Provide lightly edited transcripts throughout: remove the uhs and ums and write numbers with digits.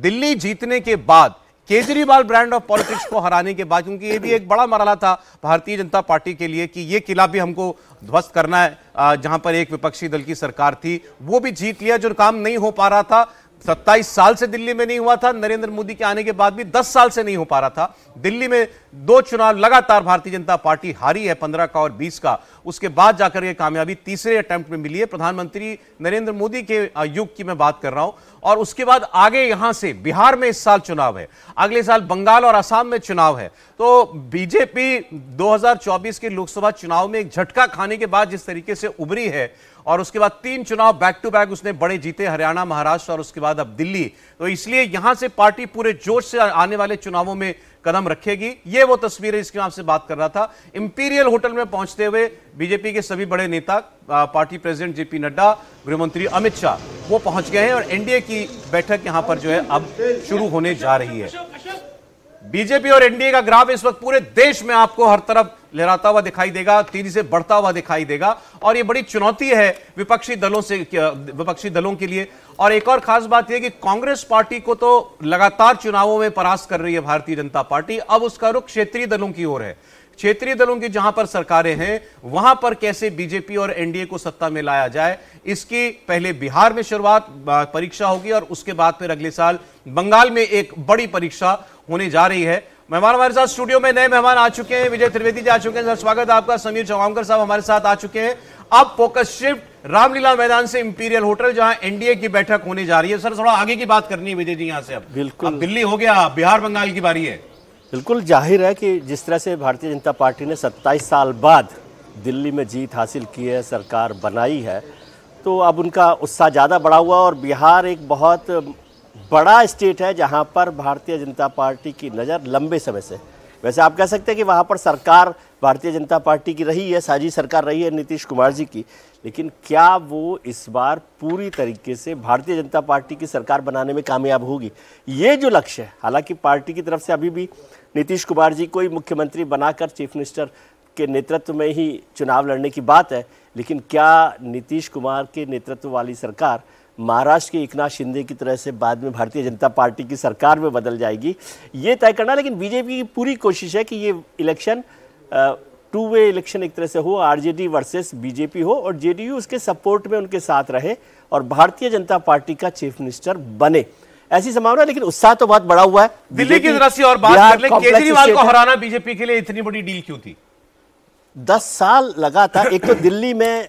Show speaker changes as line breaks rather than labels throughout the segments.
दिल्ली जीतने के बाद, केजरीवाल ब्रांड ऑफ पॉलिटिक्स को हराने के बाद, क्योंकि ये भी एक बड़ा मरहला था भारतीय जनता पार्टी के लिए कि ये किला भी हमको ध्वस्त करना है, जहां पर एक विपक्षी दल की सरकार थी वो भी जीत लिया, जो काम नहीं हो पा रहा था। 27 साल से दिल्ली में नहीं हुआ था, नरेंद्र मोदी के आने के बाद भी 10 साल से नहीं हो पा रहा था। दिल्ली में 2 चुनाव लगातार भारतीय जनता पार्टी हारी है, 15 का और 20 का। उसके बाद जाकर ये कामयाबी तीसरे अटेम्प्ट में मिली है, प्रधानमंत्री नरेंद्र मोदी के युग की मैं बात कर रहा हूं। और उसके बाद आगे यहां से बिहार में इस साल चुनाव है, अगले साल बंगाल और असम में चुनाव है। तो बीजेपी 2024 के लोकसभा चुनाव में एक झटका खाने के बाद जिस तरीके से उभरी है, और उसके बाद 3 चुनाव बैक टू बैक उसने बड़े जीते, हरियाणा, महाराष्ट्र और उसके बाद अब दिल्ली। तो इसलिए यहां से पार्टी पूरे जोश से आने वाले चुनावों में कदम रखेगी। ये वो तस्वीर है जिसकी मैं आपसे बात कर रहा था। इंपीरियल होटल में पहुंचते हुए बीजेपी के सभी बड़े नेता, पार्टी प्रेसिडेंट जेपी नड्डा, गृहमंत्री अमित शाह, वो पहुंच गए हैं और एनडीए की बैठक यहां पर जो है अब शुरू होने जा रही है। बीजेपी और एनडीए का ग्राफ इस वक्त पूरे देश में आपको हर तरफ लहराता हुआ दिखाई देगा, तेजी से बढ़ता हुआ दिखाई देगा, और ये बड़ी चुनौती है विपक्षी दलों के लिए। और एक और खास बात यह कि कांग्रेस पार्टी को तो लगातार चुनावों में परास्त कर रही है भारतीय जनता पार्टी, अब उसका रुख क्षेत्रीय दलों की ओर है। क्षेत्रीय दलों की जहां पर सरकारें हैं वहां पर कैसे बीजेपी और एनडीए को सत्ता में लाया जाए, इसकी पहले बिहार में शुरुआत परीक्षा होगी और उसके बाद फिर अगले साल बंगाल में एक बड़ी परीक्षा होने जा रही है। मेहमान हमारे साथ स्टूडियो में नए मेहमान आ चुके हैं, विजय त्रिवेदी जी आ चुके हैं, सर स्वागत है आपका। समीर चौहानकर साहब हमारे साथ आ चुके हैं। अब फोकस शिफ्ट रामलीला मैदान से इंपीरियल होटल, जहां एनडीए की बैठक होने जा रही है। सर थोड़ा आगे की बात करनी है विजय जी यहां से। अब
बिल्कुल,
अब दिल्ली हो गया, बिहार बंगाल की बारी है।
बिल्कुल जाहिर है कि जिस तरह से भारतीय जनता पार्टी ने 27 साल बाद दिल्ली में जीत हासिल की है, सरकार बनाई है, तो अब उनका उत्साह ज़्यादा बढ़ा हुआ। और बिहार एक बहुत बड़ा स्टेट है जहां पर भारतीय जनता पार्टी की नज़र लंबे समय से, वैसे आप कह सकते हैं कि वहां पर सरकार भारतीय जनता पार्टी की रही है, साझी सरकार रही है नीतीश कुमार जी की, लेकिन क्या वो इस बार पूरी तरीके से भारतीय जनता पार्टी की सरकार बनाने में कामयाब होगी, ये जो लक्ष्य है। हालांकि पार्टी की तरफ से अभी भी नीतीश कुमार जी को ही मुख्यमंत्री बनाकर चीफ मिनिस्टर के नेतृत्व में ही चुनाव लड़ने की बात है, लेकिन क्या नीतीश कुमार के नेतृत्व वाली सरकार महाराष्ट्र के एकनाथ शिंदे की तरह से बाद में भारतीय जनता पार्टी की सरकार में बदल जाएगी, ये तय करना। लेकिन बीजेपी की पूरी कोशिश है कि ये इलेक्शन टू वे इलेक्शन एक तरह से हो, आरजेडी वर्सेस बीजेपी हो, और जेडीयू उसके सपोर्ट में उनके साथ रहे और भारतीय जनता पार्टी का चीफ मिनिस्टर बने, ऐसी संभावना। लेकिन उत्साह तो बहुत बड़ा हुआ है।
दिल्ली की तरह से और बात कर ले, केजरीवाल को हराना बीजेपी के लिए इतनी बड़ी डील क्यों थी?
10 साल लगा था। एक तो दिल्ली में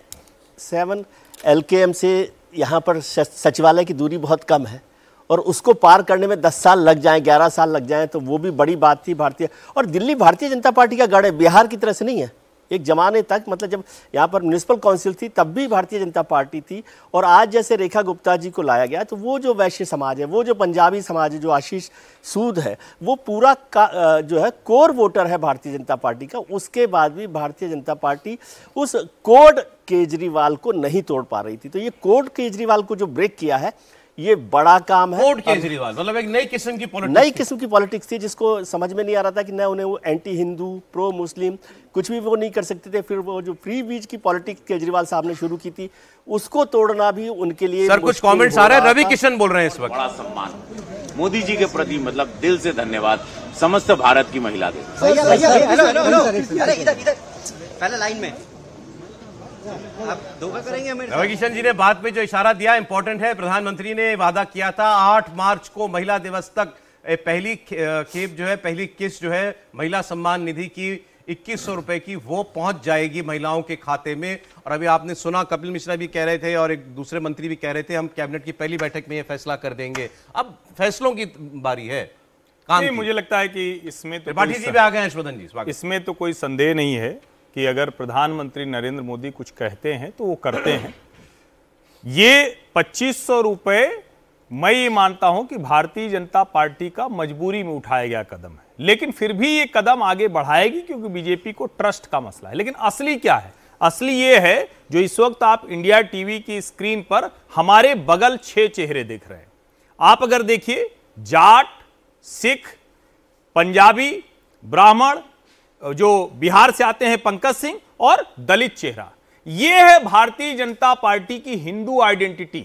7 LKM से यहाँ पर सचिवालय की दूरी बहुत कम है, और उसको पार करने में 10 साल लग जाएं, 11 साल लग जाएं, तो वो भी बड़ी बात थी भारतीय। और दिल्ली भारतीय जनता पार्टी का गढ़ है, बिहार की तरह से नहीं है। एक जमाने तक, मतलब जब यहाँ पर म्यूनिसिपल काउंसिल थी तब भी भारतीय जनता पार्टी थी, और आज जैसे रेखा गुप्ता जी को लाया गया, तो वो जो वैश्य समाज है, वो जो पंजाबी समाज है, जो आशीष सूद है, वो पूरा जो है कोर वोटर है भारतीय जनता पार्टी का। उसके बाद भी भारतीय जनता पार्टी उस कोड केजरीवाल को नहीं तोड़ पा रही थी। तो ये कोड केजरीवाल को जो ब्रेक किया है, ये बड़ा काम है।
कोड केजरीवाल मतलब एक नई किस्म की पॉलिटिक्स
थी, जिसको समझ में नहीं आ रहा था कि न उन्हें वो एंटी हिंदू, प्रो मुस्लिम कुछ भी वो नहीं कर सकते थे। फिर वो जो फ्री बीच की पॉलिटिक्स केजरीवाल साहब ने शुरू की थी, उसको तोड़ना भी उनके लिए।
सर कुछ कमेंट्स आ रहे हैं, रवि किशन बोल रहे हैं इस वक्त।
बड़ा सम्मान मोदी जी के प्रति, मतलब दिल से धन्यवाद समस्त भारत की महिला दे।
पहले लाइन में आप धोखा करेंगे।
रवि किशन जी ने बात में जो इशारा दिया इंपॉर्टेंट है। प्रधानमंत्री ने वादा किया था 8 मार्च को महिला दिवस तक पहली खेप जो है, पहली किस्त जो है महिला सम्मान निधि की 2100 रुपए की, वो पहुंच जाएगी महिलाओं के खाते में। और अभी आपने सुना कपिल मिश्रा भी कह रहे थे और एक दूसरे मंत्री भी कह रहे थे, हम कैबिनेट की पहली बैठक में ये फैसला कर देंगे। अब फैसलों की बारी है।
मुझे लगता है कि इसमें तो
त्रिपाठी जी भी आ गए हैं, यशवर्धन जी,
इसमें तो कोई संदेह नहीं है कि अगर प्रधानमंत्री नरेंद्र मोदी कुछ कहते हैं तो वो करते हैं। ये 2500 रुपए मैं ये मानता हूं कि भारतीय जनता पार्टी का मजबूरी में उठाया गया कदम है, लेकिन फिर भी ये कदम आगे बढ़ाएगी क्योंकि बीजेपी को ट्रस्ट का मसला है। लेकिन असली क्या है? असली ये है जो इस वक्त आप इंडिया टीवी की स्क्रीन पर हमारे बगल 6 चेहरे देख रहे हैं। आप अगर देखिए, जाट, सिख, पंजाबी, ब्राह्मण, जो बिहार से आते हैं पंकज सिंह, और दलित चेहरा, यह है भारतीय जनता पार्टी की हिंदू आइडेंटिटी।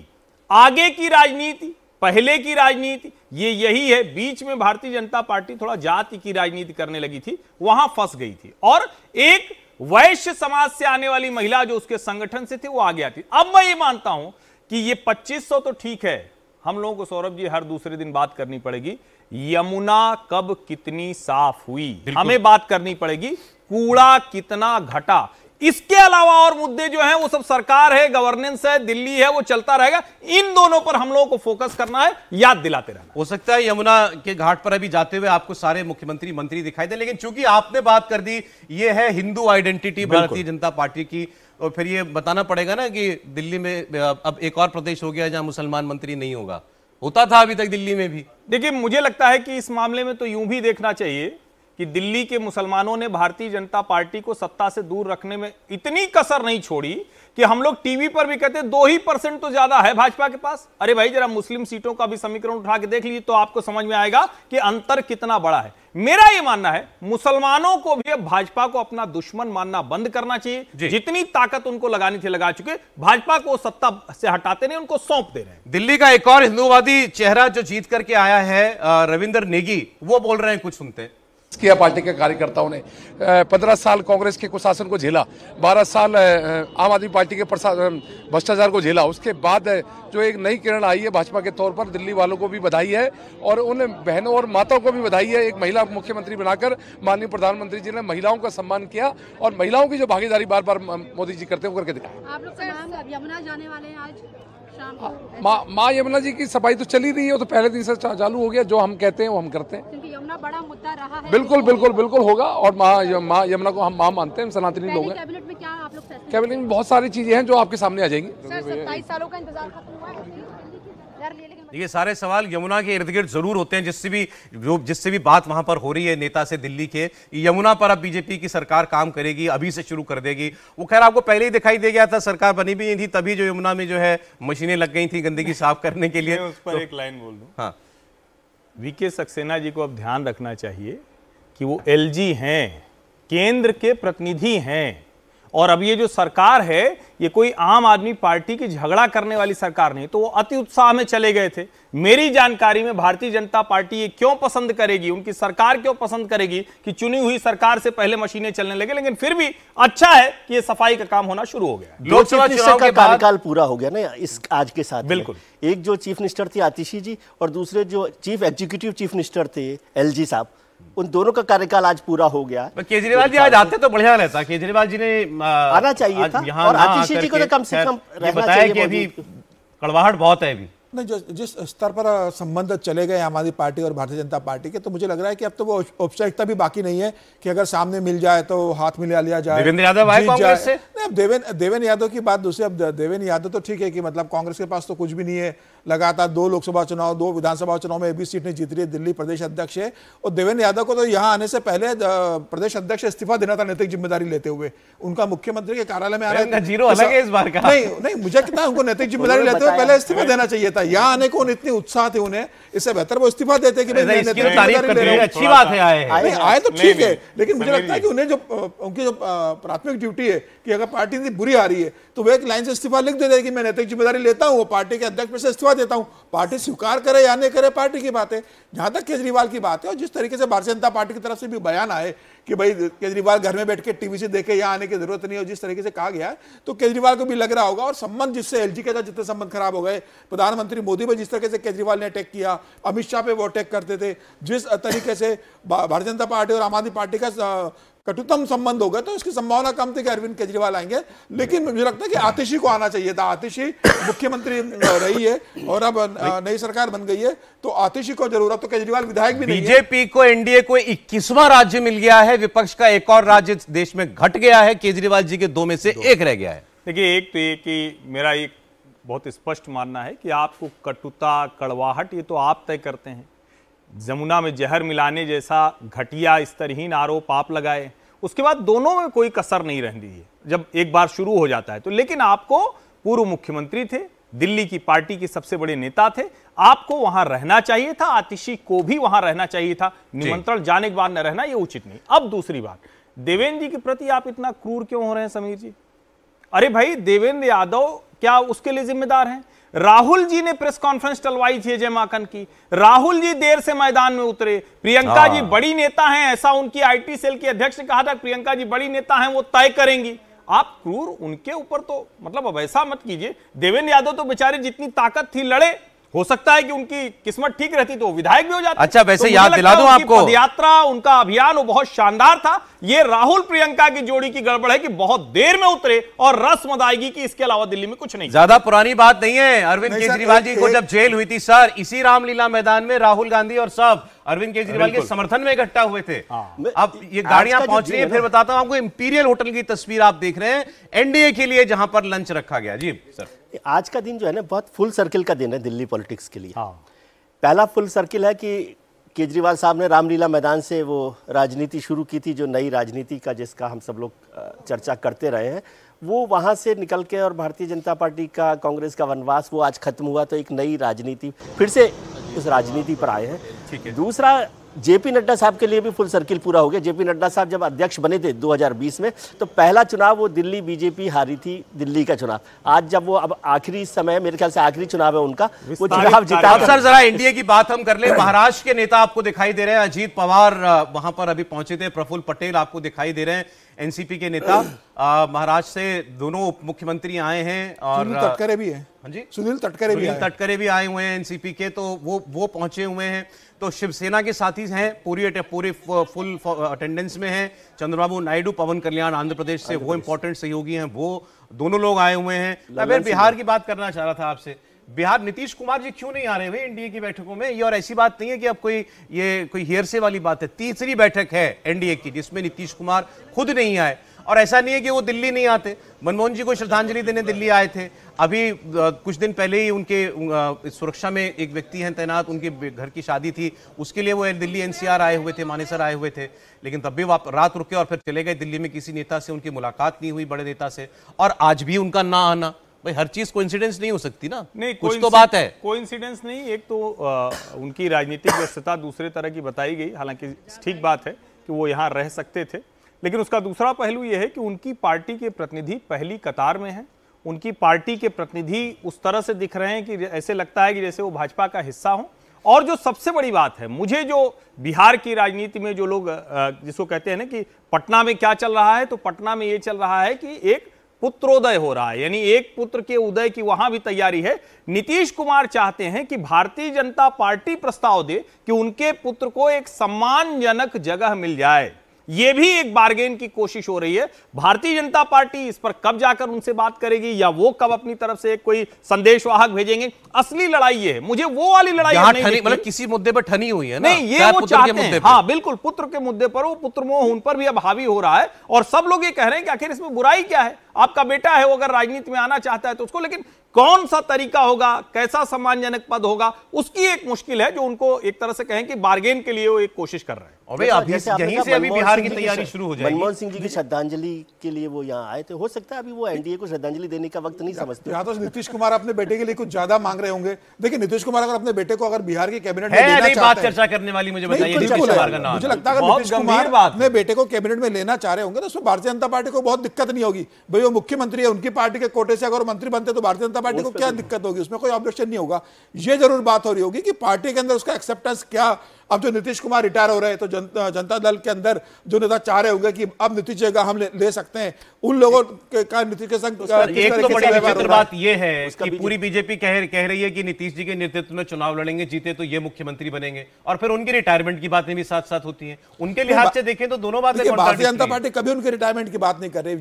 आगे की राजनीति पहले की राजनीति ये यही है। बीच में भारतीय जनता पार्टी थोड़ा जाति की राजनीति करने लगी थी, वहां फंस गई थी, और एक वैश्य समाज से आने वाली महिला जो उसके संगठन से थी वो आ गया थी। अब मैं ये मानता हूं कि ये 2500 तो ठीक है, हम लोगों को सौरभ जी हर दूसरे दिन बात करनी पड़ेगी यमुना कब कितनी साफ हुई, हमें बात करनी पड़ेगी कूड़ा कितना घटा। इसके अलावा और मुद्दे जो हैं वो सब सरकार है, गवर्नेंस है, दिल्ली है, वो चलता रहेगा। इन दोनों पर हम लोगों को फोकस करना है, याद दिलाते रहना।
हो सकता है यमुना के घाट पर अभी जाते हुए आपको सारे मुख्यमंत्री मंत्री दिखाई दे, लेकिन चूंकि आपने बात कर दी ये है हिंदू आइडेंटिटी भारतीय जनता पार्टी की, और फिर ये बताना पड़ेगा ना कि दिल्ली में अब एक और प्रदेश हो गया जहां मुसलमान मंत्री नहीं होगा, होता था अभी तक दिल्ली में भी।
देखिए, मुझे लगता है कि इस मामले में तो यूं भी देखना चाहिए कि दिल्ली के मुसलमानों ने भारतीय जनता पार्टी को सत्ता से दूर रखने में इतनी कसर नहीं छोड़ी कि हम लोग टीवी पर भी कहते 2% तो ज्यादा है भाजपा के पास। अरे भाई, जरा मुस्लिम सीटों का भी समीकरण उठा के देख लीजिए तो आपको समझ में आएगा कि अंतर कितना बड़ा है। मेरा यह मानना है मुसलमानों को भी अब भाजपा को अपना दुश्मन मानना बंद करना चाहिए। जितनी ताकत उनको लगानी थी लगा चुके, भाजपा को सत्ता से हटाते नहीं, उनको सौंप दे रहे हैं।
दिल्ली का एक और हिंदूवादी चेहरा जो जीत करके आया है रविंदर नेगी, वो बोल रहे हैं, कुछ सुनते हैं।
किया पार्टी के कार्यकर्ताओं ने 15 साल कांग्रेस के कुशासन को झेला, 12 साल आम आदमी पार्टी के भ्रष्टाचार को झेला, उसके बाद जो एक नई किरण आई है भाजपा के तौर पर, दिल्ली वालों को भी बधाई है और उन बहनों और माताओं को भी बधाई है। एक महिला मुख्यमंत्री बनाकर माननीय प्रधानमंत्री जी ने महिलाओं का सम्मान किया और महिलाओं की जो भागीदारी बार बार मोदी जी करते हैं वो करके दिखाया।
आप लोग यमुना जाने वाले हैं आज
माँ यमुना जी की सफाई तो चली रही है, वो तो पहले दिन से चालू हो गया। जो हम कहते हैं वो हम करते हैं,
क्योंकि यमुना बड़ा मुद्दा रहा है।
बिल्कुल बिल्कुल बिल्कुल होगा, और माँ यमुना को हम माँ मानते हैं, सनातनी लोग हैं।
कैबिनेट में क्या आप लोग फैसले?
कैबिनेट में बहुत सारी चीजें हैं जो आपके सामने आ जाएंगी।
सर, 27 सालों का इंतजार खत्म हुआ है।
ये सारे सवाल यमुना के इर्द गिर्द जरूर होते हैं, जिससे भी बात वहां पर हो रही है नेता से दिल्ली के। यमुना पर अब बीजेपी की सरकार काम करेगी, अभी से शुरू कर देगी। वो खैर आपको पहले ही दिखाई दे गया था, सरकार बनी भी नहीं थी तभी जो यमुना में जो है मशीनें लग गई थी गंदगी साफ करने के लिए।
उस पर एक लाइन बोल दूं।
हाँ,
वीके सक्सेना जी को अब ध्यान रखना चाहिए कि वो एलजी हैं, केंद्र के प्रतिनिधि हैं, और अब ये जो सरकार है ये कोई आम आदमी पार्टी की झगड़ा करने वाली सरकार नहीं। तो वो अति उत्साह में चले गए थे। मेरी जानकारी में भारतीय जनता पार्टी ये क्यों पसंद करेगी, उनकी सरकार क्यों पसंद करेगी कि चुनी हुई सरकार से पहले मशीनें चलने लगे, लेकिन फिर भी अच्छा है कि ये सफाई का काम होना शुरू हो गया।
लोकसभा चुनाव का कार्यकाल पूरा हो गया ना इस आज के साथ।
बिल्कुल,
एक जो चीफ मिनिस्टर थे आतिशी जी और दूसरे जो चीफ एग्जीक्यूटिव चीफ मिनिस्टर थे एलजी साहब, उन दोनों का कार्यकाल आज पूरा हो गया।
केजरीवाल जी आज आते तो बढ़िया रहता, केजरीवाल जी ने
आना चाहिए था, और आतिशी जी को तो कम से कम रहना चाहिए।
कि अभी कड़वाहट बहुत है अभी
नहीं, जिस स्तर पर संबंध चले गए आम आदमी पार्टी और भारतीय जनता पार्टी के, तो मुझे लग रहा है कि अब तो वो औपचारिकता भी बाकी नहीं है कि अगर सामने मिल जाए तो हाथ मिला लिया जाए।
देवेंद्र यादव आए कांग्रेस से?
नहीं, अब देवेंद्र यादव की बात दूसरी। अब देवेंद्र यादव तो ठीक है कि मतलब कांग्रेस के पास तो कुछ भी नहीं है, लगातार 2 लोकसभा चुनाव 2 विधानसभा चुनाव में 20 सीट नहीं जीत रही है, दिल्ली प्रदेश अध्यक्ष है। और देवेंद्र यादव को तो यहाँ आने से पहले प्रदेश अध्यक्ष इस्तीफा देना था नैतिक जिम्मेदारी लेते हुए। उनका मुख्यमंत्री के कार्यालय में आना
जीरो अलग है इस बार का।
नहीं, मुझे कितना उनको नैतिक जिम्मेदारी लेते हुए पहले इस्तीफा देना चाहिए था। यहाँ आने को इतनी उत्साह थे उन्हें, इससे बेहतर वो इस्तीफा देते कि
अच्छी बात है
आए तो ठीक है, लेकिन मुझे लगता है कि उन्हें जो उनकी जो प्राथमिक ड्यूटी है कि अगर पार्टी इतनी बुरी आ रही है तो वो एक लाइन से इस्तीफा लिख देते कि मैं नैतिक जिम्मेदारी लेता हूं, वो पार्टी के अध्यक्ष में से इस्तीफा देता हूं। पार्टी स्वीकार करे या नहीं करे पार्टी की बात है। जहां तक केजरीवाल की बात है, और जिस तरीके से भारतीय जनता पार्टी की तरफ से भी बयान आए कि भाई केजरीवाल घर में बैठ के टीवी से देखे, यहाँ आने की जरूरत नहीं है, जिस तरीके से कहा गया है, तो केजरीवाल को भी लग रहा होगा। और संबंध जिससे एलजी के साथ जितने संबंध खराब हो गए, प्रधानमंत्री मोदी पर जिस तरीके से केजरीवाल ने अटैक किया, अमित शाह पे वो अटैक करते थे, जिस तरीके से भारतीय जनता पार्टी और आम आदमी पार्टी का कटुतम संबंध हो गया, तो इसकी संभावना कम थी कि अरविंद केजरीवाल आएंगे। लेकिन मुझे लगता है कि आतिशी को आना चाहिए था। आतिशी मुख्यमंत्री रही है और अब नई सरकार बन गई है, तो आतिशी को जरूरत, तो केजरीवाल विधायक भी नहीं है।
बीजेपी को एनडीए को 21वां राज्य मिल गया है, विपक्ष का एक और राज्य देश में घट गया है, केजरीवाल जी के 2 में से 1 रह गया है।
देखिए, एक तो ये कि मेरा एक बहुत स्पष्ट मानना है कि आपको कटुता, कड़वाहट ये तो आप तय करते हैं। जमुना में जहर मिलाने जैसा घटिया स्तरहीन आरोप आप लगाए, उसके बाद दोनों में कोई कसर नहीं रहती है जब एक बार शुरू हो जाता है तो। लेकिन आपको पूर्व मुख्यमंत्री थे, दिल्ली की पार्टी के सबसे बड़े नेता थे, आपको वहां रहना चाहिए था। आतिशी को भी वहां रहना चाहिए था, निमंत्रण जाने के बाद न रहना ये उचित नहीं। अब दूसरी बात, देवेंद्र जी के प्रति आप इतना क्रूर क्यों हो रहे हैं समीर जी? अरे भाई, देवेंद्र यादव क्या उसके लिए जिम्मेदार हैं? राहुल जी ने प्रेस कॉन्फ्रेंस टलवाई थी अजय माकन की, राहुल जी देर से मैदान में उतरे, प्रियंका जी बड़ी नेता हैं, ऐसा उनकी आईटी सेल की अध्यक्ष ने कहा था, प्रियंका जी बड़ी नेता हैं, वो तय करेंगी। आप क्रूर उनके ऊपर तो मतलब अब ऐसा मत कीजिए। देवेंद्र यादव तो बेचारे जितनी ताकत थी लड़े, हो सकता है कि उनकी किस्मत ठीक रहती तो विधायक भी हो जाते।
अच्छा, वैसे
तो
याद दिला दूं आपको,
पदयात्रा उनका अभियान वो बहुत शानदार था। ये राहुल प्रियंका की जोड़ी की गड़बड़ है कि बहुत देर में उतरे और रस्म अदायगी की, इसके अलावा दिल्ली में कुछ नहीं।
ज्यादा पुरानी बात नहीं है। अरविंद केजरीवाल जी को जब जेल हुई थी सर, इसी रामलीला मैदान में राहुल गांधी और सब अरविंद केजरीवाल के समर्थन में इकट्ठा हुए थे। अब ये गाड़ियां पहुंच रही है। फिर बताता हूं आपको, इंपीरियल होटल की तस्वीर आप देख रहे हैं एनडीए के लिए, जहां पर लंच रखा गया। जी सर,
आज का दिन जो है ना बहुत फुल सर्किल का दिन है दिल्ली पॉलिटिक्स के लिए। पहला फुल सर्किल है कि केजरीवाल साहब ने रामलीला मैदान से वो राजनीति शुरू की थी, जो नई राजनीति का जिसका हम सब लोग चर्चा करते रहे हैं, वो वहाँ से निकल के और भारतीय जनता पार्टी का कांग्रेस का वनवास वो आज खत्म हुआ, तो एक नई राजनीति फिर से उस राजनीति पर आए हैं। ठीक है। दूसरा, जेपी नड्डा साहब के लिए भी फुल सर्किल पूरा हो गया। जेपी नड्डा साहब जब अध्यक्ष बने थे 2020 में, तो पहला चुनाव वो दिल्ली बीजेपी हारी थी, दिल्ली का चुनाव। आज जब वो अब आखिरी समय, मेरे ख्याल से आखिरी चुनाव है उनका, वो चुनाव जीता।
अब सर जरा इंडिया की बात हम कर ले। महाराष्ट्र के नेता आपको दिखाई दे रहे हैं, अजीत पवार वहां पर अभी पहुंचे थे, प्रफुल्ल पटेल आपको दिखाई दे रहे हैं, एनसीपी के नेता। महाराष्ट्र से दोनों उप मुख्यमंत्री आए हैं और
तटकरे भी हैं।
हाँ जी,
सुनील तटकरे भी
आए हुए हैं एनसीपी के, तो वो पहुंचे हुए हैं। तो शिवसेना के साथी हैं, पूरी फुल अटेंडेंस में हैं। चंद्रबाबू नायडू, पवन कल्याण आंध्र प्रदेश से, वो इंपॉर्टेंट सहयोगी हैं, वो दोनों लोग आए हुए हैं। मैं बिहार की बात करना चाह रहा था आपसे। बिहार नीतीश कुमार जी क्यों नहीं आ रहे हुए एनडीए की बैठकों में? ये और ऐसी बात नहीं है कि अब कोई हेयरसे वाली बात है। तीसरी बैठक है एनडीए की जिसमें नीतीश कुमार खुद नहीं आए, और ऐसा नहीं है कि वो दिल्ली नहीं आते। मनमोहन जी को श्रद्धांजलि देने दिल्ली आए थे। अभी कुछ दिन पहले ही उनके सुरक्षा में एक व्यक्ति हैं तैनात, उनके घर की शादी थी, उसके लिए वो दिल्ली एनसीआर आए हुए थे, मानेसर आए हुए थे, लेकिन तब भी रात रुके और फिर चले गए दिल्ली में। किसी नेता से उनकी मुलाकात नहीं हुई, बड़े नेता से, और आज भी उनका ना आना। भाई हर चीज कोइंसिडेंस नहीं हो सकती ना,
नहीं
कुछ तो बात है।
कोइंसिडेंस नहीं, एक तो उनकी राजनीतिक व्यस्तता दूसरे तरह की बताई गई, हालांकि ठीक बात है कि वो यहाँ रह सकते थे, लेकिन उसका दूसरा पहलू यह है कि उनकी पार्टी के प्रतिनिधि पहली कतार में हैं। उनकी पार्टी के प्रतिनिधि उस तरह से दिख रहे हैं कि ऐसे लगता है कि जैसे वो भाजपा का हिस्सा हों। और जो सबसे बड़ी बात है, मुझे जो बिहार की राजनीति में जो लोग जिसको कहते हैं ना कि पटना में क्या चल रहा है, तो पटना में ये चल रहा है कि एक पुत्रोदय हो रहा है, यानी एक पुत्र के उदय की वहां भी तैयारी है। नीतीश कुमार चाहते हैं कि भारतीय जनता पार्टी प्रस्ताव दे कि उनके पुत्र को एक सम्मानजनक जगह मिल जाए। यह भी एक बार्गेन की कोशिश हो रही है। भारतीय जनता पार्टी इस पर कब जाकर उनसे बात करेगी, या वो कब अपनी तरफ से कोई संदेशवाहक भेजेंगे? असली लड़ाई ये है, मुझे वो वाली लड़ाई
मतलब किसी मुद्दे पर ठनी हुई है ना?
नहीं, ये वो चाहते हैं। हाँ बिल्कुल, पुत्र के मुद्दे पर, वो पुत्र मोह उन पर भी अब हावी हो रहा है, और सब लोग ये कह रहे हैं कि आखिर इसमें बुराई क्या है? आपका बेटा है, वो अगर राजनीति में आना चाहता है तो उसको, लेकिन कौन सा तरीका होगा, कैसा सम्मानजनक पद होगा, उसकी एक मुश्किल है, जो उनको एक तरह से कहें कि बार्गेन के लिए वो एक कोशिश कर रहे हैं।
और भाई अभी यहीं से अभी बिहार की तैयारी शुरू हो जाएगी।
मनमोहन सिंह जी की श्रद्धांजलि के लिए वो यहाँ आए थे, हो सकता है अभी वो एनडीए को श्रद्धांजलि देने का वक्त नहीं समझते।
या तो नीतीश कुमार अपने बेटे के लिए कुछ ज्यादा मांग रहे होंगे। देखिए, नीतीश कुमार अगर अपने बेटे को अगर बिहार की कैबिनेट में लेना चाहते
बात चर्चा करने वाली, मुझे बताइए।
मुझे लगता है अगर नीतीश कुमार अपने बेटे को कैबिनेट में लेना चाह रहे होंगे तो उसमें भारतीय जनता पार्टी को बहुत दिक्कत नहीं होगी। भाई वो मुख्यमंत्री है, उनकी पार्टी के कोटे से अगर मंत्री बनते तो भारतीय जनता पार्टी को क्या दिक्कत होगी, उसमें कोई ऑब्जेक्शन नहीं होगा। ये जरूर बात हो रही होगी कि पार्टी के अंदर उसका एक्सेप्टेंस क्या। अब जो नीतीश कुमार रिटायर हो रहे हैं तो जनता दल के अंदर जो नेता चाह रहे होंगे कि अब नीतीश जगह हम ले सकते हैं, उन लोगों का नीतीश के संग
एक तो बड़ी विचित्र बात यह है कि पूरी बीजेपी कह रही है कि नीतीश जी के नेतृत्व में चुनाव लड़ेंगे, जीते तो ये मुख्यमंत्री बनेंगे, और फिर उनकी रिटायरमेंट की बातें भी साथ साथ होती हैं। उनके लिहाज से देखें तो दोनों बातें।
भारतीय जनता पार्टी कभी उनके रिटायरमेंट की बात नहीं कर रही।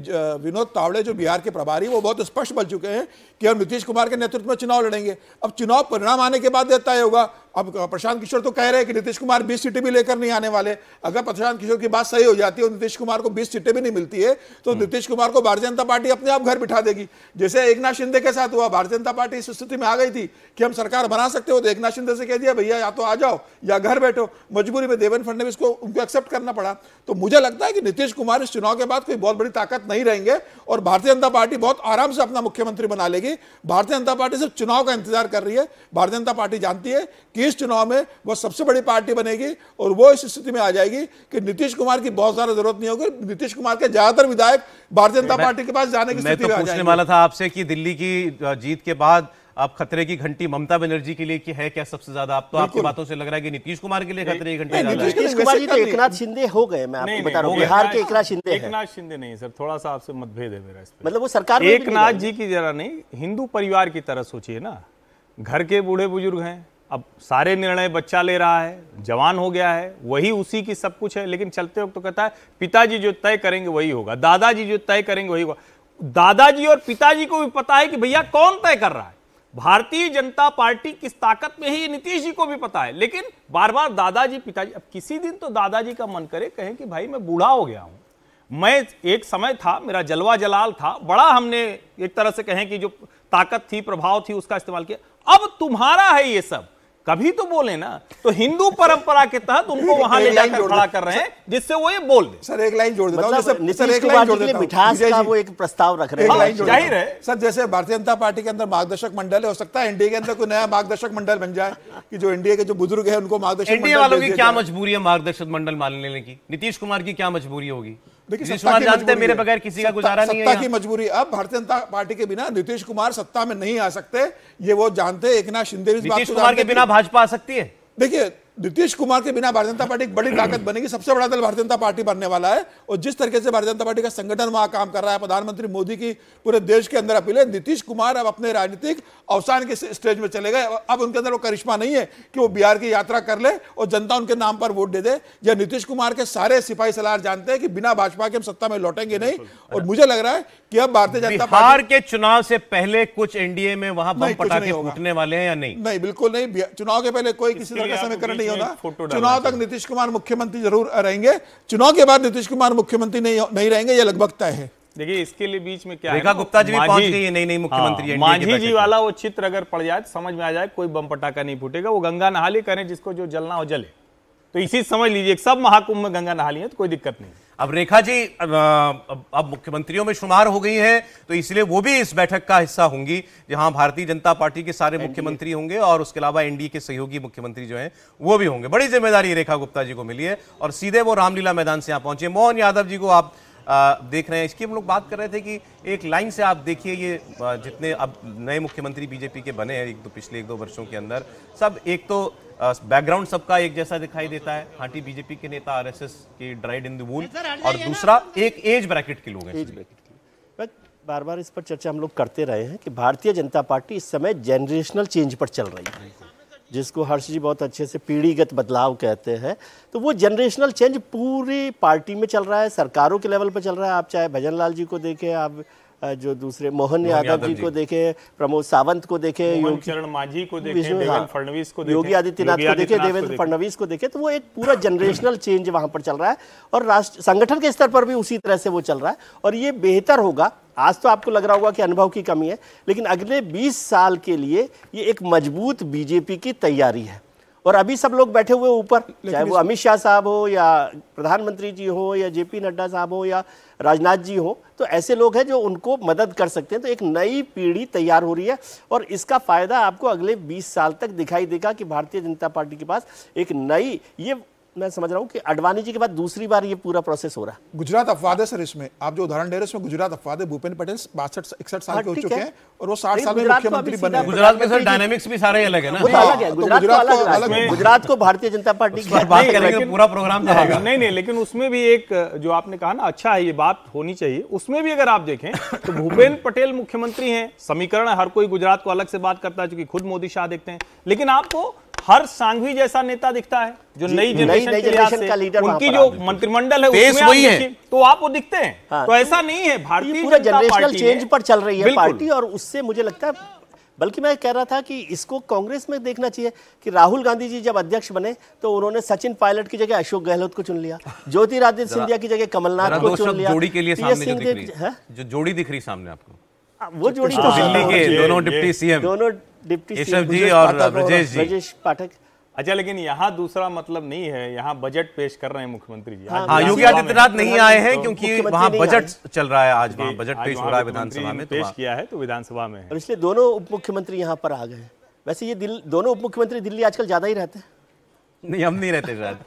विनोद तावड़े जो बिहार के प्रभारी, वो बहुत स्पष्ट बोल चुके हैं कि हम नीतीश कुमार के नेतृत्व में चुनाव लड़ेंगे। अब चुनाव परिणाम आने के बाद तय होगा। अब प्रशांत किशोर तो कह रहे हैं कि नीतीश कुमार 20 सीटें भी लेकर नहीं आने वाले। अगर प्रशांत किशोर की बात सही हो जाती है और नीतीश कुमार को 20 सीटें भी नहीं मिलती है तो नीतीश कुमार को भारतीय जनता पार्टी अपने आप घर बिठा देगी। जैसे एकनाथ शिंदे के साथ हुआ, भारतीय जनता पार्टी इस स्थिति में आ गई थी कि हम सरकार बना सकते हो, तो एकनाथ शिंदे से कह दिया भैया या तो आ जाओ या घर बैठो। मजबूरी में देवेंद्र फडणवीस को उनको एक्सेप्ट करना पड़ा। तो मुझे लगता है कि नीतीश कुमार इस चुनाव के बाद कोई बहुत बड़ी ताकत नहीं रहेंगे और भारतीय जनता पार्टी बहुत आराम से अपना मुख्यमंत्री बना लेगी। भारतीय जनता पार्टी सिर्फ चुनाव का इंतजार कर रही है। भारतीय जनता पार्टी जानती है कि इस चुनाव में वो सबसे बड़ी पार्टी बनेगी और वो इस स्थिति में आ जाएगी कि नीतीश कुमार की बहुत ज्यादा जरूरत नहीं होगी। नीतीश कुमार के ज्यादातर विधायक भारतीय जनता पार्टी के पास जाने की स्थिति में आ जाएंगे।
पूछने वाला था आपसे कि दिल्ली की जीत के बाद अब खतरे की घंटी ममता बनर्जी के लिए की है क्या सबसे ज्यादा? अब तो आपकी बातों से लग रहा है कि नीतीश कुमार के लिए खतरे की घंटी ज्यादा है।
नीतीश कुमार जी तो एकनाथ शिंदे हो गए, मैं आपको बता रहा हूँ, बिहार के एकनाथ शिंदे हैं।
एकनाथ शिंदे नहीं सर, थोड़ा सा आपसे मतभेद है मेरा इस पे।
मतलब वो सरकार में भी नहीं
एकनाथ जी की जरा नहीं, हिंदू परिवार की तरह सोचिए ना। घर के बूढ़े बुजुर्ग हैं, अब सारे निर्णय बच्चा ले रहा है, जवान हो गया है, वही उसी की सब कुछ है, लेकिन चलते वक्त तो कहता है पिताजी जो तय करेंगे वही होगा, दादाजी जो तय करेंगे वही होगा। दादाजी और पिताजी को भी पता है कि भैया कौन तय कर रहा है, भारतीय जनता पार्टी किस ताकत में है ये नीतीश जी को भी पता है, लेकिन बार बार दादाजी पिताजी। अब किसी दिन तो दादाजी का मन करे कहें कि भाई मैं बूढ़ा हो गया हूं, मैं एक समय था मेरा जलवा जलाल था, बड़ा हमने एक तरह से कहें कि जो ताकत थी प्रभाव थी उसका इस्तेमाल किया, अब तुम्हारा है ये सब, कभी तो बोले ना। तो हिंदू परंपरा के तहत उनको वहां ले जाकर खड़ा कर रहे हैं जिससे वो ये बोल दे।
सर एक लाइन जोड़ देता हूं,
मतलब नीतीश कुमार जी के लिए मिठास का वो एक प्रस्ताव रख रहे हैं।
जाहिर है
सर, जैसे भारतीय जनता पार्टी के अंदर मार्गदर्शक मंडल है, हो सकता है एनडीए के अंदर कोई नया मार्गदर्शक मंडल बन जाए कि जो एनडीए के जो बुजुर्ग है उनको मार्गदर्शक
एनडीए वालों की क्या मजबूरी है मार्गदर्शक मंडल मान लेने की? नीतीश कुमार की क्या मजबूरी होगी? नीतीश कुमार जानते हैं मेरे बगैर किसी का गुजारा नहीं है।
सत्ता की मजबूरी, अब भारतीय जनता पार्टी के बिना नीतीश कुमार सत्ता में नहीं आ सकते, ये वो जानते हैं। एकनाथ शिंदे भी इस बात को
नीतीश कुमार के बिना भाजपा आ सकती है?
देखिए, नीतीश कुमार के बिना भारतीय जनता पार्टी एक बड़ी ताकत बनेगी, सबसे बड़ा दल भारतीय जनता पार्टी बनने वाला है। और जिस तरीके से भारतीय जनता पार्टी का संगठन वहां काम कर रहा है, प्रधानमंत्री मोदी की पूरे देश के अंदर अपील है। नीतीश कुमार अब अपने राजनीतिक अवसान के स्टेज में चले गए। अब उनके अंदर वो करिश्मा नहीं है कि वो बिहार की यात्रा कर ले और जनता उनके नाम पर वोट दे दे। या नीतीश कुमार के सारे सिपाही सलार जानते हैं कि बिना भाजपा के हम सत्ता में लौटेंगे नहीं। और मुझे लग रहा है कि अब भारतीय जनता पार्टी
बिहार के चुनाव से पहले कुछ एनडीए में वहां बम पटाखे फूटने वाले हैं या नहीं?
नहीं, बिल्कुल नहीं। चुनाव के पहले कोई किसी तरह का समीकरण नहीं होगा। चुनाव तक नीतीश कुमार मुख्यमंत्री जरूर रहेंगे, चुनाव के बाद नीतीश कुमार मुख्यमंत्री नहीं रहेंगे, ये लगभग तय है।
देखिए इसके लिए बीच में क्या
रेखा गुप्ता जी भी पहुंच गई है, नई मुख्यमंत्री।
मांझी जी वाला वो चित्र अगर पड़ जाए तो समझ में आ जाए कोई बम पटाखा नहीं फूटेगा, वो गंगा नहा ली करें, जिसको जो जलना हो जले। तो इसी समझ लीजिए सब महाकुंभ में गंगा नहा ली है तो कोई दिक्कत नहीं।
अब रेखा जी अब मुख्यमंत्रियों में शुमार हो गई हैं, तो इसलिए वो भी इस बैठक का हिस्सा होंगी जहां भारतीय जनता पार्टी के सारे मुख्यमंत्री होंगे और उसके अलावा एनडीए के सहयोगी मुख्यमंत्री जो हैं वो भी होंगे। बड़ी जिम्मेदारी रेखा गुप्ता जी को मिली है और सीधे वो रामलीला मैदान से यहां पहुंचे। मोहन यादव जी को आप देख रहे हैं, इसकी हम लोग बात कर रहे थे कि एक लाइन से आप देखिए ये जितने अब नए मुख्यमंत्री बीजेपी के बने हैं पिछले 1-2 वर्षों के अंदर, सब एक तो बैकग्राउंड सबका एक जैसा दिखाई देता है, खांटी बीजेपी के नेता, आरएसएस के ड्राइड इन द वूल, और दूसरा एक एज ब्रैकेट के लोग हैं।
बार बार इस पर चर्चा हम लोग करते रहे हैं कि भारतीय जनता पार्टी इस समय जनरेशनल चेंज पर चल रही है, जिसको हर्ष जी बहुत अच्छे से पीढ़ीगत बदलाव कहते हैं। तो वो जनरेशनल चेंज पूरी पार्टी में चल रहा है, सरकारों के लेवल पर चल रहा है। आप चाहे भजन लाल जी को देखें, आप जो दूसरे मोहन यादव जी को देखें, प्रमोद सावंत को देखें,
चरण मांझी को देखें, देवेंद्र फडणवीस को देखें,
योगी आदित्यनाथ को देखें, देवेंद्र फडणवीस को देखें, तो वो एक पूरा जनरेशनल चेंज वहां पर चल रहा है। और राष्ट्र संगठन के स्तर पर भी उसी तरह से वो चल रहा है और ये बेहतर होगा। आज तो आपको लग रहा होगा कि अनुभव की कमी है, लेकिन अगले 20 साल के लिए ये एक मजबूत बीजेपी की तैयारी है। और अभी सब लोग बैठे हुए ऊपर, चाहे वो अमित शाह साहब हो या प्रधानमंत्री जी हो या जेपी नड्डा साहब हो या राजनाथ जी हो, तो ऐसे लोग हैं जो उनको मदद कर सकते हैं। तो एक नई पीढ़ी तैयार हो रही है और इसका फायदा आपको अगले 20 साल तक दिखाई देगा कि भारतीय जनता पार्टी के पास एक नई, ये मैं समझ रहा हूँ कि अडवाणी जी के बाद दूसरी बार ये पूरा प्रोसेस हो रहा है।
गुजरात अपवाद है सर, इसमें आप जो उदाहरण दे रहे हैं इसमें गुजरात अपवाद है। भूपेन्द्र पटेल 62-61 साल के हो चुके हैं और वो 60 साल में मुख्यमंत्री बने।
गुजरात में सर डायनेमिक्स भी सारे अलग है ना,
वो तो अलग है, गुजरात को भारतीय जनता पार्टी की
बात करेंगे, पूरा प्रोग्राम रहेगा।
नहीं, लेकिन उसमें भी एक जो आपने कहा ना, अच्छा है, ये बात होनी चाहिए। उसमें भी अगर आप देखें तो भूपेन्द्र पटेल मुख्यमंत्री हैं, समीकरण हर कोई गुजरात को अलग से बात करता है, क्योंकि खुद मोदी शाह देखते हैं, लेकिन आपको हर सांघवी जैसा नेता दिखता है जो नई जनरेशन का लीडर, उनकी जो मंत्रिमंडल है उसमें वही है, तो आप वो दिखते हैं। हाँ, तो ऐसा नहीं है, भारतीय
पूरा जनरेशनल चेंज पर चल रही है पार्टी। और उससे मुझे लगता है, बल्कि मैं कह रहा था कि इसको कांग्रेस में देखना चाहिए कि राहुल गांधी जी जब अध्यक्ष बने तो उन्होंने सचिन पायलट की जगह अशोक गहलोत को चुन लिया, ज्योतिरादित्य सिंधिया की जगह कमलनाथ को चुन लिया।
जोड़ी के लिए सामने जो दिख रही है, जो जोड़ी दिख रही सामने आपको,
वो जोड़ी तो
दिल्ली के दोनों डिप्टी सीएम,
दोनों डिप्टी
केशव जी और
ब्रजेश पाठक।
अच्छा, लेकिन यहाँ दूसरा मतलब नहीं है, यहाँ बजट पेश कर रहे हैं मुख्यमंत्री जी।
हाँ, योगी आदित्यनाथ नहीं आए हैं क्योंकि वहाँ बजट चल रहा है, आज वहाँ बजट पेश हो रहा है विधानसभा में,
पेश किया है तो विधानसभा में,
और इसलिए दोनों उप मुख्यमंत्री यहाँ पर आ गए हैं। वैसे ये दोनों उप मुख्यमंत्री दिल्ली आजकल ज्यादा ही रहते हैं।
नहीं, हम नहीं रहते शायद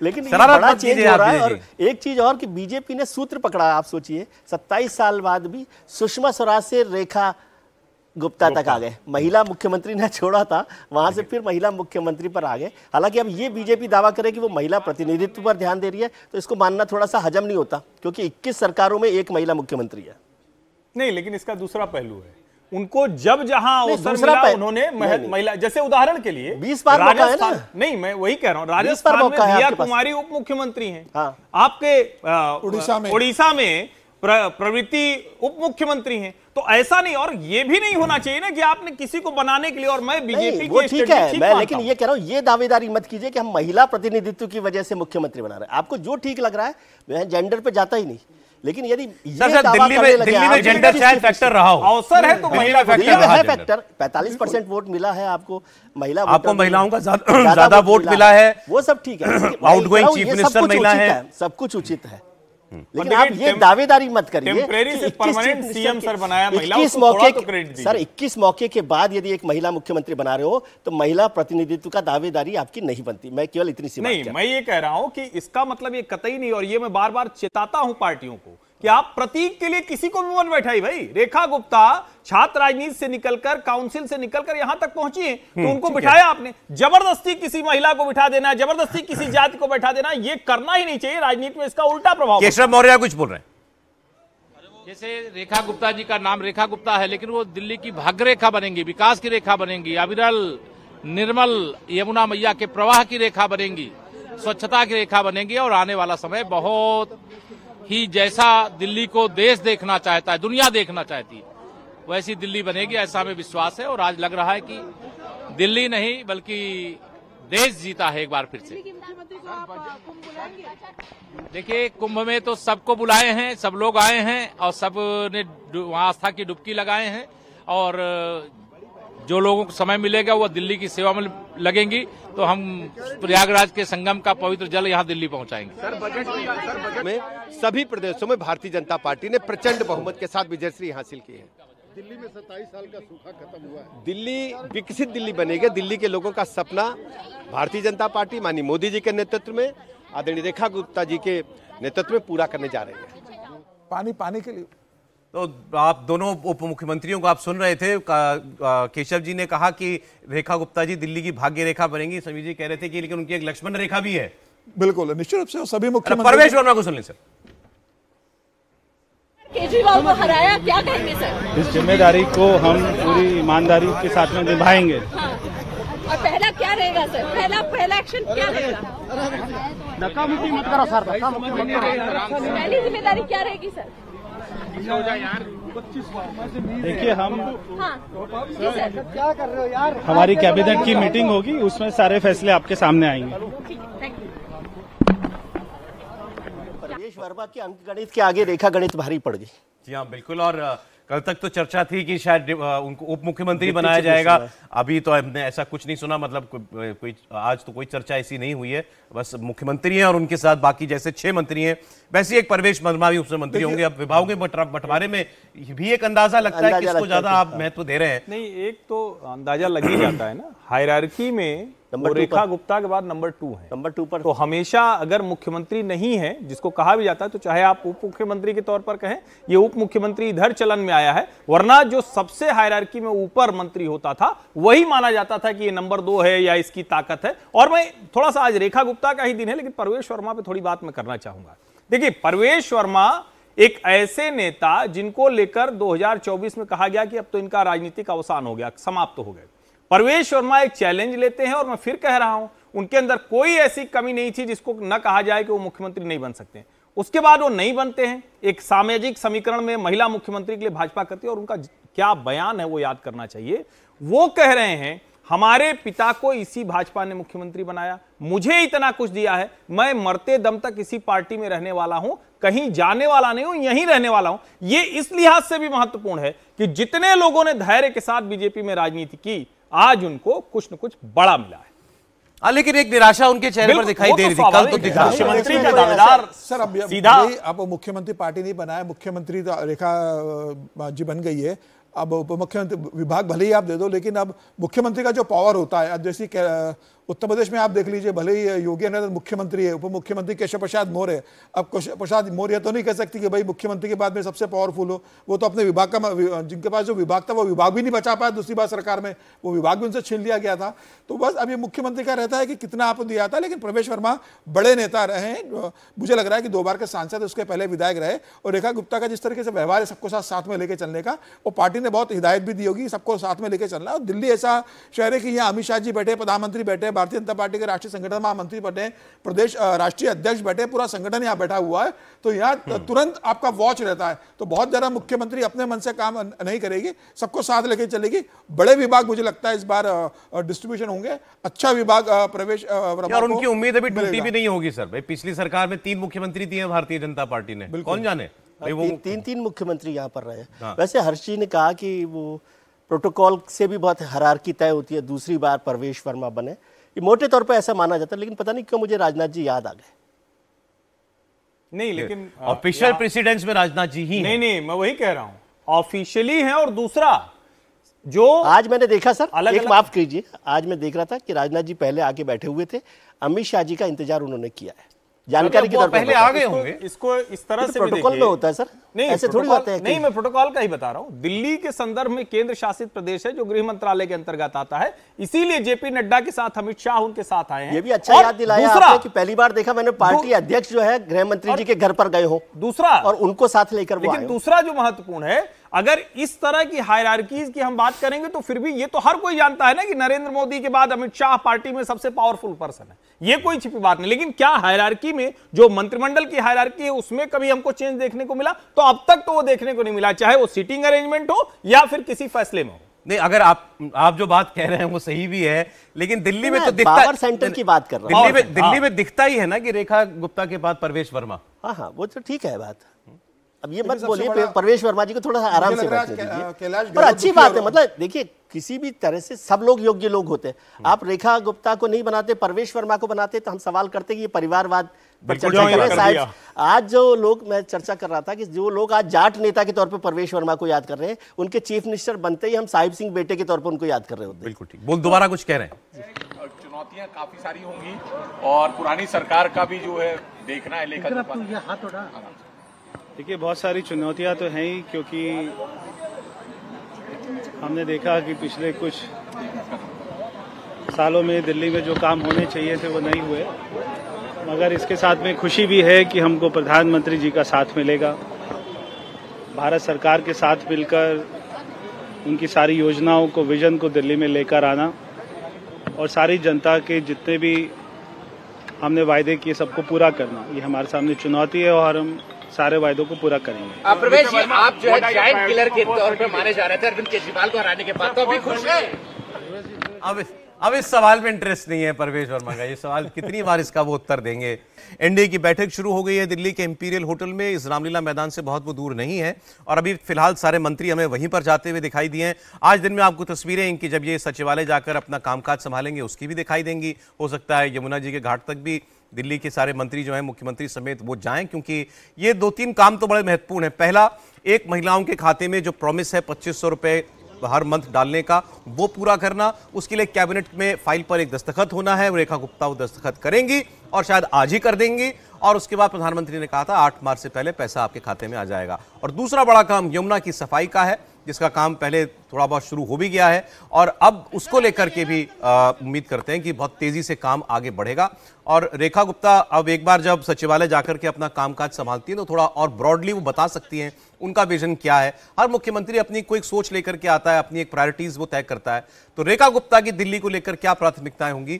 लेकिन ये बड़ा चेंज हो रहा है। और एक चीज और कि बीजेपी ने सूत्र पकड़ा, आप सोचिए 27 साल बाद भी सुषमा स्वराज से रेखा गुप्ता तक आ गए, महिला मुख्यमंत्री ने छोड़ा था, वहां से फिर महिला मुख्यमंत्री पर आ गए। हालांकि अब ये बीजेपी दावा करे कि वो महिला प्रतिनिधित्व पर ध्यान दे रही है, तो इसको मानना थोड़ा सा हजम नहीं होता, क्योंकि 21 सरकारों में एक महिला मुख्यमंत्री है।
नहीं, लेकिन इसका दूसरा पहलू है, उनको जब जहां अवसर मिला उन्होंने महिला, जैसे उदाहरण के लिए
20 बार मौका है ना?
नहीं, मैं वही कह रहा हूं, राजस्थान में दिया कुमारी उप मुख्यमंत्री हैं, आपके उड़ीसा में प्रवृत्ति उप मुख्यमंत्री हैं। तो ऐसा नहीं, और ये भी नहीं होना चाहिए ना कि आपने किसी को बनाने के लिए, और मैं बीजेपी
वो ठीक है, मैं लेकिन ये कह रहा हूं, ये दावेदारी मत कीजिए कि हम महिला प्रतिनिधित्व की वजह से मुख्यमंत्री बना रहे हैं। आपको जो ठीक लग रहा है, मैं जेंडर पे जाता ही नहीं, लेकिन यदि
दिल्ली में जेंडर चाहे फैक्टर रहा हो,
अवसर है तो महिला फैक्टर
है। फैक्टर 45% वोट मिला है आपको, महिला
आपको महिलाओं का ज्यादा वोट मिला है,
वो सब ठीक है।
आउटगोइंग चीफ मिनिस्टर महिला है,
सब कुछ उचित है, लेकिन आप ये दावेदारी मत करिए।
टेम्परेरी से परमानेंट सीएम सर बनाया महिलाओं को, थोड़ा तो क्रेडिट दीजिए।
सर 21 मौके के बाद यदि एक महिला मुख्यमंत्री बना रहे हो तो महिला प्रतिनिधित्व का दावेदारी आपकी नहीं बनती। मैं केवल इतनी सी बात
नहीं, मैं ये कह रहा हूं कि इसका मतलब ये कतई नहीं, और ये मैं बार बार चेताता हूं पार्टियों को कि आप प्रतीक के लिए किसी को भी मत बैठाई। भाई रेखा गुप्ता छात्र राजनीति से निकलकर, काउंसिल से निकलकर यहां तक पहुंची है, तो उनको बिठाया आपने। जबरदस्ती किसी महिला को बिठा देना, जबरदस्ती किसी जाति को बैठा देना, ये करना ही नहीं चाहिए। राजनीति में इसका उल्टा प्रभाव।
केशव मौर्य कुछ बोल रहे हैं।
जैसे रेखा गुप्ता जी का नाम रेखा गुप्ता है, लेकिन वो दिल्ली की भाग्य रेखा बनेंगी, विकास की रेखा बनेंगी, अविरल निर्मल यमुना मैया के प्रवाह की रेखा बनेंगी, स्वच्छता की रेखा बनेंगी, और आने वाला समय बहुत ही, जैसा दिल्ली को देश देखना चाहता है, दुनिया देखना चाहती है, वैसी दिल्ली बनेगी, ऐसा हमें विश्वास है। और आज लग रहा है कि दिल्ली नहीं बल्कि देश जीता है एक बार फिर से। देखिए, कुंभ में तो सबको बुलाए हैं, सब लोग आए हैं, और सब ने वहां आस्था की डुबकी लगाए हैं, और जो लोगों को समय मिलेगा वो दिल्ली की सेवा में लगेंगी, तो हम प्रयागराज के संगम का पवित्र जल यहाँ दिल्ली पहुँचाएंगे।
सर बजट में सभी प्रदेशों में भारतीय जनता पार्टी ने प्रचंड बहुमत के साथ विजयश्री हासिल की है।
दिल्ली में 27 साल का सूखा खत्म हुआ है।
दिल्ली विकसित दिल्ली बनेगी। दिल्ली के लोगों का सपना भारतीय जनता पार्टी माननीय मोदी जी के नेतृत्व में, आदरणीय रेखा गुप्ता जी के नेतृत्व में पूरा करने जा रही है।
पानी के लिए
तो आप दोनों उप मुख्यमंत्रियों को आप सुन रहे थे। केशव जी ने कहा कि रेखा गुप्ता जी दिल्ली की भाग्य रेखा बनेंगी, समीर जी कह रहे थे कि लेकिन उनकी एक लक्ष्मण रेखा भी है।
बिल्कुल, निश्चित रूप से सभी मुख्यमंत्री।
परवेश वर्मा को सुन लें सर।
केजरीवाल को हराया, क्या कहेंगे सर?
इस जिम्मेदारी को हम पूरी ईमानदारी के साथ में निभाएंगे।
हाँ। और पहला क्या रहेगा सर? पहला एक्शन क्या रहेगा?
धक्का-मुक्की मत करो सर, धक्का-मुक्की मत करो।
पहली जिम्मेदारी क्या रहेगी सर?
देखिए, हम
क्या कर रहे हो यार?
हमारी कैबिनेट की मीटिंग होगी, उसमें सारे फैसले आपके सामने आएंगे।
परवेश वर्मा के अंकगणित के आगे रेखा गणित भारी पड़ गई।
जी हाँ, बिल्कुल। और कल तक तो चर्चा थी कि शायद उनको उप मुख्यमंत्री बनाया जाएगा। अभी तो हमने ऐसा कुछ नहीं सुना, मतलब कोई आज तो कोई चर्चा ऐसी नहीं हुई है। बस मुख्यमंत्री हैं और उनके साथ बाकी जैसे 6 मंत्री हैं, वैसे एक परवेश वर्मा भी उपमुख्यमंत्री होंगे। अब विभागों के बंटवारे में भी एक अंदाजा लगता है किसको ज्यादा आप महत्व दे रहे हैं।
नहीं, एक तो अंदाजा लग ही जाता है ना, हायरार्की में रेखा गुप्ता के बाद नंबर 2 है।
नंबर 2 पर
तो हमेशा अगर मुख्यमंत्री नहीं है, जिसको कहा भी जाता है, तो चाहे आप उप मुख्यमंत्री के तौर पर कहें, ये उप मुख्यमंत्री इधर चलन में आया है, वरना जो सबसे हायरार्की में ऊपर मंत्री होता था वही माना जाता था कि ये नंबर 2 है या इसकी ताकत है। और मैं थोड़ा सा, आज रेखा गुप्ता का ही दिन है, लेकिन परवेश वर्मा पे थोड़ी बात मैं करना चाहूंगा। देखिए, परवेश वर्मा एक ऐसे नेता जिनको लेकर 2024 में कहा गया कि अब तो इनका राजनीतिक अवसान हो गया, समाप्त हो गए। परवेश वर्मा एक चैलेंज लेते हैं, और मैं फिर कह रहा हूं, उनके अंदर कोई ऐसी कमी नहीं थी जिसको न कहा जाए कि वो मुख्यमंत्री नहीं बन सकते। उसके बाद वो नहीं बनते हैं। एक सामाजिक समीकरण में महिला मुख्यमंत्री के लिए भाजपा करती है, और उनका क्या बयान है वो याद करना चाहिए। वो कह रहे हैं, हमारे पिता को इसी भाजपा ने मुख्यमंत्री बनाया, मुझे इतना कुछ दिया है, मैं मरते दम तक इसी पार्टी में रहने वाला हूं, कहीं जाने वाला नहीं हूं, यहीं रहने वाला हूं। ये इस लिहाज से भी महत्वपूर्ण है कि जितने लोगों ने धैर्य के साथ बीजेपी में राजनीति की, आज उनको कुछ न कुछ बड़ा मिला है।
लेकिन एक निराशा उनके चेहरे पर दिखाई दे रही थी। कल तो दिखा
मुख्यमंत्री का दावेदार
सर, अब
सीधा
अब मुख्यमंत्री पार्टी नहीं बनाया, मुख्यमंत्री रेखा जी बन गई है। अब उप मुख्यमंत्री विभाग भले ही आप दे दो, लेकिन अब मुख्यमंत्री का जो पावर होता है, अब जैसी उत्तर प्रदेश में आप देख लीजिए, भले ही योगी आदित्यनाथ मुख्यमंत्री है, उप मुख्यमंत्री केशव प्रसाद मौर्य है। अब केशव प्रसाद मौर्य तो नहीं कह सकती कि भाई मुख्यमंत्री के बाद में सबसे पावरफुल हो, वो तो अपने विभाग का, जिनके पास जो विभाग था वो विभाग भी नहीं बचा पाया दूसरी बार सरकार में, वो विभाग भी उनसे छीन लिया गया था। तो बस अब ये मुख्यमंत्री का रहता है कि कितना आपको दिया था। लेकिन प्रवेश वर्मा बड़े नेता रहे हैं, मुझे लग रहा है कि 2 बार के सांसद, उसके पहले विधायक रहे, और रेखा गुप्ता का जिस तरीके से व्यवहार है सबको साथ में लेकर चलने का, वो पार्टी ने बहुत हिदायत भी दी होगी सबको साथ में लेकर चलना। और दिल्ली ऐसा शहर है कि यहाँ अमित शाह जी बैठे, प्रधानमंत्री बैठे, भारतीय जनता पार्टी के राष्ट्रीय संगठन महामंत्री बैठे, प्रदेश राष्ट्रीय अध्यक्ष बैठे, पूरा संगठन यहाँ बैठा हुआ है। तो यहाँ तुरंत आपका वॉच रहता है। तो बहुत ज्यादा मुख्यमंत्री अपने मन से काम नहीं करेगी, सबको साथ लेके चलेगी। बड़े विभाग मुझे लगता है इस बार डिस्ट्रीब्यूशन होंगे, अच्छा विभाग प्रवेश वर्मा
और उनकी उम्मीद अभी टूटी भी नहीं होगी सर। भाई पिछली सरकार में 3 मुख्यमंत्री दिए भारतीय जनता पार्टी ने, कौन जाने
वो 3 मुख्यमंत्री यहाँ पर रहे। वैसे हर्ष जी ने कहा कि वो प्रोटोकॉल से भी बहुत हायरार्की तय होती है, दूसरी बार प्रवेश वर्मा बने, ये मोटे तौर पर ऐसा माना जाता है। लेकिन पता नहीं क्यों मुझे राजनाथ जी याद आ गए।
नहीं, लेकिन
ऑफिशियल प्रेसिडेंट्स में राजनाथ जी ही
नहीं, मैं वही कह रहा हूं, ऑफिशियली है। और दूसरा जो
आज मैंने देखा सर, एक माफ कीजिए, आज मैं देख रहा था कि राजनाथ जी पहले आके बैठे हुए थे, अमित शाह जी का इंतजार उन्होंने किया है, जानकारी के तौर पर
पहले आ गए होंगे।
इसको इस तरह से
प्रोटोकॉल में होता है सर,
नहीं
ऐसे थोड़ी होता है।
नहीं, मैं प्रोटोकॉल का ही बता रहा हूं। दिल्ली के संदर्भ में केंद्र शासित प्रदेश है जो गृह मंत्रालय के अंतर्गत आता है, इसीलिए जेपी नड्डा के साथ अमित शाह उनके साथ आए हैं।
ये भी अच्छा याद दिलाया आपने कि पहली बार देखा मैंने पार्टी अध्यक्ष जो है गृह मंत्री जी के घर पर गए हो,
दूसरा
और उनको साथ लेकर।
लेकिन दूसरा जो महत्वपूर्ण है, अगर इस तरह की हायरार्कीज की हम बात करेंगे तो फिर भी ये तो हर कोई जानता है ना कि नरेंद्र मोदी के बाद अमित शाह पार्टी में सबसे पावरफुल पर्सन है, ये कोई छिपी बात नहीं। लेकिन क्या हायरार्की में जो मंत्रिमंडल की हायरार्की है उसमें कभी हमको चेंज देखने को मिला? तो अब तक तो वो देखने को नहीं मिला, चाहे वो सीटिंग अरेंजमेंट हो या फिर किसी फैसले में हो।
नहीं, अगर आप जो बात कह रहे हैं वो सही भी है, लेकिन दिल्ली में तो दिखता,
पावर सेंटर की बात कर रहा हूं,
दिल्ली में दिखता ही है ना कि रेखा गुप्ता के बाद प्रवेश वर्मा।
हाँ, वो तो ठीक है बात। अब ये मत बोलिए, प्रवेश वर्मा जी को थोड़ा सा आराम से बैठने दीजिए। और अच्छी बात है, मतलब देखिए किसी भी तरह से सब लोग योग्य लोग होते हैं। आप रेखा गुप्ता को नहीं बनाते, प्रवेश वर्मा को बनाते, तो हम सवाल करते कि ये परिवारवाद पर चर्चा कर रहे हैं। आज जो लोग, मैं चर्चा कर रहा था कि जो लोग आज जाट नेता के तौर पर प्रवेश वर्मा को याद कर रहे हैं, उनके चीफ मिनिस्टर बनते ही हम साहिब सिंह बेटे के तौर पर उनको याद कर रहे होते।
बिल्कुल ठीक, बोल दोबारा कुछ कह रहे हैं।
चुनौतियां काफी सारी होंगी और पुरानी सरकार का भी जो है देखना है लेखा।
देखिए, बहुत सारी चुनौतियां तो हैं ही, क्योंकि हमने देखा कि पिछले कुछ सालों में दिल्ली में जो काम होने चाहिए थे वो नहीं हुए। मगर इसके साथ में खुशी भी है कि हमको प्रधानमंत्री जी का साथ मिलेगा, भारत सरकार के साथ मिलकर उनकी सारी योजनाओं को, विजन को दिल्ली में लेकर आना, और सारी जनता के जितने भी हमने वायदे किए सबको पूरा करना, ये हमारे सामने चुनौती है और हम सारे वायदों को पूरा करेंगे।
प्रवेश जी, आप जो है जायंट किलर के तौर पर माने जा रहे थे अरविंद केजरीवाल को हराने के बाद, तो अभी खुश है?
अब इस सवाल में इंटरेस्ट नहीं है प्रवेश वर्मा का। ये सवाल कितनी बार इसका वो उत्तर देंगे। एनडीए की बैठक शुरू हो गई है दिल्ली के इंपीरियल होटल में, इस रामलीला मैदान से बहुत वो दूर नहीं है, और अभी फिलहाल सारे मंत्री हमें वहीं पर जाते हुए दिखाई दिए हैं। आज दिन में आपको तस्वीरें इनकी जब ये सचिवालय जाकर अपना कामकाज संभालेंगे उसकी भी दिखाई देंगी। हो सकता है यमुना जी के घाट तक भी दिल्ली के सारे मंत्री जो हैं मुख्यमंत्री समेत वो जाएं, क्योंकि ये 2-3 काम तो बड़े महत्वपूर्ण है। पहला, एक महिलाओं के खाते में जो प्रॉमिस है 2500 रुपए हर मंथ डालने का, वो पूरा करना। उसके लिए कैबिनेट में फाइल पर एक दस्तखत होना है, रेखा गुप्ता वो दस्तखत करेंगी और शायद आज ही कर देंगी, और उसके बाद प्रधानमंत्री ने कहा था 8 मार्च से पहले पैसा आपके खाते में आ जाएगा। और दूसरा बड़ा काम यमुना की सफाई का है, जिसका काम पहले थोड़ा बहुत शुरू हो भी गया है, और अब उसको लेकर के भी उम्मीद करते हैं कि बहुत तेजी से काम आगे बढ़ेगा। और रेखा गुप्ता अब एक बार जब सचिवालय जाकर के अपना कामकाज संभालती है तो थोड़ा और ब्रॉडली वो बता सकती हैं उनका विजन क्या है। हर मुख्यमंत्री अपनी कोई सोच लेकर के आता है, अपनी एक प्रायोरिटीज वो तय करता है। तो रेखा गुप्ता की दिल्ली को लेकर क्या प्राथमिकताएं होंगी,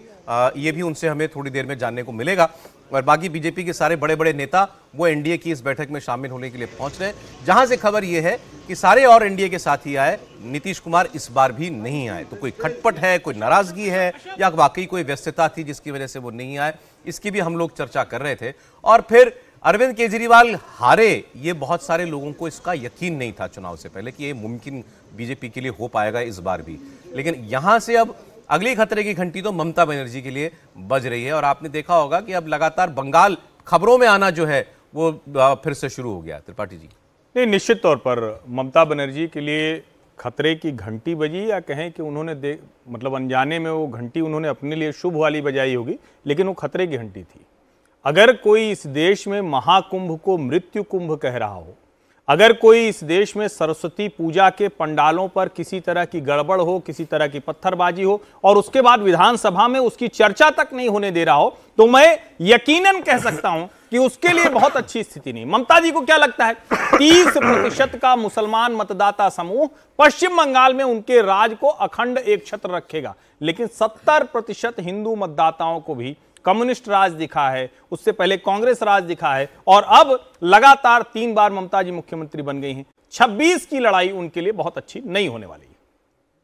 ये भी उनसे हमें थोड़ी देर में जानने को मिलेगा। और बाकी बीजेपी के सारे बड़े बड़े नेता वो एनडीए की इस बैठक में शामिल होने के लिए पहुंच रहे हैं, जहां से खबर यह है कि सारे और एनडीए के साथी आए, नीतीश कुमार इस बार भी नहीं आए। तो कोई खटपट है, कोई नाराजगी है, या वाकई कोई व्यस्तता थी जिसकी वजह से वो नहीं आए, इसकी भी हम लोग चर्चा कर रहे थे। और फिर अरविंद केजरीवाल हारे, ये बहुत सारे लोगों को इसका यकीन नहीं था चुनाव से पहले कि ये मुमकिन बीजेपी के लिए हो पाएगा इस बार भी। लेकिन यहां से अब अगली खतरे की घंटी तो ममता बनर्जी के लिए बज रही है, और आपने देखा होगा कि अब लगातार बंगाल खबरों में आना जो है वो फिर से शुरू हो गया। त्रिपाठी जी,
नहीं, निश्चित तौर पर ममता बनर्जी के लिए खतरे की घंटी बजी या कहें कि उन्होंने मतलब अनजाने में वो घंटी उन्होंने अपने लिए शुभ वाली बजाई होगी, लेकिन वो खतरे की घंटी थी। अगर कोई इस देश में महाकुंभ को मृत्यु कुंभ कह रहा हो, अगर कोई इस देश में सरस्वती पूजा के पंडालों पर किसी तरह की गड़बड़ हो, किसी तरह की पत्थरबाजी हो और उसके बाद विधानसभा में उसकी चर्चा तक नहीं होने दे रहा हो, तो मैं यकीनन कह सकता हूं कि उसके लिए बहुत अच्छी स्थिति नहीं। ममता जी को क्या लगता है 30% का मुसलमान मतदाता समूह पश्चिम बंगाल में उनके राज को अखंड एक छत्र रखेगा, लेकिन 70% हिंदू मतदाताओं को भी कम्युनिस्ट राज दिखा है, उससे पहले कांग्रेस राज दिखा है और अब लगातार 3 बार ममता जी मुख्यमंत्री बन गई हैं। 26 की लड़ाई उनके लिए बहुत अच्छी नहीं होने वाली है।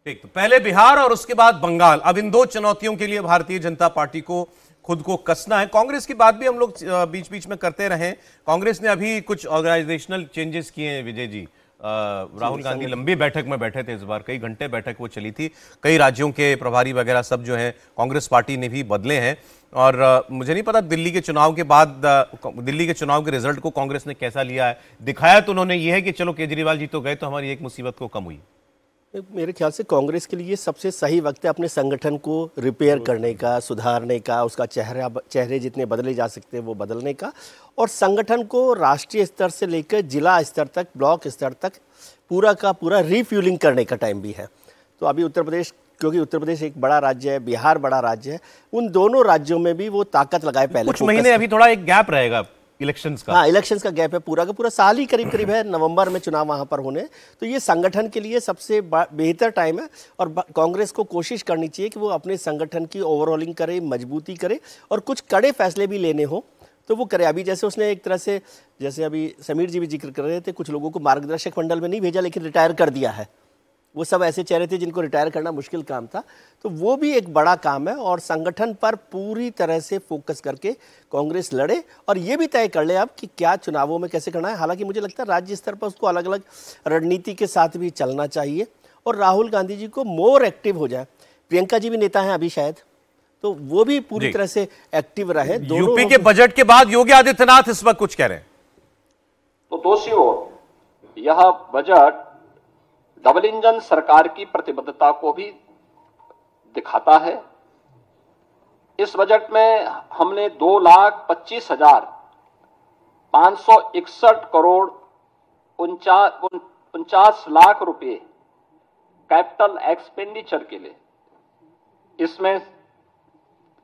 ठीक, तो पहले बिहार और उसके बाद बंगाल, अब इन 2 चुनौतियों के लिए भारतीय जनता पार्टी को खुद को कसना है। कांग्रेस की बात भी हम लोग बीच बीच में करते रहे। कांग्रेस ने अभी कुछ ऑर्गेनाइजेशनल चेंजेस किए हैं विजय जी। राहुल गांधी लंबी बैठक में बैठे थे इस बार, कई घंटे बैठक वो चली थी, कई राज्यों के प्रभारी वगैरह सब जो हैं कांग्रेस पार्टी ने भी बदले हैं। और मुझे नहीं पता दिल्ली के चुनाव के बाद दिल्ली के चुनाव के रिजल्ट को कांग्रेस ने कैसा लिया है। दिखाया तो उन्होंने ये है कि चलो केजरीवाल जी तो गए तो हमारी एक मुसीबत को कम हुई।
मेरे ख्याल से कांग्रेस के लिए सबसे सही वक्त है अपने संगठन को रिपेयर करने का, सुधारने का, उसका चेहरे जितने बदले जा सकते हैं वो बदलने का, और संगठन को राष्ट्रीय स्तर से लेकर जिला स्तर तक, ब्लॉक स्तर तक पूरा का पूरा रीफ्यूलिंग करने का टाइम भी है। तो अभी उत्तर प्रदेश, क्योंकि उत्तर प्रदेश एक बड़ा राज्य है, बिहार बड़ा राज्य है, उन दोनों राज्यों में भी वो ताकत लगाए। पहले
कुछ महीने अभी थोड़ा एक गैप रहेगा इलेक्शंस का।
हाँ, इलेक्शंस का गैप है, पूरा का पूरा साल ही करीब करीब है, नवंबर में चुनाव वहां पर होने। तो ये संगठन के लिए सबसे बेहतर टाइम है और कांग्रेस को कोशिश करनी चाहिए कि वो अपने संगठन की ओवरऑलिंग करे, मजबूती करे और कुछ कड़े फैसले भी लेने हो तो वो करे। अभी जैसे उसने एक तरह से, जैसे अभी समीर जी भी जिक्र कर रहे थे, कुछ लोगों को मार्गदर्शक मंडल में नहीं भेजा लेकिन रिटायर कर दिया है। वो सब ऐसे चेहरे थे जिनको रिटायर करना मुश्किल काम था, तो वो भी एक बड़ा काम है। और संगठन पर पूरी तरह से फोकस करके कांग्रेस लड़े और ये भी तय कर ले अब कि क्या चुनावों में कैसे करना है। हालांकि मुझे लगता है राज्य स्तर पर उसको अलग अलग रणनीति के साथ भी चलना चाहिए और राहुल गांधी जी को मोर एक्टिव हो जाए। प्रियंका जी भी नेता हैं अभी शायद, तो वो भी पूरी तरह से एक्टिव रहे।
यूपी के बजट के बाद योगी आदित्यनाथ इस वक्त कुछ कह रहे हैं।
तो दूसरी ओर यह बजट डबल इंजन सरकार की प्रतिबद्धता को भी दिखाता है। इस बजट में हमने 2,25,561 करोड़ 49 लाख रुपए कैपिटल एक्सपेंडिचर के लिए इसमें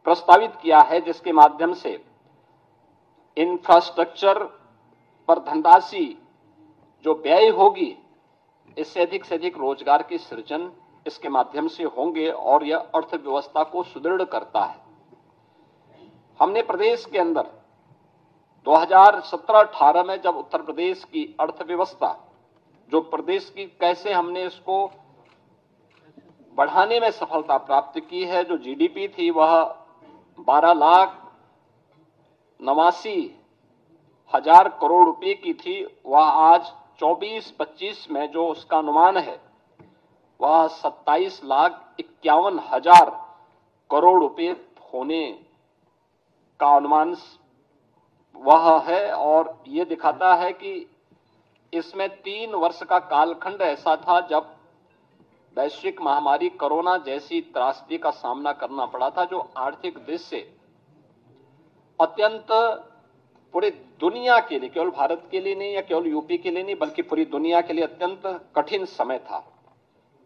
प्रस्तावित किया है, जिसके माध्यम से इंफ्रास्ट्रक्चर पर धनराशि जो व्यय होगी इससे अधिक रोजगार की सृजन इसके माध्यम से होंगे और यह अर्थव्यवस्था को सुदृढ़ करता है। हमने प्रदेश के अंदर 2017-18 में जब उत्तर प्रदेश की अर्थव्यवस्था जो प्रदेश की कैसे हमने इसको बढ़ाने में सफलता प्राप्त की है, जो जीडीपी थी वह 12,89,000 करोड़ रुपए की थी, वह आज 24-25 में जो उसका अनुमान है वह 27,51,000 करोड़ रुपए होने का अनुमान वह है। और ये दिखाता है कि इसमें 3 वर्ष का कालखंड ऐसा था जब वैश्विक महामारी कोरोना जैसी त्रासदी का सामना करना पड़ा था, जो आर्थिक दृष्टि से अत्यंत पूरी दुनिया के लिए, केवल भारत के लिए नहीं या केवल यूपी के लिए नहीं बल्कि पूरी दुनिया के लिए अत्यंत कठिन समय था।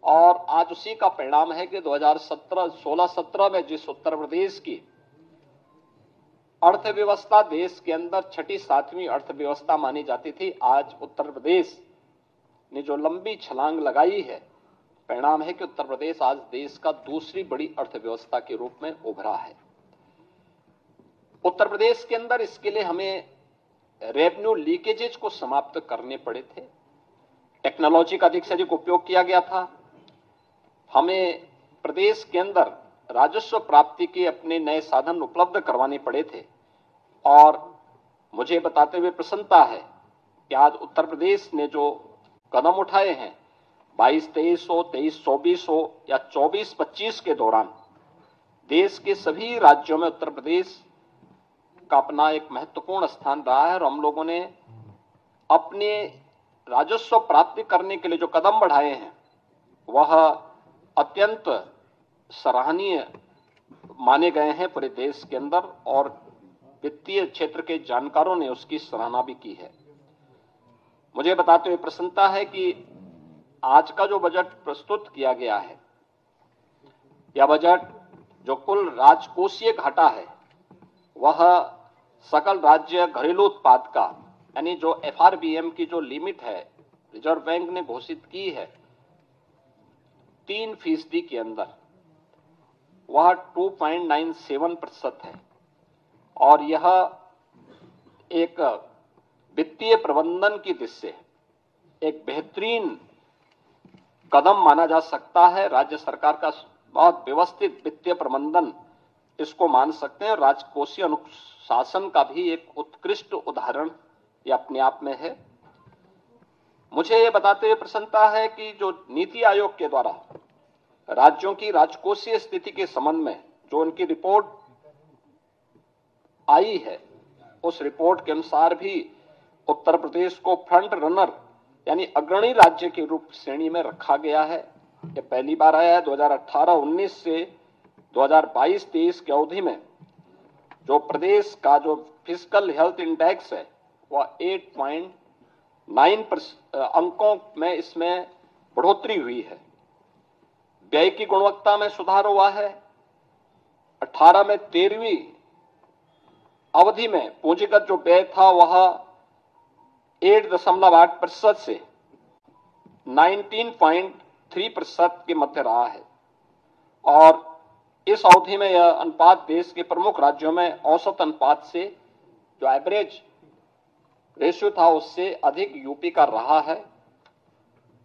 और आज उसी का परिणाम है कि 2016-17 में जिस उत्तर प्रदेश की अर्थव्यवस्था देश के अंदर 6ठी-7वीं अर्थव्यवस्था मानी जाती थी, आज उत्तर प्रदेश ने जो लंबी छलांग लगाई है, परिणाम है कि उत्तर प्रदेश आज देश का दूसरी बड़ी अर्थव्यवस्था के रूप में उभरा है। उत्तर प्रदेश के अंदर इसके लिए हमें रेवेन्यू लीकेजेज को समाप्त करने पड़े थे। टेक्नोलॉजी का अधिक से अधिक उपयोग किया गया था। हमें प्रदेश के अंदर राजस्व प्राप्ति के अपने नए साधन उपलब्ध करवाने पड़े थे। और मुझे बताते हुए प्रसन्नता है कि आज उत्तर प्रदेश ने जो कदम उठाए हैं 22-23 हो, 23-24 हो या 24-25 के दौरान देश के सभी राज्यों में उत्तर प्रदेश का अपना एक महत्वपूर्ण स्थान रहा है। और हम लोगों ने अपने राजस्व प्राप्ति करने के लिए जो कदम बढ़ाए हैं वह अत्यंत सराहनीय माने गए हैं पूरे देश के अंदर, और वित्तीय क्षेत्र के जानकारों ने उसकी सराहना भी की है। मुझे बताते हुए प्रसन्नता है कि आज का जो बजट प्रस्तुत किया गया है, यह बजट जो कुल राजकोषीय घाटा है वह सकल राज्य घरेलू उत्पाद का, यानी जो FRBM की जो लिमिट है रिजर्व बैंक ने घोषित की है 3% के अंदर, वह 2.97% है। और यह एक वित्तीय प्रबंधन की दृष्टि से एक बेहतरीन कदम माना जा सकता है। राज्य सरकार का बहुत व्यवस्थित वित्तीय प्रबंधन इसको मान सकते हैं। राजकोषीय अनुशासन का भी एक उत्कृष्ट उदाहरण ये अपने आप में है। मुझे ये बताते हुए प्रसन्नता है कि जो नीति आयोग के द्वारा राज्यों की राजकोषीय स्थिति के संबंध में जो उनकी रिपोर्ट आई है, उस रिपोर्ट के अनुसार भी उत्तर प्रदेश को फ्रंट रनर यानी अग्रणी राज्य के रूप श्रेणी में रखा गया है। यह पहली बार आया है। 2018-19 से 2022-23 की अवधि में जो प्रदेश का जो फिस्कल हेल्थ इंडेक्स है वह 8.9 अंकों में इसमें बढ़ोतरी हुई है। व्यय की गुणवत्ता में सुधार हुआ है। 18 में 13वीं अवधि में पूंजीगत जो व्यय था वह 8.8% से 19.3% के मध्य रहा है, और इस अवधि में यह अनुपात देश के प्रमुख राज्यों में औसत अनुपात से जो एवरेज रेशियो था उससे अधिक यूपी का रहा है।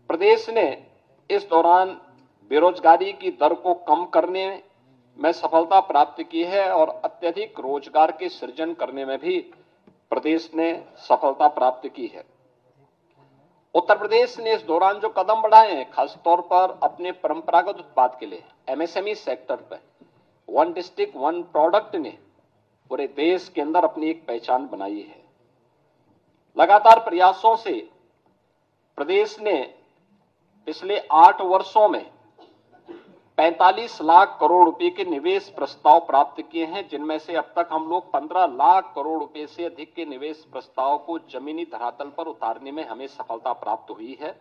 प्रदेश ने इस दौरान बेरोजगारी की दर को कम करने में सफलता प्राप्त की है और अत्यधिक रोजगार के सृजन करने में भी प्रदेश ने सफलता प्राप्त की है। उत्तर प्रदेश ने इस दौरान जो कदम बढ़ाए हैं, खासतौर पर अपने परंपरागत उत्पाद के लिए MSME सेक्टर पर वन डिस्ट्रिक्ट वन प्रोडक्ट ने पूरे देश के अंदर अपनी एक पहचान बनाई है। लगातार प्रयासों से प्रदेश ने पिछले 8 वर्षों में 45 लाख करोड़ रुपए के निवेश प्रस्ताव प्राप्त किए हैं, जिनमें से अब तक हम लोग 15 लाख करोड़ रुपए से अधिक के निवेश प्रस्ताव को जमीनी धरातल पर उतारने में हमें सफलता प्राप्त हुई है।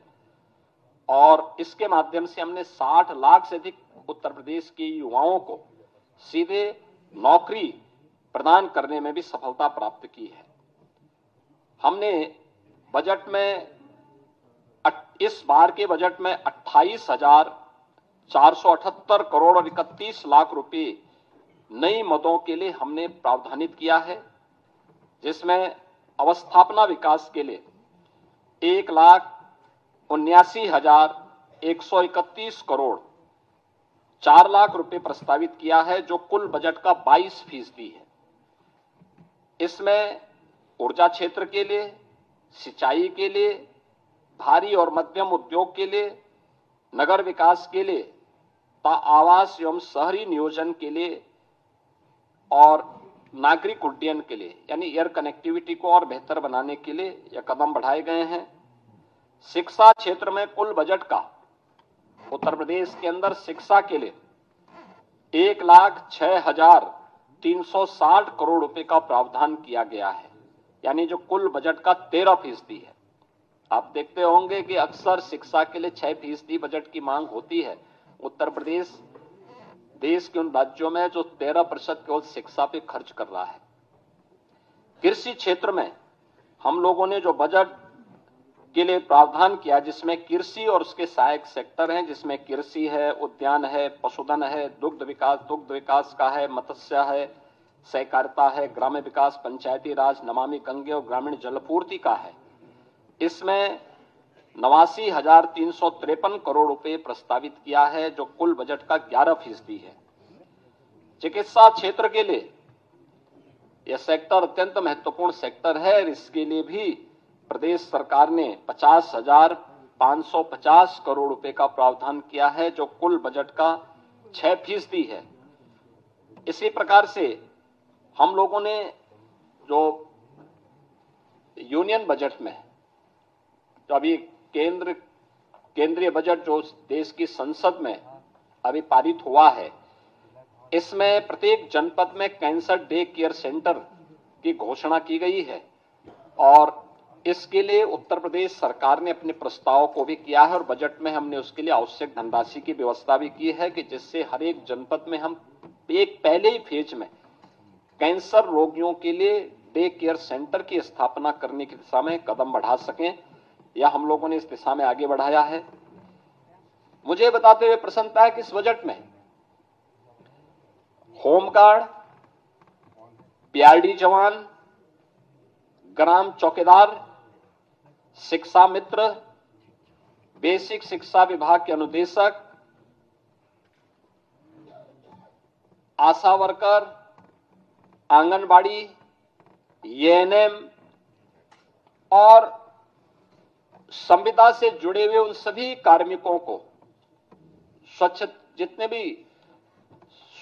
और इसके माध्यम से हमने 60 लाख से अधिक उत्तर प्रदेश के युवाओं को सीधे नौकरी प्रदान करने में भी सफलता प्राप्त की है। हमने बजट में इस बार के बजट में 28,478 करोड़ और 31 लाख रुपए नई मदों के लिए हमने प्रावधानित किया है, जिसमें अवस्थापना विकास के लिए 1,79,131 करोड़ 4 लाख रुपए प्रस्तावित किया है, जो कुल बजट का 22% है। इसमें ऊर्जा क्षेत्र के लिए, सिंचाई के लिए, भारी और मध्यम उद्योग के लिए, नगर विकास के लिए, आवास एवं शहरी नियोजन के लिए और नागरिक उड्डयन के लिए यानी एयर कनेक्टिविटी को और बेहतर बनाने के लिए यह कदम बढ़ाए गए हैं। शिक्षा क्षेत्र में कुल बजट का उत्तर प्रदेश के अंदर शिक्षा के लिए 1,06,360 करोड़ रुपए का प्रावधान किया गया है, यानी जो कुल बजट का 13% है। आप देखते होंगे कि अक्सर शिक्षा के लिए 6% बजट की मांग होती है। उत्तर प्रदेश देश के उन राज्यों में जो 13% केवल शिक्षा पे खर्च कर रहा है। कृषि क्षेत्र में हम लोगों ने जो बजट के लिए प्रावधान किया, जिसमें कृषि और उसके सहायक सेक्टर हैं, जिसमें कृषि है, उद्यान है, पशुधन है, दुग्ध विकास का है, मत्स्य है, सहकारिता है, ग्राम्य विकास, पंचायती राज, नमामि गंगे और ग्रामीण जलपूर्ति का है। इसमें 89,353 करोड़ रुपए प्रस्तावित किया है, जो कुल बजट का 11% है। चिकित्सा क्षेत्र के लिए यह सेक्टर अत्यंत महत्वपूर्ण सेक्टर है। इसके लिए भी प्रदेश सरकार ने 50,550 करोड़ रुपए का प्रावधान किया है, जो कुल बजट का 6% है। इसी प्रकार से हम लोगों ने जो यूनियन बजट में जो अभी केंद्र केंद्रीय बजट जो देश की संसद में अभी पारित हुआ है, इसमें प्रत्येक जनपद में कैंसर डे केयर सेंटर की घोषणा की गई है और इसके लिए उत्तर प्रदेश सरकार ने अपने प्रस्ताव को भी किया है और बजट में हमने उसके लिए आवश्यक धनराशि की व्यवस्था भी की है कि जिससे हर एक जनपद में हम एक पहले ही फेज में कैंसर रोगियों के लिए डे केयर सेंटर की स्थापना करने की दिशा में कदम बढ़ा सकें, या हम लोगों ने इस दिशा में आगे बढ़ाया है। मुझे बताते हुए प्रसन्नता है कि इस बजट में होमगार्ड, पीआरडी जवान, ग्राम चौकीदार, शिक्षा मित्र, बेसिक शिक्षा विभाग के अनुदेशक, आशा वर्कर, आंगनबाड़ी, एएनएम और संविदा से जुड़े हुए उन सभी कार्मिकों को जितने भी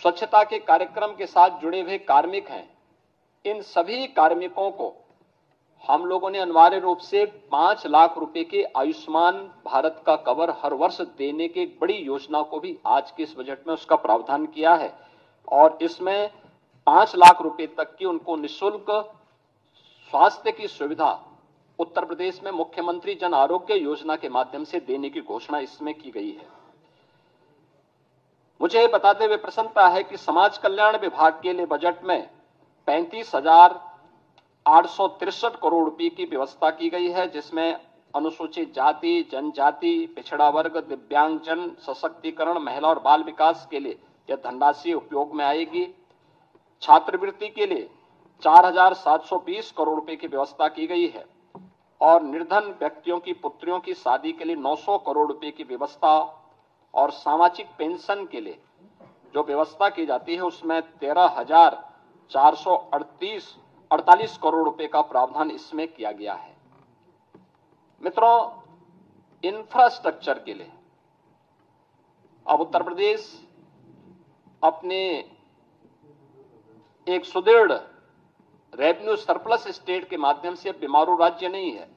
स्वच्छता के कार्यक्रम के साथ जुड़े हुए कार्मिक हैं, इन सभी कार्मिकों को हम लोगों ने अनिवार्य रूप से 5 लाख रुपए के आयुष्मान भारत का कवर हर वर्ष देने की एक बड़ी योजना को भी आज के इस बजट में उसका प्रावधान किया है और इसमें 5 लाख रुपए तक की उनको निःशुल्क स्वास्थ्य की सुविधा उत्तर प्रदेश में मुख्यमंत्री जन आरोग्य योजना के माध्यम से देने की घोषणा इसमें की गई है। मुझे बताते हुए प्रसन्नता है कि समाज कल्याण विभाग के लिए बजट में 35,863 करोड़ रुपए की व्यवस्था की गई है, जिसमें अनुसूचित जाति, जनजाति, पिछड़ा वर्ग, दिव्यांगजन सशक्तिकरण, महिला और बाल विकास के लिए यह धनराशि उपयोग में आएगी। छात्रवृत्ति के लिए 4,720 करोड़ रुपए की व्यवस्था की गई है और निर्धन व्यक्तियों की पुत्रियों की शादी के लिए 900 करोड़ रुपए की व्यवस्था और सामाजिक पेंशन के लिए जो व्यवस्था की जाती है उसमें 13,448 करोड़ रुपए का प्रावधान इसमें किया गया है। मित्रों, इंफ्रास्ट्रक्चर के लिए अब उत्तर प्रदेश अपने एक सुदृढ़ रेवेन्यू सरप्लस स्टेट के माध्यम से बीमारू राज्य नहीं है।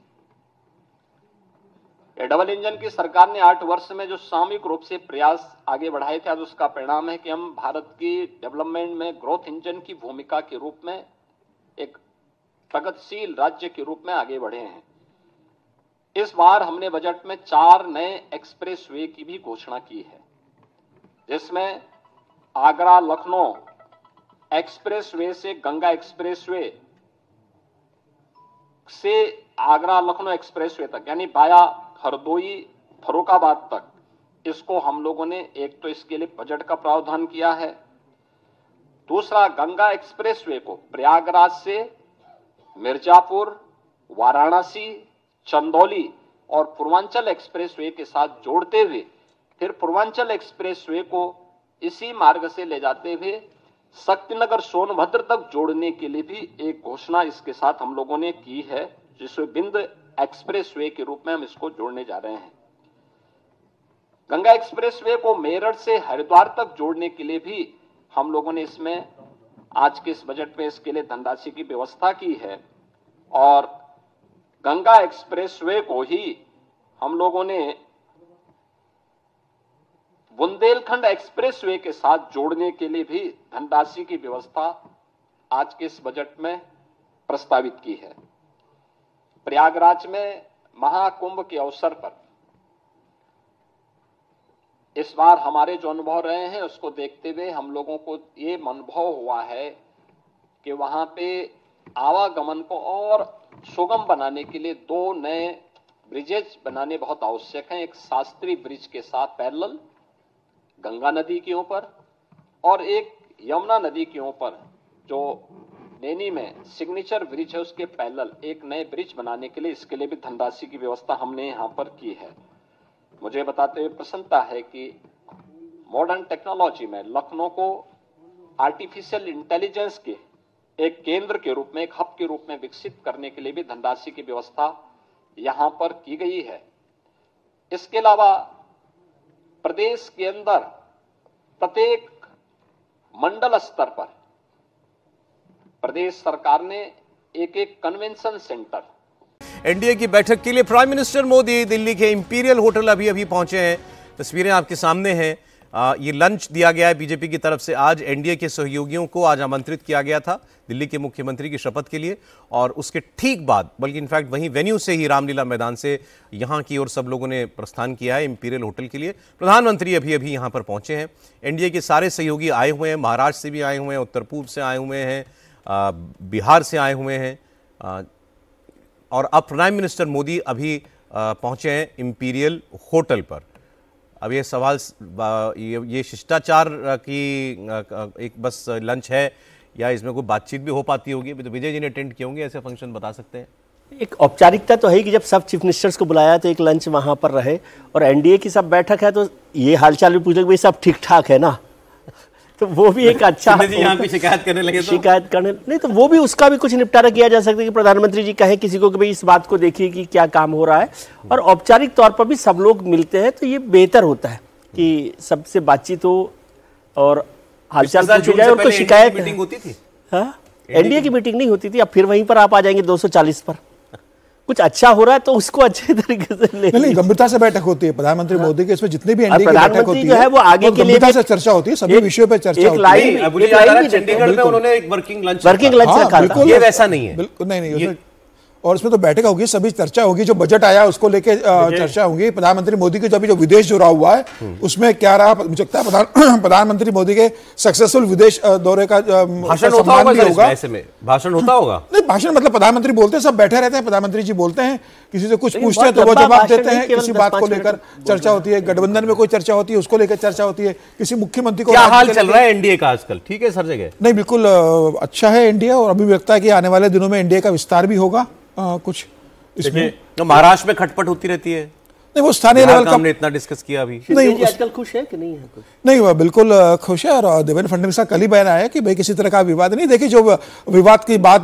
डबल इंजन की सरकार ने 8 वर्ष में जो सामूहिक रूप से प्रयास आगे बढ़ाए थे, आज उसका परिणाम है कि हम भारत की डेवलपमेंट में ग्रोथ इंजन की भूमिका के रूप में एक प्रगतिशील राज्य के रूप में आगे बढ़े हैं। इस बार हमने बजट में 4 नए एक्सप्रेस वे की भी घोषणा की है, जिसमें आगरा लखनऊ एक्सप्रेस वे से गंगा एक्सप्रेस वे से आगरा लखनऊ एक्सप्रेस वे तक, यानी बाया हरदोई फरुखाबाद तक, इसको हम लोगों ने एक तो इसके लिए बजट का प्रावधान किया है। दूसरा, गंगा एक्सप्रेस वे को प्रयागराज से मिर्जापुर, वाराणसी, चंदौली और पूर्वांचल एक्सप्रेस वे के साथ जोड़ते हुए फिर पूर्वांचल एक्सप्रेस वे को इसी मार्ग से ले जाते हुए शक्तिनगर सोनभद्र तक जोड़ने के लिए भी एक घोषणा इसके साथ हम लोगों ने की है, जिसमें बिंद एक्सप्रेस वे के रूप में हम इसको जोड़ने जा रहे हैं। गंगा एक्सप्रेस वे को मेरठ से हरिद्वार तक जोड़ने के लिए भी हम लोगों ने इसमें आज के इस बजट में इसके लिए धनराशि की व्यवस्था की है और गंगा एक्सप्रेस वे को ही हम लोगों ने बुंदेलखंड एक्सप्रेस वे के साथ जोड़ने के लिए भी धनराशि की व्यवस्था आज के इस बजट में प्रस्तावित की है। प्रयागराज में महाकुंभ के अवसर पर इस बार हमारे जो अनुभव रहे हैं उसको देखते हुए हम लोगों को ये अनुभव हुआ है कि वहां पे आवागमन को और सुगम बनाने के लिए 2 नए ब्रिजेज बनाने बहुत आवश्यक हैं। एक शास्त्री ब्रिज के साथ पैरेलल गंगा नदी के ऊपर और एक यमुना नदी के ऊपर जो नैनी में सिग्नेचर ब्रिज है उसके पैरेलल एक नए ब्रिज बनाने के लिए इसके लिए भी धनराशि की व्यवस्था हमने यहां पर की है। मुझे बताते हुए प्रसन्नता है कि मॉडर्न टेक्नोलॉजी में लखनऊ को आर्टिफिशियल इंटेलिजेंस के एक केंद्र के रूप में, एक हब के रूप में विकसित करने के लिए भी धनराशि की व्यवस्था यहां पर की गई है। इसके अलावा प्रदेश के अंदर प्रत्येक मंडल स्तर पर प्रदेश सरकार ने एक कन्वेंशन सेंटर
एनडीए की बैठक के लिए प्राइम मिनिस्टर मोदी दिल्ली के इंपीरियल होटल अभी पहुंचे हैं। तस्वीरें आपके सामने हैं। ये लंच दिया गया है बीजेपी की तरफ से। आज एनडीए के सहयोगियों को आज आमंत्रित किया गया था दिल्ली के मुख्यमंत्री की शपथ के लिए, और उसके ठीक बाद, बल्कि इनफैक्ट वहीं वेन्यू से ही, रामलीला मैदान से यहां की ओर सब लोगों ने प्रस्थान किया है इंपीरियल होटल के लिए। प्रधानमंत्री अभी यहां पर पहुंचे हैं। एनडीए के सारे सहयोगी आए हुए हैं, महाराष्ट्र से भी आए हुए हैं, उत्तर पूर्व से आए हुए हैं, बिहार से आए हुए हैं, और अब प्राइम मिनिस्टर मोदी अभी पहुंचे हैं इंपीरियल होटल पर। अब ये सवाल, ये शिष्टाचार की एक बस लंच है या इसमें कोई बातचीत भी हो पाती होगी? तो विजय जी ने अटेंड किए होंगे ऐसे फंक्शन, बता सकते हैं?
एक औपचारिकता तो है कि जब सब चीफ मिनिस्टर्स को बुलाया तो एक लंच वहां पर रहे, और एनडीए की सब बैठक है तो ये हालचाल भी पूछे भाई सब ठीक ठाक है ना, तो वो भी एक अच्छा
यहाँ पे शिकायत करने लगे,
शिकायत करने नहीं तो वो भी, उसका भी कुछ निपटारा किया जा सकता है कि प्रधानमंत्री जी कहे किसी को कि भाई इस बात को देखिए कि क्या काम हो रहा है, और औपचारिक तौर पर भी सब लोग मिलते हैं तो ये बेहतर होता है कि सबसे बातचीत हो और हालचाल पूछी जाए। और तो शिकायत
मीटिंग होती थी,
एनडीए की मीटिंग नहीं होती थी, अब फिर वहीं पर आप आ जाएंगे 240 पर। कुछ अच्छा हो रहा है तो उसको अच्छे तरीके से
नहीं, गंभीरता से बैठक होती है प्रधानमंत्री मोदी के। इसमें जितने भी एनडीए की बैठक होती है
वो आगे के लिए
से चर्चा होती है, सभी विषयों पर चर्चा होती
है। चंडीगढ़ में उन्होंने एक वर्किंग लंच
रखा था,
ये वैसा नहीं है,
बिल्कुल नहीं। और उसमें तो बैठक होगी, सभी चर्चा होगी, जो बजट आया उसको लेके चर्चा होगी। प्रधानमंत्री मोदी के जो विदेश जुड़ा हुआ है उसमें क्या रहा, मुझे लगता है प्रधानमंत्री मोदी के सक्सेसफुल विदेश दौरे का
भाषण होता होगा। ऐसे में भाषण होता होगा?
नहीं, भाषण मतलब प्रधानमंत्री बोलते हैं, सब बैठे रहते हैं, प्रधानमंत्री जी बोलते हैं, किसी से कुछ पूछते हैं तो वो जवाब देते हैं, किसी बात को लेकर चर्चा होती है, गठबंधन में कोई चर्चा होती है उसको लेकर चर्चा होती है, किसी मुख्यमंत्री को।
क्या हाल चल रहा है एनडीए का आजकल? ठीक है सर जगह?
नहीं, बिल्कुल अच्छा है एनडीए, और अभी भी लगता है कि आने वाले दिनों में एनडीए का विस्तार भी होगा कुछ इसमें।
तो महाराष्ट्र में खटपट होती रहती है,
नहीं वो स्थानीय लेवल का
हमने इतना डिस्कस किया अभी।
नहीं, आजकल खुश है कि नहीं है? कुछ
नहीं, वह बिल्कुल खुश है, और देवेंद्र फडणवीस का कल ही बयान आया कि भाई किसी तरह का विवाद नहीं। देखिए, जो विवाद की बात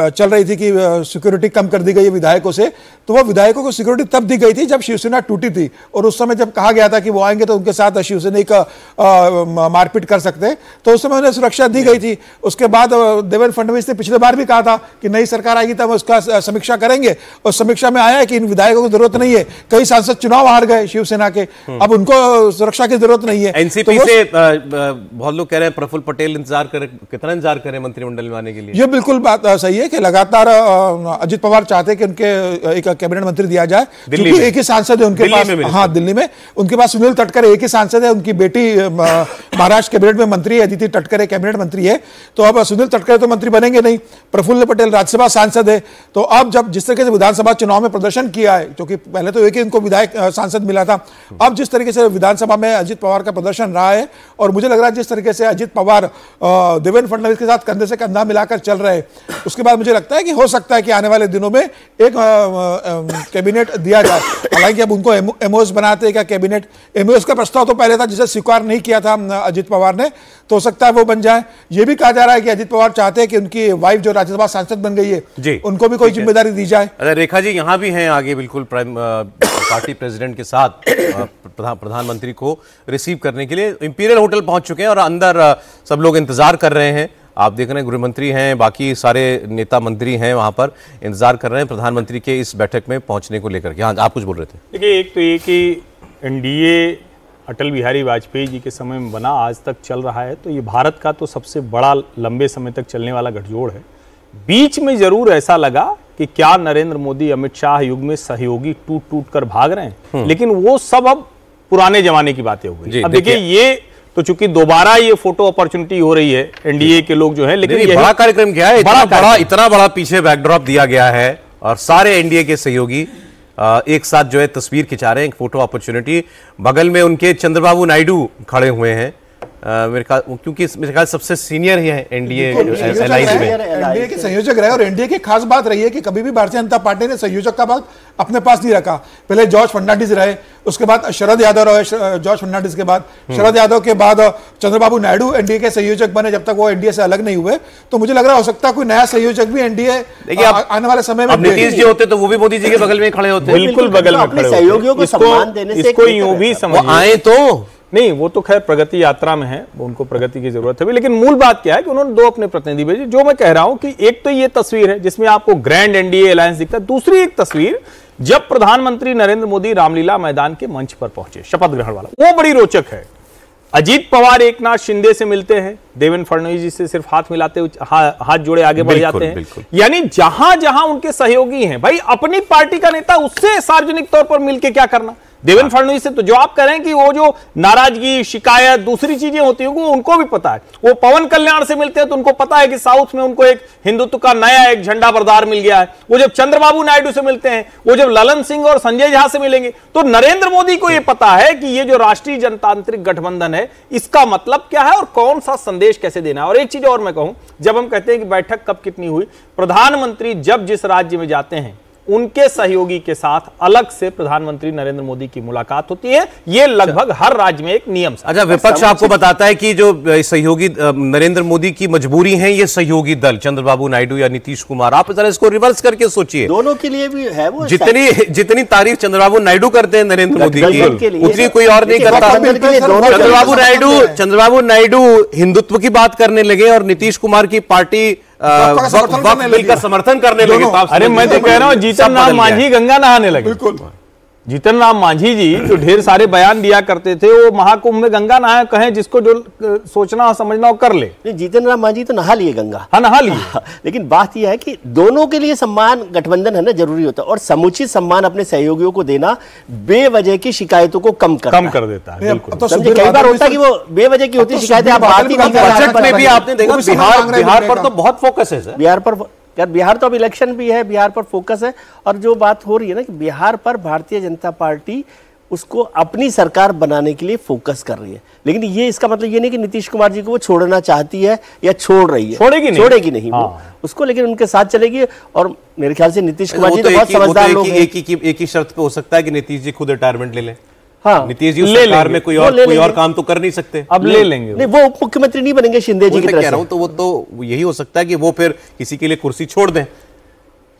चल रही थी कि सिक्योरिटी कम कर दी गई है विधायकों से, तो वह विधायकों को सिक्योरिटी तब दी गई थी जब शिवसेना टूटी थी, और उस समय जब कहा गया था कि वो आएंगे तो उनके साथ शिवसेना का मारपीट कर सकते, तो उस समय उन्हें सुरक्षा दी गई थी। उसके बाद देवेंद्र फडणवीस ने पिछले बार भी कहा था कि नई सरकार आएगी तब उसका समीक्षा करेंगे, और समीक्षा में आया है कि इन विधायकों को जरूरत नहीं है। कई सांसद चुनाव हार गए शिवसेना के, अब उनको सुरक्षा की जरूरत नहीं है।
एनसीपी से बहुत लोग कह रहे हैं प्रफुल्ल पटेल इंतजार करें, कितना इंतजार करें मंत्रिमंडल में आने के लिए?
ये बिल्कुल बात सही है कि लगातार अजित पवार चाहते हैं कि उनके एक कैबिनेट मंत्री दिया जाए, क्योंकि एक ही सांसद है उनके पास। हाँ, दिल्ली में उनके पास सुनील तटकरे एक ही सांसद है, उनकी बेटी महाराष्ट्र कैबिनेट में मंत्री है, अदिति तटकरे कैबिनेट मंत्री है, तो अब सुनील तटकरे तो मंत्री बनेंगे नहीं। प्रफुल्ल पटेल राज्यसभा सांसद है, तो अब जब जिस तरीके से विधानसभा चुनाव में प्रदर्शन किया है, क्योंकि पहले तो एक ही उनको विधायक सांसद मिला था, अब जिस तरीके से विधानसभा में अजित पवार का प्रदर्शन रहा है, और मुझे लग रहा है जिस तरीके से अजित पवार देवेंद्र फडणवीस के साथ कंधे से कंधा मिलाकर चल रहे हैं, उसके बाद मुझे लगता है कि हो सकता है कि आने वाले दिनों में एक कैबिनेट दिया जाए। हालांकि अब उनको एमओएस बनाते हैं क्या कैबिनेट, एमओएस का प्रस्ताव तो पहले था जिसे स्वीकार नहीं किया था अजित पवार ने, तो हो सकता है वो बन जाए। ये भी कहा जा रहा है कि अजित पवार चाहते हैं कि उनकी वाइफ जो राज्यसभा सांसद बन गई है उनको भी कोई जिम्मेदारी दी जाए।
अरे रेखा जी यहाँ भी हैं आगे, बिल्कुल पार्टी प्रेसिडेंट के साथ प्रधानमंत्री को रिसीव करने के लिए इंपीरियल होटल पहुंच चुके हैं, और अंदर सब लोग इंतजार कर रहे हैं। आप देख रहे हैं गृहमंत्री हैं, बाकी सारे नेता मंत्री हैं वहां पर इंतजार कर रहे हैं प्रधानमंत्री के इस बैठक में पहुंचने को लेकर के। हाँ, आप कुछ बोल रहे थे?
देखिए, एक तो ये कि एनडीए अटल बिहारी वाजपेयी जी के समय में बना, आज तक चल रहा है, तो ये भारत का तो सबसे बड़ा लंबे समय तक चलने वाला गठजोड़ है। बीच में जरूर ऐसा लगा कि क्या नरेंद्र मोदी अमित शाह युग में सहयोगी टूट टूट कर भाग रहे हैं, लेकिन वो सब अब पुराने जमाने की बातें हो गई। अब देखिए, ये तो चूंकि दोबारा ये फोटो अपॉर्चुनिटी हो रही है एनडीए के लोग जो है, लेकिन ये
बड़ा कार्यक्रम क्या है, इतना बड़ा पीछे बैकड्रॉप दिया गया है, और सारे एनडीए के सहयोगी एक साथ जो है तस्वीर खिंचा रहे हैं, एक फोटो अपॉर्चुनिटी। बगल में उनके चंद्रबाबू नायडू खड़े हुए हैं, मेरे ख्याल, क्योंकि मेरे ख्याल सबसे सीनियर ही है एनडीए एलाइंस में,
एनडीए के संयोजक रहे। और एनडीए की खास बात रही है कि कभी भी भारतीय जनता पार्टी ने संयोजक का बात अपने पास नहीं रखा। पहले जॉर्ज फर्नांडिस रहे, उसके बाद शरद यादव रहे, जॉर्ज फर्नांडिस के बाद शरद यादव के बाद चंद्रबाबू नायडू एनडीए के संयोजक बने, जब तक वो एनडीए से अलग नहीं हुए। तो मुझे लग रहा हो सकता है कोई नया संयोजक भी एनडीए आने वाले समय में।
नीतीश जी होते तो वो भी मोदी जी के बगल में खड़े होते,
बिल्कुल बगल में खड़े,
सहयोगियों को सम्मान देने से
इसको यूं भी समझ
आए तो
नहीं, वो तो खैर प्रगति यात्रा में है, उनको प्रगति की जरूरत है, लेकिन मूल बात क्या है कि उन्होंने 2 अपने प्रतिनिधि भेजे। जो मैं कह रहा हूं कि एक तो ये तस्वीर है जिसमें आपको ग्रैंड एनडीए अलायंस दिखता है, दूसरी एक तस्वीर जब प्रधानमंत्री नरेंद्र मोदी रामलीला मैदान के मंच पर पहुंचे, शपथ ग्रहण वाला, वो बड़ी रोचक है। अजीत पवार एकनाथ शिंदे से मिलते हैं, देवेंद्र फडणवीस जी से सिर्फ हाथ मिलाते हुए हाथ जोड़े आगे बढ़ जाते हैं। यानी जहां जहां उनके सहयोगी हैं, भाई अपनी पार्टी का नेता उससे सार्वजनिक तौर पर मिलकर क्या करना। देवेंद्र फडणवीस से तो जो आप कह रहे हैं कि वो जो नाराजगी, शिकायत, दूसरी चीजें होती हैं वो उनको भी पता है। वो पवन कल्याण से मिलते हैं तो उनको पता है कि साउथ में उनको एक हिंदुत्व का नया एक झंडा बरदार मिल गया है। वो जब चंद्रबाबू नायडू से मिलते हैं, वो जब ललन सिंह और संजय झा से मिलेंगे, तो नरेंद्र मोदी को यह पता है कि ये जो राष्ट्रीय जनतांत्रिक गठबंधन है इसका मतलब क्या है और कौन सा संदेश कैसे देना है। और एक चीज और मैं कहूं, जब हम कहते हैं कि बैठक कब कितनी हुई, प्रधानमंत्री जब जिस राज्य में जाते हैं उनके सहयोगी के साथ अलग से प्रधानमंत्री नरेंद्र मोदी की मुलाकात होती है। ये लगभग हर राज्य में एक नियम।
अच्छा, विपक्ष आपको बताता है कि जो सहयोगी नरेंद्र मोदी की मजबूरी है ये सहयोगी दल चंद्रबाबू नायडू या नीतीश कुमार। आप जरा इसको रिवर्स करके सोचिए,
दोनों के लिए भी है वो।
जितनी तारीफ चंद्रबाबू नायडू करते हैं नरेंद्र मोदी की, उतनी कोई और नहीं करता। चंद्रबाबू नायडू हिंदुत्व की बात करने लगे और नीतीश कुमार की पार्टी वक्फ बिल का समर्थन करने लगे।
अरे मैं तो कह रहा हूँ जीतन राम मांझी गंगा नहाने लगे।
बिल्कुल,
जीतन राम मांझी जी जो ढेर सारे बयान दिया करते थे, वो महाकुंभ में गंगा नहाए, कहें जिसको जो सोचना हो समझना हो कर ले।
जीतन राम मांझी तो नहा लिए गंगा,
हाँ नहा लिए।
लेकिन बात यह है कि दोनों के लिए सम्मान गठबंधन है ना जरूरी होता है, और समुचित सम्मान अपने सहयोगियों को देना बेवजह की शिकायतों को कम कर देता है। कई बार होता है कि वो बेवजह की होती शिकायतें, आप बात ही नहीं
बजट में भी आपने देखा बिहार पर तो बहुत फोकस है सर।
बिहार पर यार, बिहार तो अब इलेक्शन भी है, बिहार पर फोकस है। और जो बात हो रही है ना कि बिहार पर भारतीय जनता पार्टी उसको अपनी सरकार बनाने के लिए फोकस कर रही है, लेकिन ये इसका मतलब ये नहीं कि नीतीश कुमार जी को वो छोड़ना चाहती है या छोड़ रही है। छोड़ेगी नहीं वो उसको, लेकिन उनके साथ चलेगी। और मेरे ख्याल से नीतीश कुमार जी तो बहुत समझदार लोग हैं।
एक ही शर्त पे हो सकता है कि नीतीश जी खुद रिटायरमेंट ले लें।
हाँ,
नीतीश जी सरकार में कोई और काम तो कर नहीं सकते,
अब ले लेंगे।
नहीं, वो उप मुख्यमंत्री नहीं बनेंगे शिंदे जी की तरह।
कह रहा हूं तो वो तो यही हो सकता है कि वो फिर किसी के लिए कुर्सी छोड़ दें।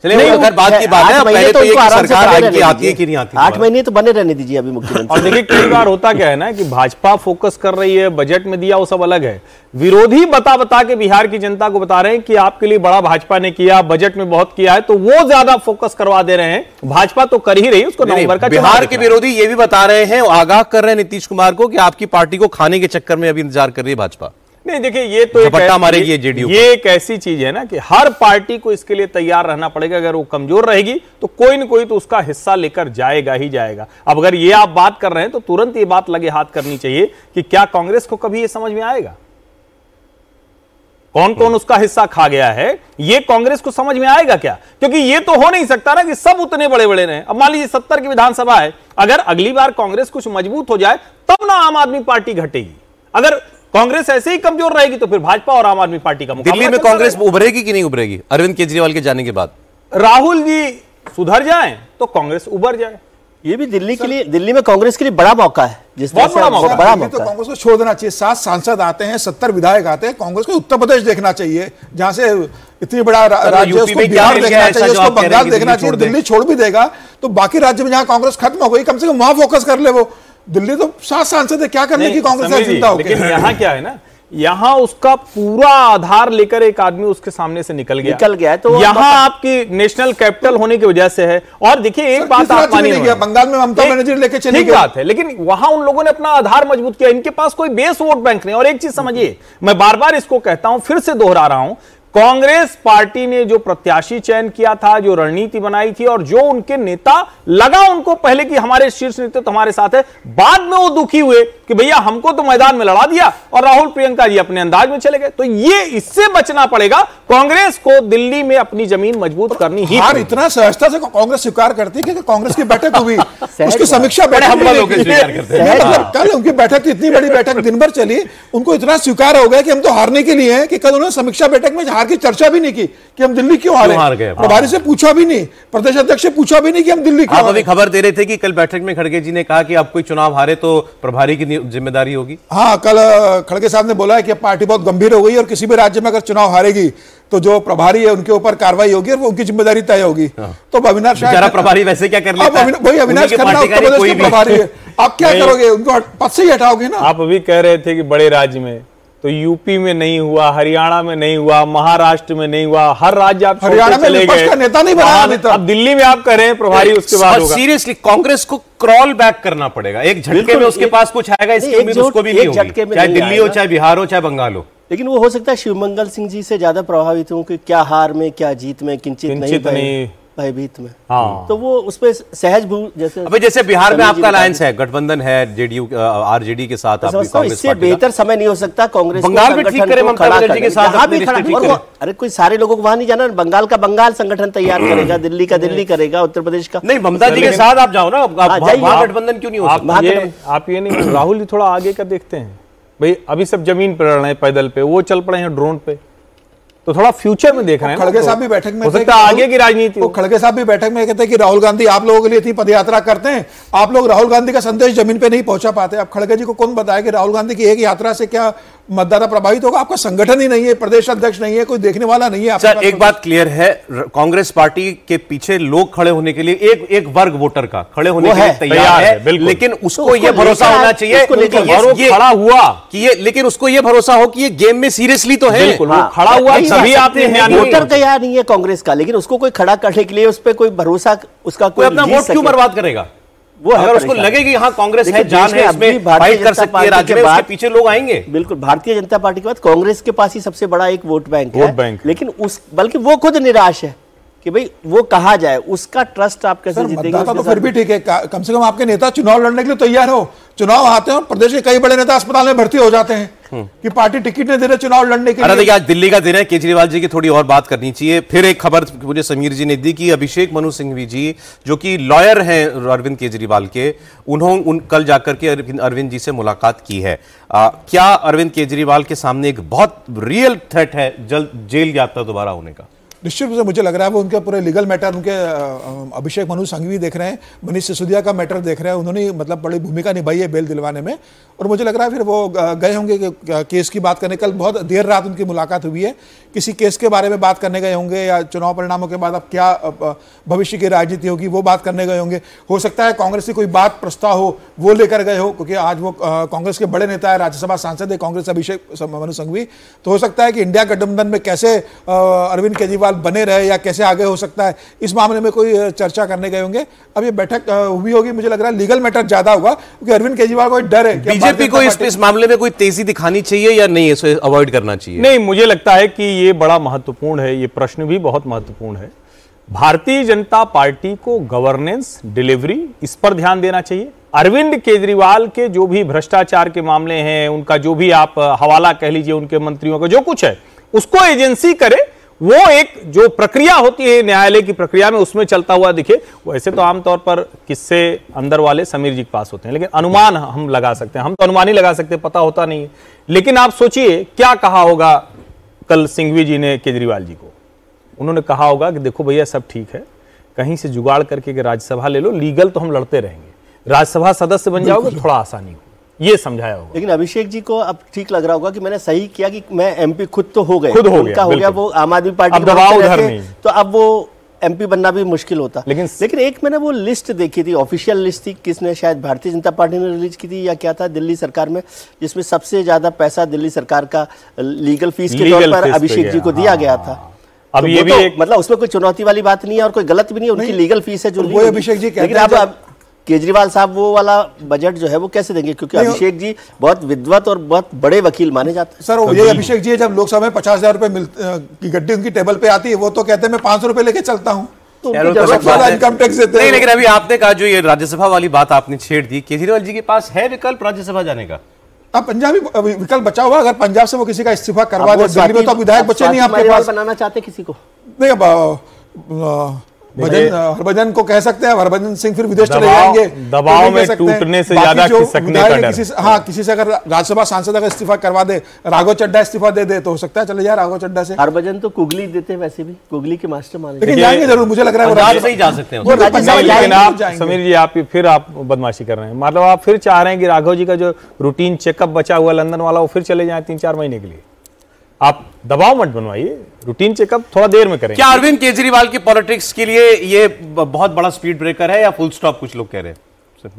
चलिए, अगर बात की बात है, पहले तो ये सरकार आती है कि नहीं आती,
8 महीने तो बने रहने दीजिए अभी मुख्यमंत्री।
और देखिए कई बार होता क्या है ना कि भाजपा फोकस कर रही है, बजट में दिया वो सब अलग है, विरोधी बता के बिहार की जनता को बता रहे हैं कि आपके लिए बड़ा भाजपा ने किया, बजट में बहुत किया है, तो वो ज्यादा फोकस करवा दे रहे हैं। भाजपा तो कर ही रही है, उसको नवंबर का
बिहार के विरोधी ये भी बता रहे हैं, आगाह कर रहे हैं नीतीश कुमार को कि आपकी पार्टी को खाने के चक्कर में अभी इंतजार कर रही है भाजपा।
नहीं देखिए, ये तो ये एक ऐसी चीज है ना कि हर पार्टी को इसके लिए तैयार रहना पड़ेगा। अगर वो कमजोर रहेगी तो कोई न कोई तो उसका हिस्सा लेकर जाएगा ही जाएगा। अब अगर ये आप बात कर रहे हैं तो तुरंत ये बात लगे हाथ करनी चाहिए कि क्या कांग्रेस को कभी ये समझ में आएगा कौन कौन उसका हिस्सा खा गया है, ये कांग्रेस को समझ में आएगा क्या? क्योंकि ये तो हो नहीं सकता ना कि सब उतने बड़े बड़े रहे। अब मान लीजिए 70 की विधानसभा है, अगर अगली बार कांग्रेस कुछ मजबूत हो जाए तब ना आम आदमी पार्टी घटेगी। अगर कांग्रेस ऐसे ही कमजोर रहेगी तो फिर भाजपा और आम आदमी पार्टी का मुकाबला।
दिल्ली में कांग्रेस उभरेगी कि नहीं उभरेगी अरविंद केजरीवाल के जाने के बाद?
राहुल जी सुधर जाएं तो कांग्रेस उभर जाए।
ये भी दिल्ली के लिए, दिल्ली में कांग्रेस के लिए बड़ा मौका है,
बहुत बड़ा मौका है। तो कांग्रेस को छोड़ देना चाहिए। 7 सांसद आते हैं, 70 विधायक आते हैं। कांग्रेस को उत्तर प्रदेश देखना चाहिए, जहां से इतनी बड़ा राज्य, उसको बिहार देखना चाहिए, उसको बंगाल देखना चाहिए। दिल्ली छोड़ भी देगा तो बाकी राज्य में जहां कांग्रेस खत्म हो गई, कम से कम वहां फोकस कर ले वो। दिल्ली तो 7 सांसद है, क्या करने की कांग्रेस की चिंता होगी।
लेकिन यहाँ क्या है ना, यहां उसका पूरा आधार लेकर एक आदमी उसके सामने से निकल गया तो यहां आपकी नेशनल कैपिटल होने की वजह से है। और देखिए एक बात आप मानिए,
बंगाल में ममता बनर्जी लेके चली गई,
ठीक बात है, लेकिन वहां उन लोगों ने अपना आधार मजबूत किया। इनके पास कोई बेस वोट बैंक नहीं। और एक चीज समझिए, मैं बार बार इसको कहता हूं, फिर से दोहरा रहा हूं, कांग्रेस पार्टी ने जो प्रत्याशी चयन किया था, जो रणनीति बनाई थी और जो उनके नेता लगा उनको पहले कि हमारे शीर्ष नेतृत्व हमारे साथ है, बाद में वो दुखी हुए कि भैया हमको तो मैदान में लड़ा दिया और राहुल प्रियंका जी अपने अंदाज में चले गए। तो ये इससे बचना पड़ेगा। कांग्रेस को दिल्ली में अपनी जमीन मजबूत करनी ही।
हार इतना सहजता से कांग्रेस स्वीकार करती है कि कांग्रेस की बैठक हुई, उसकी समीक्षा बैठक कल उनकी बैठक थी, इतनी बड़ी बैठक दिन भर चली, उनको इतना स्वीकार हो गया कि हम तो हारने के लिए हैं कि कल उन्होंने समीक्षा बैठक में हार की चर्चा भी नहीं की कि हम दिल्ली क्यों हार गए। प्रभारी से पूछा भी नहीं, प्रदेश अध्यक्ष से पूछा भी नहीं कि हम दिल्ली क्यों।
आप अभी खबर दे रहे थे कि कल बैठक में खड़गे जी ने कहा कि अब कोई चुनाव हारे तो प्रभारी की जिम्मेदारी होगी।
हाँ, कल खड़गे साहब ने बोला है कि पार्टी बहुत गंभीर हो गई और किसी भी राज्य में अगर चुनाव हारेगी तो जो प्रभारी है उनके ऊपर कार्रवाई होगी और वो उनकी जिम्मेदारी तय होगी। तो अविनाश
प्रभारी वैसे क्या कर लेता है?
वही अविनाश खन्ना उत्तर प्रदेश के प्रभारी है, आप क्या करोगे? उनको पद से ही हटाओगे ना।
आप अभी कह रहे थे कि बड़े राज्य में, तो यूपी में नहीं हुआ, हरियाणा में नहीं हुआ, महाराष्ट्र में नहीं हुआ, हर राज्य आप
हरियाणा में विपक्ष का नेता नहीं बना अभी तक।
अब दिल्ली में आप कह रहे हैं प्रभारी उसके बाद होगा।
सीरियसली कांग्रेस को क्रॉल बैक करना पड़ेगा, एक झटके में उसके पास कुछ आएगा, इसकी उम्मीद उसको भी नहीं होगी, चाहे दिल्ली हो, चाहे बिहार हो, चाहे बंगाल हो।
लेकिन वो हो सकता है शिवमंगल सिंह जी से ज्यादा प्रभावित हूँ कि क्या हार में क्या जीत में किंचित नहीं भयभीत में। हाँ। तो वो उसपे सहज जैसे
अभी जैसे बिहार में आपका अलायंस है, गठबंधन है जेडीयू आरजेडी के साथ,
इससे बेहतर समय नहीं हो सकता कांग्रेस
बंगाल में ठीक करे ममता बनर्जी के साथ।
अरे कोई सारे लोगों को वहां नहीं जाना, बंगाल का बंगाल संगठन तैयार करेगा, दिल्ली का दिल्ली करेगा, उत्तर प्रदेश का
नहीं। ममता जी के साथ आप जाओ ना, गठबंधन क्यों नहीं हो सकता?
आप ये नहीं, राहुल जी थोड़ा आगे का देखते हैं भाई, अभी सब जमीन पर रहे हैं, पैदल पे, वो चल पड़े हैं ड्रोन पे, तो थोड़ा फ्यूचर में देख रहे हैं।
खड़गे साहब भी बैठक में
हो सकता है आगे की राजनीति।
खड़गे साहब भी बैठक में कहते हैं कि राहुल गांधी आप लोगों के लिए इतनी पदयात्रा करते हैं, आप लोग राहुल गांधी का संदेश जमीन पे नहीं पहुंचा पाते। अब खड़गे जी को कौन बताया कि राहुल गांधी की एक यात्रा से क्या मतदाता प्रभावित होगा? आपका संगठन ही नहीं है, प्रदेश अध्यक्ष नहीं है, कोई देखने वाला नहीं है।
सर एक बात क्लियर है, कांग्रेस पार्टी के पीछे लोग खड़े होने के लिए एक वर्ग वोटर का खड़े होने के लिए तैयार है, लेकिन उसको ये भरोसा होना चाहिए खड़ा हुआ कि ये, लेकिन उसको ये भरोसा हो कि ये गेम में सीरियसली तो है,
खड़ा हुआ। तभी आपने वोटर तैयार नहीं है कांग्रेस का, लेकिन उसको कोई खड़ा करने के लिए उस पर कोई भरोसा, उसका कोई
अपना वोट क्यों बर्बाद करेगा? वो अगर उसको लगे कि यहाँ कांग्रेस है, जान है, इसमें फाइट कर सकती है राज्य में, उसके पीछे लोग आएंगे।
बिल्कुल, भारतीय जनता पार्टी के बाद कांग्रेस के पास ही सबसे बड़ा एक वोट बैंक है, लेकिन बल्कि वो खुद निराश है कि भाई वो कहा जाए, उसका ट्रस्ट आप कैसे जीतेंगे?
तो फिर भी ठीक है, कम से कम आपके नेता चुनाव लड़ने के लिए तैयार हो। चुनाव आते हैं, प्रदेश के कई बड़े नेता अस्पताल में भर्ती हो जाते हैं कि पार्टी टिकट नहीं दे रहे चुनाव लड़ने के लिए।
अरे देखिए, आज दिल्ली का दिन है, केजरीवाल जी की थोड़ी और बात करनी चाहिए। फिर एक खबर मुझे समीर जी ने दी कि अभिषेक मनु सिंघवी जी, जो कि लॉयर हैं अरविंद केजरीवाल के, उन्होंने कल जाकर के अरविंद जी से मुलाकात की है। क्या अरविंद केजरीवाल के सामने एक बहुत रियल थ्रेट है जल्द जेल यात्रा दोबारा होने का?
निश्चित रूप से मुझे लग रहा है वो उनके पूरे लीगल मैटर, उनके अभिषेक मनु सिंघवी देख रहे हैं, मनीष सिसोदिया का मैटर देख रहे हैं, उन्होंने मतलब बड़ी भूमिका निभाई है बेल दिलवाने में। और मुझे लग रहा है फिर वो गए होंगे केस की बात करने। कल बहुत देर रात उनकी मुलाकात हुई है, किसी केस के बारे में बात करने गए होंगे, या चुनाव परिणामों के बाद अब क्या भविष्य की राजनीति होगी वो बात करने गए होंगे। हो सकता है कांग्रेस की कोई बात प्रस्ताव हो वो लेकर गए हो, क्योंकि आज वो कांग्रेस के बड़े नेता है, राज्यसभा सांसद है कांग्रेस अभिषेक मनु सिंघवी। तो हो सकता है कि इंडिया गठबंधन में कैसे अरविंद केजरीवाल बने रहे या कैसे आगे हो सकता है, इस मामले में कोई चर्चा करने गए होंगे। अब ये बैठक हुई होगी, मुझे लग रहा है लीगल मैटर ज्यादा होगा, क्योंकि अरविंद केजरीवाल को डर है।
बीजेपी को इस मामले में कोई तेजी दिखानी चाहिए या नहीं, इसे अवॉइड करना चाहिए?
नहीं, मुझे लगता है कि ये बड़ा महत्वपूर्ण है, ये प्रश्न भी बहुत महत्वपूर्ण है। भारतीय जनता पार्टी को गवर्नेंस, डिलीवरी, इस पर ध्यान देना चाहिए। अरविंद केजरीवाल के जो भी भ्रष्टाचार के मामले हैं, उनका जो भी आप हवाला कह लीजिए, उनके मंत्रियों का जो कुछ है, उसको एजेंसी करे। वो एक जो प्रक्रिया होती है न्यायालय की प्रक्रिया में, उसमें चलता हुआ दिखे। वैसे तो आमतौर पर किस्से अंदर वाले समीर जी के पास होते हैं, लेकिन अनुमान हम लगा सकते हैं। हम तो अनुमान ही लगा सकते हैं, पता होता नहीं है। लेकिन आप सोचिए क्या कहा होगा कल सिंघवी जी ने केजरीवाल जी को। उन्होंने कहा होगा कि देखो भैया सब ठीक है, कहीं से जुगाड़ करके राज्यसभा ले लो, लीगल तो हम लड़ते रहेंगे, राज्यसभा सदस्य बन जाओगे थोड़ा आसानी हो, ये समझाया होगा।
लेकिन अभिषेक जी को अब ठीक लग रहा होगा कि मैंने सही किया कि मैं एमपी खुद तो हो गए,
खुद हो
गया, वो आम आदमी पार्टी
अब दबाव उधर नहीं,
तो अब वो एमपी बनना भी मुश्किल होता। लेकिन एक मैंने वो लिस्ट देखी थी, ऑफिशियल लिस्ट थी, किसने, शायद भारतीय जनता पार्टी ने रिलीज की थी या क्या था, दिल्ली सरकार में, जिसमें सबसे ज्यादा पैसा दिल्ली सरकार का लीगल फीस के तौर पर अभिषेक जी को दिया गया था।
अब ये भी
मतलब उसमें कोई चुनौती वाली बात नहीं है और कोई गलत भी नहीं है, उनकी लीगल फीस है जो
अभिषेक जी।
लेकिन अब केजरीवाल साहब वो वाला बजट जो है वो कैसे देंगे, क्योंकि अभिषेक जी बहुत विद्वत और बहुत बड़े वकील माने जाते हैं।
सर ये अभिषेक जी जब लोकसभा में 50,000 रुपए की गड्डी उनकी टेबल पे आती है, वो तो कहते हैं मैं 500 रुपए लेके चलता हूँ, इनकम टैक्स देते हैं।
लेकिन अभी आपने कहा जो ये राज्यसभा वाली बात आपने छेड़ दी, केजरीवाल जी के पास है विकल्प राज्यसभा जाने का?
अब पंजाबी विकल्प बचा हुआ, अगर पंजाब से वो किसी का इस्तीफा करवा दे, दिल्ली में तो विधायक बचे नहीं आपके पास।
बनाना चाहते किसी को
नहीं, अब हरभजन को कह सकते हैं, हरभजन सिंह फिर विदेश चले जाएंगे,
दबाव में टूटने से ज्यादा खिसकने का डर।
किसी से अगर राज्यसभा सांसद अगर इस्तीफा करवा दे, राघव चड्ढा इस्तीफा दे दे तो हो सकता है चले जाए राघव चड्ढा से।
हरभजन तो कुगली देते हैं, वैसे भी कुगली के मास्टर माने,
लेकिन जाएंगे जरूर, मुझे लग रहा है
राज्य से ही जा सकते हैं।
समीर जी आप बदमाशी कर रहे हैं, मतलब आप फिर चाह रहे हैं कि राघव जी का जो रूटीन चेकअप बचा हुआ लंदन वाला वो फिर चले जाए 3-4 महीने के लिए। आप दबाव मत बनवाइए, रूटीन चेकअप थोड़ा देर में करेंगे।
क्या अरविंद केजरीवाल की पॉलिटिक्स के लिए ये बहुत बड़ा स्पीड ब्रेकर है या फुल स्टॉप, कुछ लोग कह रहे हैं?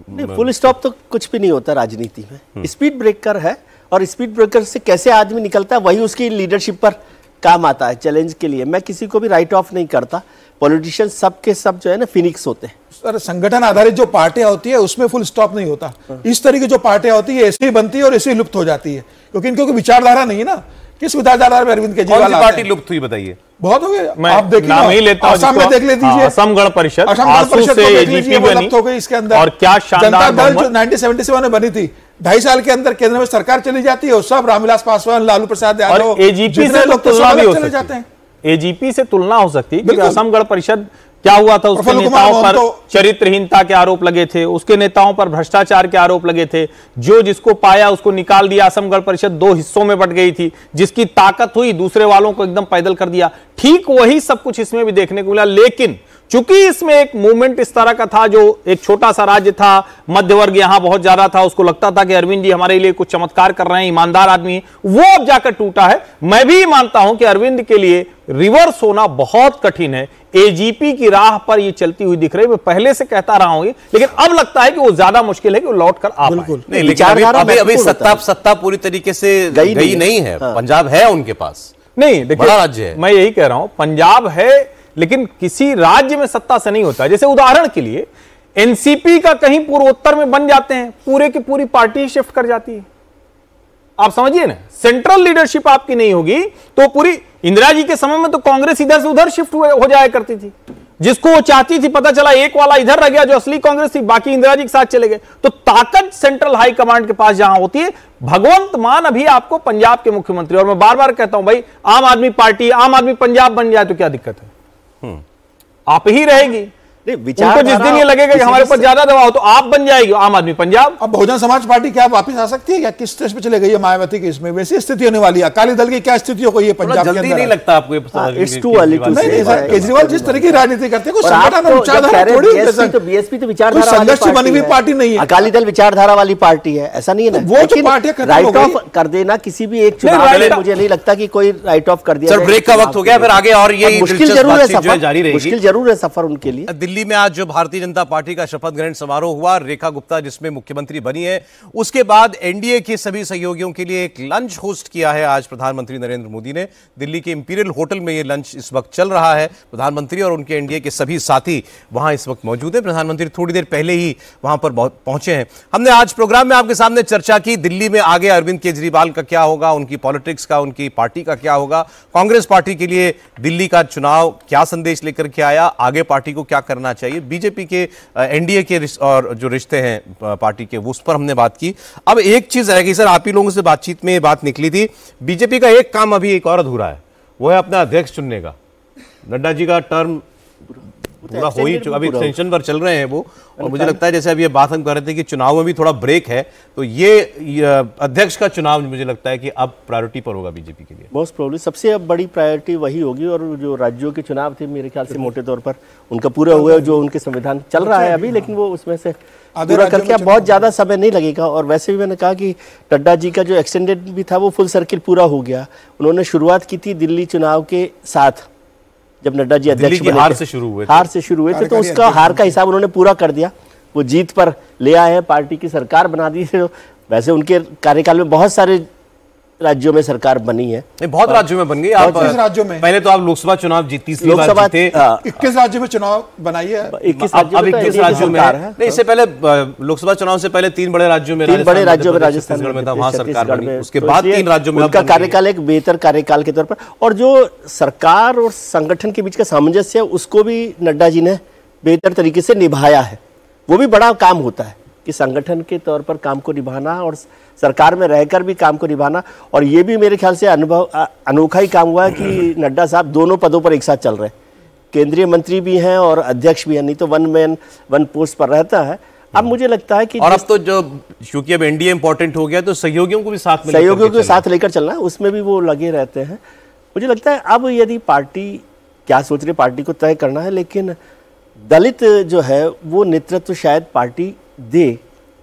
नहीं, फुल स्टॉप तो कुछ भी नहीं होता राजनीति में, स्पीड ब्रेकर है। और स्पीड ब्रेकर से कैसे आदमी निकलता है वही उसकी लीडरशिप पर काम आता है। चैलेंज के लिए मैं किसी को भी राइट ऑफ नहीं करता, पॉलिटिशियन सब के सब जो है ना फिनिक्स होते हैं।
सर, संगठन आधारित जो पार्टियां होती है उसमें फुल स्टॉप नहीं होता। इस तरह की जो पार्टियां होती है ऐसे ही बनती है और ऐसे ही लुप्त हो जाती है, क्योंकि इनकी विचारधारा नहीं है ना। किस विचारधारा में अरविंद केजरीवाल
पार्टी लुप्त हुई बताइए?
बहुत हो गए,
मैं
आप देखिए,
नाम ही लेता हूं,
असम में देख लीजिए,
असम गण परिषद, आसू से एजीपी बनी
हो गई इसके अंदर।
और क्या शानदार
जनता दल जो 1977 में बनी थी, 2.5 साल के अंदर केंद्र में सरकार चली जाती है, सब रामविलास पासवान, लालू प्रसाद यादव,
एजीपी से तुलना भी हो सकती है, एजीपी से तुलना हो सकती है। असम गण परिषद क्या हुआ था, उसके नेताओं पर चरित्रहीनता के आरोप लगे थे, उसके नेताओं पर भ्रष्टाचार के आरोप लगे थे, जो जिसको पाया उसको निकाल दिया। असम गण परिषद 2 हिस्सों में बट गई थी, जिसकी ताकत हुई दूसरे वालों को एकदम पैदल कर दिया। ठीक वही सब कुछ इसमें भी देखने को मिला, लेकिन चूंकि इसमें एक मूवमेंट इस तरह का था, जो एक छोटा सा राज्य था, मध्य वर्ग यहां बहुत ज्यादा था, उसको लगता था कि अरविंद जी हमारे लिए कुछ चमत्कार कर रहे हैं, ईमानदार आदमी है, वो अब जाकर टूटा है। मैं भी मानता हूं कि अरविंद के लिए रिवर्स होना बहुत कठिन है, एजीपी की राह पर ये चलती हुई दिख रही है। मैं पहले से कहता रहा हूं, लेकिन अब लगता है कि वो ज्यादा मुश्किल है कि वो लौट कर आ पाए।
नहीं, लेकिन अभी सत्ता पूरी तरीके से गई नहीं है। पंजाब है उनके पास,
नहीं देखिए,
बड़ा राज्य है।
मैं यही कह रहा हूं, पंजाब है, लेकिन किसी राज्य में सत्ता से नहीं होता। जैसे उदाहरण के लिए एनसीपी का कहीं पूर्वोत्तर में बन जाते हैं, पूरे की पूरी पार्टी शिफ्ट कर जाती है। आप समझिए ना, सेंट्रल लीडरशिप आपकी नहीं होगी तो पूरी, इंदिरा जी के समय में तो कांग्रेस इधर से उधर शिफ्ट हो जाया करती थी, जिसको वो चाहती थी, पता चला एक वाला इधर रह गया जो असली कांग्रेस थी, बाकी इंदिरा जी के साथ चले गए। तो ताकत सेंट्रल हाई कमांड के पास जहां होती है। भगवंत मान अभी आपको पंजाब के मुख्यमंत्री, और मैं बार बार कहता हूं भाई, आम आदमी पार्टी, आम आदमी पंजाब बन जाए तो क्या दिक्कत है, आप ही रहेगी। उनको जिस दिन ये लगेगा कि हमारे ऊपर ज्यादा दबाव तो आप बन जाएगी आम आदमी पंजाब।
अब बहुजन समाज पार्टी क्या वापस आ सकती है क्या? किस स्टेज पे चले गई है मायावती की? इसमें वैसी स्थिति होने वाली है। अकाली दल की क्या स्थिति हो गई है पंजाब के अंदर?
नहीं लगता आपको?
केजरीवाल जिस तरह की राजनीति करते हैं,
बीएसपी तो विचारधारा
संघर्ष बनी हुई पार्टी नहीं है,
अकाली दल विचारधारा वाली पार्टी है, ऐसा नहीं है ना।
वो जो पार्टियां
राइट ऑफ कर देना किसी भी एक चुनाव में, मुझे नहीं लगता कि कोई राइट ऑफ कर दिया।
ब्रेक का वक्त हो गया, फिर आगे और ये
मुश्किल जरूर है सफर, मुश्किल जरूर है सफर उनके लिए।
दिल्ली में आज जो भारतीय जनता पार्टी का शपथ ग्रहण समारोह हुआ, रेखा गुप्ता जिसमें मुख्यमंत्री बनी है, उसके बाद एनडीए के सभी सहयोगियों के लिए एक लंच होस्ट किया है आज प्रधानमंत्री नरेंद्र मोदी ने। दिल्ली के इंपीरियल होटल में यह लंच इस वक्त चल रहा है। प्रधानमंत्री और उनके एनडीए के सभी साथी वहां इस वक्त मौजूद हैं। प्रधानमंत्री थोड़ी देर पहले ही वहां पर पहुंचे हैं। हमने आज प्रोग्राम में आपके सामने चर्चा की, दिल्ली में आगे अरविंद केजरीवाल का क्या होगा, उनकी पॉलिटिक्स का, उनकी पार्टी का क्या होगा, कांग्रेस पार्टी के लिए दिल्ली का चुनाव क्या संदेश लेकर के आया, आगे पार्टी को क्या करना चाहिए, बीजेपी के एनडीए के और जो रिश्ते हैं पार्टी के, वो उस पर हमने बात की। अब एक चीज रह गई सर, आप ही लोगों से बातचीत में बात निकली थी, बीजेपी का एक काम अभी एक और अधूरा है, वो है अपना अध्यक्ष चुनने का। नड्डा जी का टर्म पूरा हो ही चुका, अभी एक्सटेंशन पर चल रहे हैं वो, और मुझे लगता है जैसे अभी ये बात हम कर रहे थे कि चुनाव में भी थोड़ा ब्रेक है, तो ये अध्यक्ष का चुनाव मुझे लगता है कि अब प्रायोरिटी पर होगा बीजेपी के लिए।
मोस्ट प्रोबेबली सबसे अब बड़ी प्रायोरिटी वही होगी। और जो राज्यों के चुनाव थे मेरे ख्याल से मोटे तौर पर उनका पूरा हुआ, जो उनके संविधान चल रहा है अभी, लेकिन वो उसमें से पूरा करके बहुत ज्यादा समय नहीं लगेगा। और वैसे भी मैंने कहा कि नड्डा जी का जो एक्सटेंडेड भी था वो फुल सर्किल पूरा हो गया। उन्होंने शुरुआत की थी दिल्ली चुनाव के साथ, जब नड्डा जी अध्यक्ष बने, हार से शुरू हुए थे, तो उसका हार का हिसाब उन्होंने पूरा कर दिया। वो जीत पर ले आए हैं, पार्टी की सरकार बना दी है। वैसे उनके कार्यकाल में बहुत सारे राज्यों में सरकार बनी है,
बहुत राज्यों में बन गई। आप राज्यों में पहले तो आप लोकसभा चुनाव तीसरी बार जीते,
21 राज्यों में चुनाव बनाई है,
21 राज्यों में नहीं, इससे पहले लोकसभा चुनाव से पहले 3 बड़े राज्यों में, राजस्थान में था, वहां सरकार बनी, उसके बाद 3 राज्यों में
उनका कार्यकाल एक बेहतर कार्यकाल के तौर पर। और जो सरकार और संगठन के बीच का सामंजस्य है, उसको भी नड्डा जी ने बेहतर तरीके से निभाया है। वो भी बड़ा काम होता है कि संगठन के तौर पर काम को निभाना और सरकार में रहकर भी काम को निभाना। और ये भी मेरे ख्याल से अनोखा ही काम हुआ है कि नड्डा साहब दोनों पदों पर एक साथ चल रहे हैं। केंद्रीय मंत्री भी हैं और अध्यक्ष भी हैं, नहीं तो वन मैन वन पोस्ट पर रहता है। अब मुझे लगता है कि
और अब तो जो क्योंकि अब एनडीए इंपॉर्टेंट हो गया तो सहयोगियों को भी साथ में
लेकर चलना, उसमें भी वो लगे रहते हैं। मुझे लगता है अब यदि पार्टी क्या सोच रही, पार्टी को तय करना है, लेकिन दलित जो है वो नेतृत्व शायद पार्टी दे,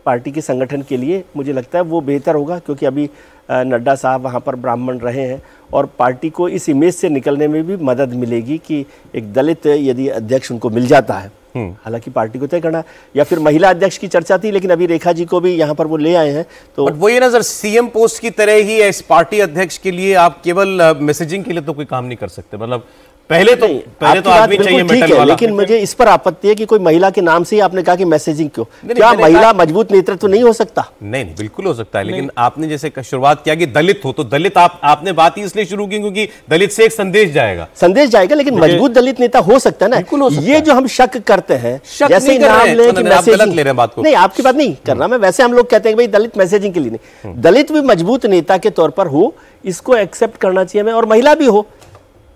पार्टी के संगठन के लिए मुझे लगता है वो बेहतर होगा, क्योंकि अभी नड्डा साहब वहाँ पर ब्राह्मण रहे हैं और पार्टी को इस इमेज से निकलने में भी मदद मिलेगी कि एक दलित यदि अध्यक्ष उनको मिल जाता है, हालांकि पार्टी को तय करना, या फिर महिला अध्यक्ष की चर्चा थी, लेकिन अभी रेखा जी को भी यहाँ पर वो ले आए हैं। तो
वो ये नजर सीएम पोस्ट की तरह ही है, इस पार्टी अध्यक्ष के लिए आप केवल मैसेजिंग के लिए तो कोई काम नहीं कर सकते, मतलब पहले तो आदमी चाहिए मेटल वाला।
लेकिन मुझे इस पर आपत्ति है कि कोई महिला के नाम से ही आपने कहा कि मैसेजिंग क्यों, क्या महिला मजबूत नेतृत्व नहीं हो सकता?
नहीं, बिल्कुल हो सकता है, लेकिन आपने जैसे शुरुआत किया कि दलित हो, तो दलित आपने बात ही इसलिए शुरू की क्योंकि दलित से एक संदेश जाएगा, लेकिन मजबूत दलित नेता हो सकता है ना। ये जो हम शक करते हैं, जैसे नाम ले कि मैसेजिंग ले रहे हैं बात को, नहीं आपकी बात नहीं कर रहा मैं, वैसे हम लोग कहते हैं भाई दलित मैसेजिंग के लिए नहीं, दलित भी मजबूत नेता के तौर पर हो, इसको एक्सेप्ट करना चाहिए हमें, और महिला भी हो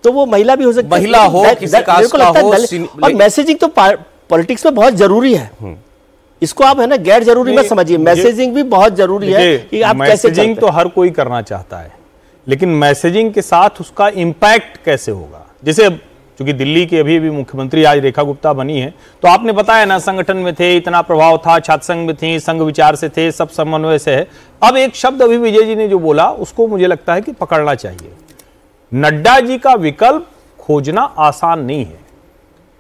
तो वो महिला भी हो सकती है, महिला हो, किसी कास्ट का हो,
और मैसेजिंग तो पॉलिटिक्स में बहुत जरूरी है, इसको आप है ना गैर जरूरी मत समझिए, मैसेजिंग भी बहुत जरूरी है कि आप कैसे।
मैसेजिंग तो हर कोई करना चाहता है, लेकिन मैसेजिंग के साथ उसका इंपैक्ट कैसे होगा। जैसे क्योंकि दिल्ली की अभी मुख्यमंत्री आज रेखा गुप्ता बनी है, तो आपने बताया ना संगठन में थे, इतना प्रभाव था, छात्र संघ में थी, संघ विचार से थे, सब समन्वय से है। अब एक शब्द अभी विजय जी ने जो बोला उसको मुझे लगता है कि पकड़ना चाहिए, नड्डा जी का विकल्प खोजना आसान नहीं है।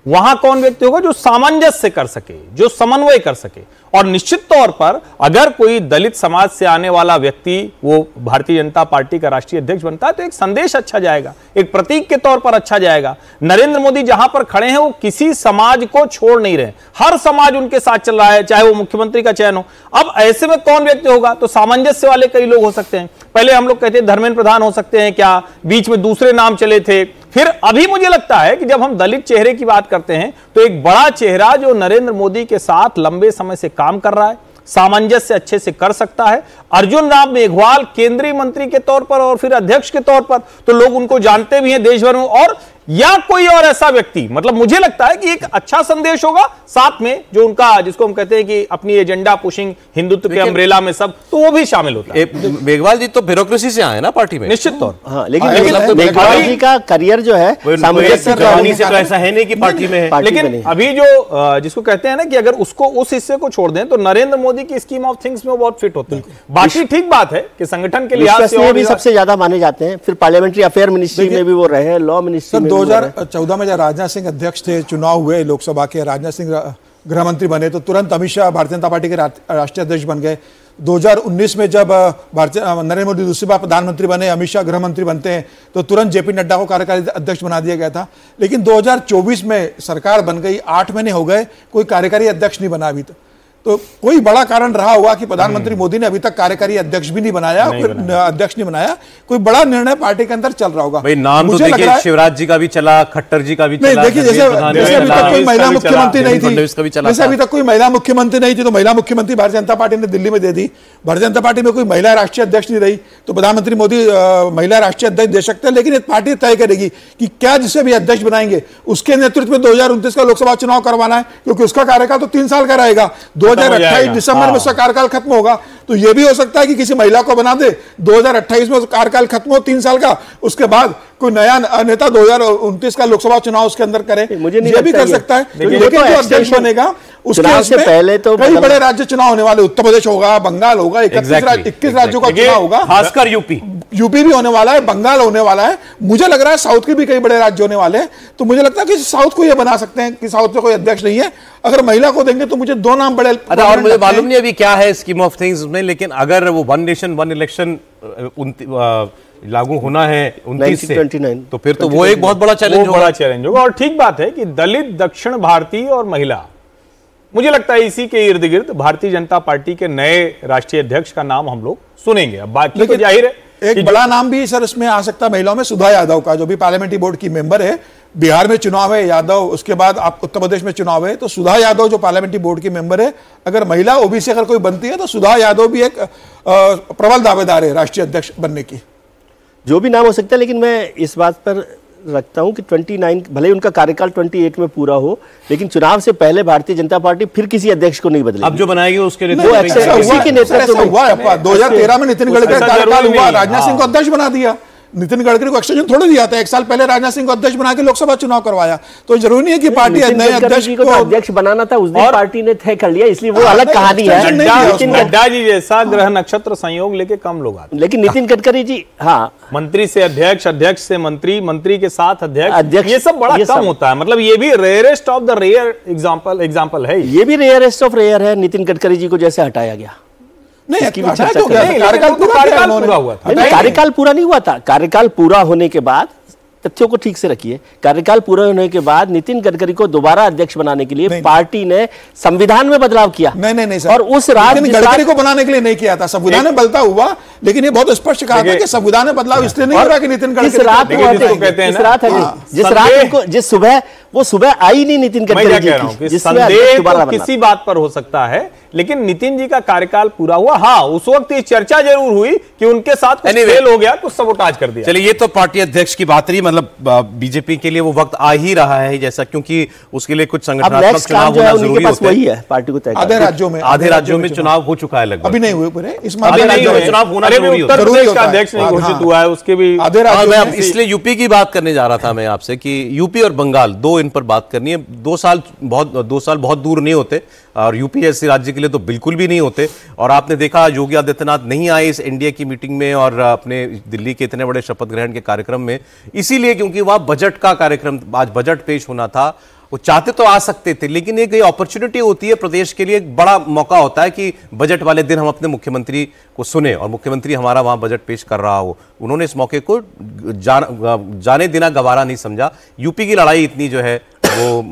वहां कौन व्यक्ति होगा जो सामंजस्य कर सके, जो समन्वय कर सके, और निश्चित तौर पर अगर कोई दलित समाज से आने वाला व्यक्ति वो भारतीय जनता पार्टी का राष्ट्रीय अध्यक्ष बनता है तो एक संदेश अच्छा जाएगा, एक प्रतीक के तौर पर अच्छा जाएगा। नरेंद्र मोदी जहां पर खड़े हैं वो किसी समाज को छोड़ नहीं रहे, हर समाज उनके साथ चल रहा है, चाहे वो मुख्यमंत्री का चयन हो। अब ऐसे में कौन व्यक्ति होगा, तो सामंजस्य वाले कई लोग हो सकते हैं। पहले हम लोग कहते हैं धर्मेंद्र प्रधान हो सकते हैं क्या, बीच में दूसरे नाम चले थे, फिर अभी मुझे लगता है कि जब हम दलित चेहरे की बात करते हैं तो एक बड़ा चेहरा जो नरेंद्र मोदी के साथ लंबे समय से काम कर रहा है, सामंजस्य अच्छे से कर सकता है, अर्जुन राम मेघवाल केंद्रीय मंत्री के तौर पर और फिर अध्यक्ष के तौर पर तो लोग उनको जानते भी हैं देश भर में, और या कोई और ऐसा व्यक्ति, मतलब मुझे लगता है कि एक अच्छा संदेश होगा साथ में जो उनका जिसको हम कहते हैं कि अपनी एजेंडा पुशिंग हिंदुत्व के अम्ब्रेला में सब, तो वो भी शामिल होता है।
मेघवाल जी तो ब्यूरोक्रेसी से आए ना पार्टी में,
निश्चित तौर।
हाँ, लेकिन मेघवाल जी का करियर जो है
सामंजस्य से तो ऐसा है नहीं कि पार्टी में है,
लेकिन अभी जो जिसको कहते हैं ना कि अगर उसको उस हिस्से को छोड़ दें तो नरेंद्र मोदी की स्कीम ऑफ थिंग्स में वो बहुत फिट होते हैं। बाकी ठीक बात है कि संगठन के लिहाज से
भी सबसे ज्यादा माने जाते हैं, फिर पार्लियामेंट्री अफेयर मिनिस्ट्री में भी वो रहे, लॉ मिनिस्ट्री में
2014 में जब राजनाथ सिंह अध्यक्ष थे, चुनाव हुए लोकसभा के, राजनाथ सिंह गृह मंत्री बने तो तुरंत अमित शाह भारतीय जनता पार्टी के राष्ट्रीय अध्यक्ष बन गए। 2019 में जब नरेंद्र मोदी दूसरी बार प्रधानमंत्री बने, अमित शाह गृह मंत्री बनते हैं तो तुरंत जेपी नड्डा को कार्यकारी अध्यक्ष बना दिया गया था। लेकिन 2024 में सरकार बन गई, 8 महीने हो गए, कोई कार्यकारी अध्यक्ष नहीं बना अभी तक। तो कोई बड़ा कारण रहा होगा कि प्रधानमंत्री मोदी ने अभी तक कार्यकारी अध्यक्ष भी नहीं बनाया, अध्यक्ष नहीं बनाया। कोई बड़ा निर्णय पार्टी के अंदर चल रहा होगा।
भाई नाम तो देखिए शिवराज जी का भी चला, खट्टर जी का भी चला।
देखिए जैसे अभी तक कोई महिला मुख्यमंत्री नहीं थी, जैसे अभी तक कोई महिला मुख्यमंत्री नहीं थी तो महिला मुख्यमंत्री भारतीय जनता पार्टी ने दिल्ली में दे दी। भारतीय जनता पार्टी में कोई महिला राष्ट्रीय अध्यक्ष नहीं रही तो प्रधानमंत्री मोदी महिला राष्ट्रीय अध्यक्ष दे सकते हैं, लेकिन एक पार्टी तय करेगी कि क्या जिसे भी अध्यक्ष बनाएंगे उसके नेतृत्व में 2029 का लोकसभा चुनाव करवाना है, क्योंकि उसका कार्यकाल तो 3 साल का रहेगा। 2028 दिसंबर में उसका कार्यकाल खत्म होगा, तो यह भी हो सकता है कि किसी महिला को बना दे, 2028 में कार्यकाल खत्म हो 3 साल का, उसके बाद कोई नया नेता 2029 का लोकसभा चुनाव उसके अंदर करे, मुझे ये भी कर सकता है। लेकिन जो अध्यक्ष बनेगा उसके पहले तो कई बड़े राज्य चुनाव होने वाले, उत्तर प्रदेश होगा, बंगाल होगा, 21 राज्यों का चुनाव होगा,
खासकर
यूपी भी होने वाला है, बंगाल होने वाला है, मुझे लग रहा है साउथ के भी कई बड़े राज्य होने वाले हैं। तो मुझे लगता है कि साउथ को ये बना सकते हैं कि साउथ में कोई अध्यक्ष नहीं है, अगर महिला को देंगे तो मुझे 2 नाम बड़े।
और मुझे मालूम नहीं अभी क्या है स्कीम ऑफ थिंग्स में, लेकिन अगर वो 1 नेशन 1 इलेक्शन लागू होना है 29 से, तो फिर तो वो एक बहुत बड़ा चैलेंज
होगा। और ठीक बात है कि दलित, दक्षिण भारतीय और महिला, मुझे लगता है इसी के इर्द गिर्द भारतीय जनता पार्टी के नए राष्ट्रीय अध्यक्ष का नाम हम लोग सुनेंगे। अब बाकी तो जाहिर है
एक बड़ा नाम भी सर इसमें आ सकता है महिलाओं में, सुधा यादव का, जो भी पार्लियामेंट्री बोर्ड की मेंबर है। बिहार में चुनाव है यादव, उसके बाद आप उत्तर प्रदेश में चुनाव है, तो सुधा यादव जो पार्लियामेंट्री बोर्ड की मेंबर है, अगर महिला ओबीसी अगर कोई बनती है तो सुधा यादव भी एक प्रबल दावेदार है राष्ट्रीय अध्यक्ष बनने की।
जो भी नाम हो सकता है, लेकिन मैं इस बात पर रखता हूं कि 29 भले ही उनका कार्यकाल 28 में पूरा हो, लेकिन चुनाव से पहले भारतीय जनता पार्टी फिर किसी अध्यक्ष को नहीं बदलेगी।
अब जो बनाएगी उसके
उसी के नेतृत्व में
हुआ। 2013 में नितिन गडकरी का कार्यकाल हुआ, राजनाथ सिंह को अध्यक्ष बना दिया। नितिन गडकरी को एक्सटेंशन थोड़ी दिया था, 1 साल पहले राजनाथ सिंह को अध्यक्ष बना के लोकसभा चुनाव करवाया। तो जरूरी नहीं है कि पार्टी नए अध्यक्ष को
अध्यक्ष बनाना था, उस दिन पार्टी ने तय कर लिया, इसलिए वो अलग कहानी है।
नड्डा जी जैसा ग्रह नक्षत्र संयोग लेके कम लोग आते,
लेकिन नितिन गडकरी जी हाँ
मंत्री से अध्यक्ष, अध्यक्ष से मंत्री, मंत्री के साथ अध्यक्ष, ये सब बड़ा कम होता है। मतलब ये भी rarest of the rare example है,
ये भी रेयरेस्ट ऑफ रेयर है। नितिन गडकरी जी को जैसे हटाया गया,
कार्यकाल पूरा हुआ था।
कार्यकाल पूरा नहीं हुआ था। कार्यकाल पूरा होने के बाद, तथ्यों को ठीक से रखिए, कार्यकाल पूरा होने के बाद नितिन गडकरी को दोबारा अध्यक्ष बनाने के लिए पार्टी ने संविधान में बदलाव किया।
नहीं सर,
और उस रात
गडकरी को बनाने के लिए नहीं किया था, संविधान में बदलाव हुआ, लेकिन ये बहुत स्पष्ट कहा था कि संविधान में बदलाव इसलिए नहीं हो रहा कि नितिन गडकरी
जिस सुबह वो सुबह आई नहीं नितिन गडकरी जी,
संदेह किसी बात पर हो सकता है, लेकिन नितिन जी का कार्यकाल पूरा हुआ। हाँ, उस वक्त ये चर्चा जरूर हुई कि उनके साथ कुछ फेल हो गया, कुछ सबोटाज कर दिया।
चलिए, ये तो पार्टी अध्यक्ष की बात रही, मतलब बीजेपी के लिए वो वक्त आ ही रहा है जैसा, क्योंकि उसके लिए कुछ संगठनात्मक चुनाव होना जरूरी होते हैं।
पार्टी को
आधे राज्यों में
चुनाव हो चुका है, लगभग
अभी नहीं हुए पूरे,
इसमें चुनाव होना जरूरी होता है।
उत्तर प्रदेश का अध्यक्ष नहीं घोषित हुआ है, उसके भी
इसलिए यूपी की बात करने जा रहा था मैं आपसे कि यूपी और बंगाल, दो इन पर बात करनी है। 2 साल बहुत दूर नहीं होते, और यूपी जैसे राज्य के लिए तो बिल्कुल भी नहीं होते। और आपने देखा योगी आदित्यनाथ नहीं आए इस एनडीए की मीटिंग में और अपने दिल्ली के इतने बड़े शपथ ग्रहण के कार्यक्रम में, इसीलिए क्योंकि वहां बजट का कार्यक्रम, आज बजट पेश होना था। वो चाहते तो आ सकते थे, लेकिन एक अपॉर्चुनिटी होती है प्रदेश के लिए, एक बड़ा मौका होता है कि बजट वाले दिन हम अपने मुख्यमंत्री को सुने और मुख्यमंत्री हमारा वहां बजट पेश कर रहा हो। उन्होंने इस मौके को जाने देना गवारा नहीं समझा। यूपी की लड़ाई इतनी जो है वो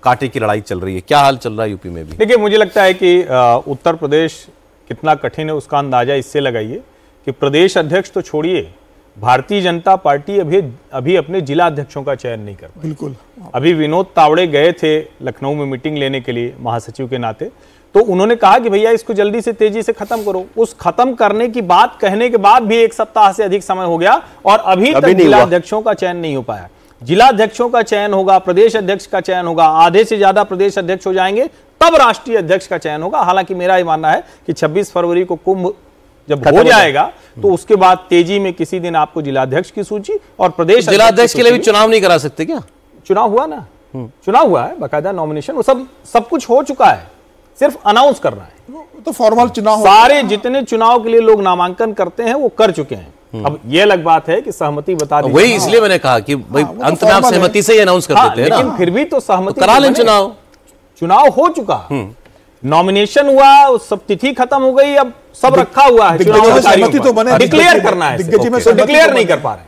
कांटे की लड़ाई चल रही है। क्या हाल चल रहा है यूपी में भी?
देखिए, मुझे लगता है कि उत्तर प्रदेश कितना कठिन है उसका अंदाजा इससे लगाइए कि प्रदेश अध्यक्ष तो छोड़िए, भारतीय जनता पार्टी अभी अपने जिला अध्यक्षों का चयन नहीं कर पाई।
बिल्कुल।
अभी विनोद तावड़े गए थे लखनऊ में मीटिंग लेने के लिए महासचिव के नाते, तो उन्होंने कहा कि भैया इसको जल्दी से तेजी से खत्म करो। उस खत्म करने की बात कहने के बाद भी 1 सप्ताह से अधिक समय हो गया और अभी तक जिला अध्यक्षों का चयन नहीं हो पाया। जिला अध्यक्षों का चयन होगा, प्रदेश अध्यक्ष का चयन होगा, आधे से ज्यादा प्रदेश अध्यक्ष हो जाएंगे, तब राष्ट्रीय अध्यक्ष का चयन होगा। हालांकि मेरा ये मानना है कि 26 फरवरी को कुंभ जब हो जाएगा तो उसके बाद तेजी में किसी दिन आपको जिलाध्यक्ष की सूची और प्रदेश
जिलाध्यक्ष के लिए भी चुनाव नहीं करा सकते क्या?
चुनाव हुआ ना, चुनाव हुआ है, बाकायदा नॉमिनेशन, वो सब कुछ हो चुका है, सिर्फ अनाउंस करना है।
तो फॉर्मल चुनाव,
सारे जितने चुनाव के लिए लोग नामांकन करते हैं वो कर चुके हैं। अब ये अलग बात है कि सहमति बता दी,
वही इसलिए मैंने कहा कि भाई अंत में आप सहमति से ही अनाउंस कर देते हैं,
लेकिन फिर भी तो सहमति
करा लें।
चुनाव हो चुका, नॉमिनेशन हुआ, सब तिथि खत्म हो गई, अब सब रखा हुआ है, डिक्लेयर करना है, डिक्लेयर नहीं कर पा रहे।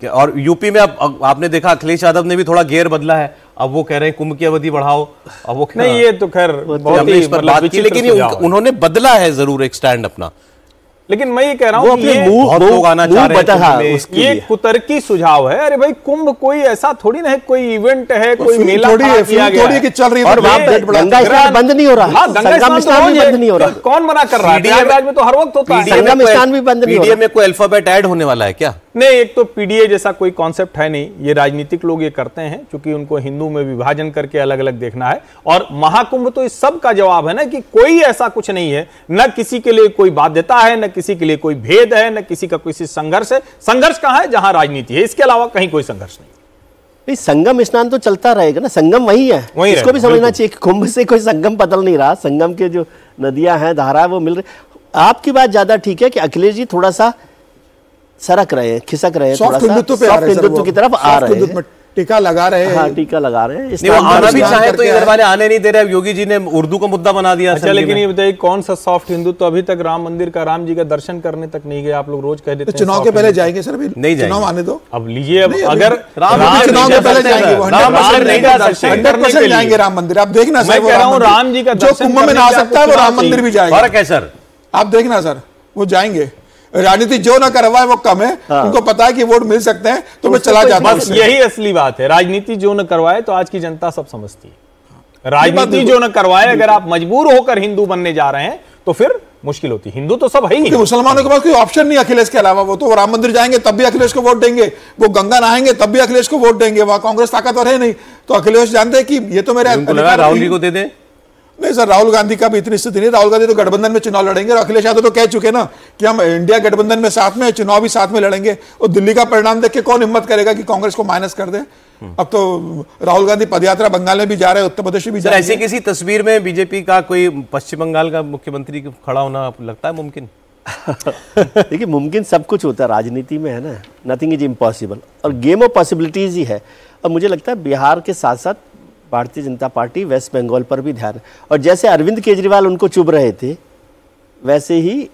और यूपी में अब आपने देखा अखिलेश यादव ने भी थोड़ा गियर बदला है, अब वो कह रहे हैं कुंभ की अवधि बढ़ाओ। अब वो
नहीं, ये तो खैर बहुत ही
पर बात की, लेकिन उन्होंने बदला है जरूर एक स्टैंड अपना।
लेकिन मैं ये कह रहा हूँ ये
बहुत लोग आना चाह रहे हैं,
ये कुतर्की सुझाव है। अरे भाई, कुंभ कोई ऐसा थोड़ी ना है, कोई इवेंट है, कोई मेला किया गया है,
चल रही है,
और गंगा स्नान बंद नहीं हो रहा, संगम स्नान भी बंद नहीं हो रहा।
कौन मना कर रहा है? प्रयागराज में तो हर वक्त होता है,
संगम स्नान भी बंद नहीं हो रहा।
पीडीए में कोई अल्फाबेट ऐड होने वाला है क्या?
नहीं, एक तो पीडीए जैसा कोई कॉन्सेप्ट है नहीं, ये राजनीतिक लोग ये करते हैं क्योंकि उनको हिंदू में विभाजन करके अलग अलग देखना है। और महाकुंभ तो इस सब का जवाब है ना कि कोई ऐसा कुछ नहीं है, न किसी के लिए कोई बाध्यता है, न किसी के लिए कोई भेद है, न किसी का कोई संघर्ष है। संघर्ष कहां है? जहां राजनीति है, इसके अलावा कहीं कोई संघर्ष नहीं।
संगम स्नान तो चलता रहेगा ना, संगम वही है, इसको भी समझना चाहिए कि कुंभ से कोई संगम बदल नहीं रहा। संगम के जो नदियां हैं, धारा, वो मिल रही। आपकी बात ज्यादा ठीक है कि अखिलेश जी थोड़ा सा सरक रहे हैं, खिसक रहे हैं, थोड़ा सा सॉफ्ट हिंदुत्व की तरफ आ रहे हैं,
टीका लगा रहे हैं।
हाँ, टीका लगा रहे हैं।
वो आना भी चाहे तो इधर वाले आने नहीं दे रहे। योगी जी ने उर्दू का मुद्दा बना दिया।
अच्छा, लेकिन ये बताइए कौन सा सॉफ्ट हिंदू? तो अभी तक राम मंदिर का, राम जी का दर्शन करने तक नहीं गए। आप लोग रोज कह देते हैं
चुनाव के पहले जाएंगे सर, अभी
नहीं जाएंगे,
चुनाव आने दो।
अब लीजिए, अब अगर
चुनाव के पहले जाएंगे, 100% जाएंगे राम मंदिर। आप देखना सर,
मैं कह रहा हूँ राम जी का
जो कुंभ में ना आ सकता है वो राम मंदिर भी जाएगा।
फर्क है सर,
आप देखना सर, वो जाएंगे। राजनीति जो ना करवाए वो कम है, उनको पता है कि वोट मिल सकते हैं, तो मैं चला जाता हूं।
बस यही असली बात है, राजनीति जो न करवाए तो आज की जनता सब समझती है। राजनीति जो न करवाए, अगर आप मजबूर होकर हिंदू बनने जा रहे हैं तो फिर मुश्किल होती। हिंदू तो सब है ही,
मुसलमानों के पास कोई ऑप्शन नहीं अखिलेश के अलावा। वो तो राम मंदिर जाएंगे तब भी अखिलेश को वोट देंगे, वो गंगा नहाएंगे तब भी अखिलेश को वोट देंगे, वहां कांग्रेस ताकतवर है नहीं। तो अखिलेश जानते हैं कि ये तो मेरे
राहुल जी को दे दें।
नहीं सर, राहुल गांधी का भी इतनी स्थिति नहीं। राहुल गांधी तो गठबंधन में चुनाव लड़ेंगे और अखिलेश यादव तो कह चुके ना कि हम इंडिया गठबंधन में साथ में, चुनाव भी साथ में लड़ेंगे। और दिल्ली का परिणाम देख के कौन हिम्मत करेगा कि कांग्रेस को माइनस कर दे। अब तो राहुल गांधी पदयात्रा बंगाल में भी जा रहे हैं, उत्तर प्रदेश में भी जा रहे हैं।
ऐसी किसी तस्वीर में बीजेपी का कोई पश्चिम बंगाल का मुख्यमंत्री खड़ा होना लगता है मुमकिन?
देखिए, मुमकिन सब कुछ होता है राजनीति में, है ना, नथिंग इज इम्पॉसिबल, और गेम ऑफ पॉसिबिलिटीज ही है। और मुझे लगता है बिहार के साथ साथ भारतीय जनता पार्टी वेस्ट बंगाल पर भी ध्यान है। और जैसे अरविंद केजरीवाल उनको चुभ रहे थे, वैसे ही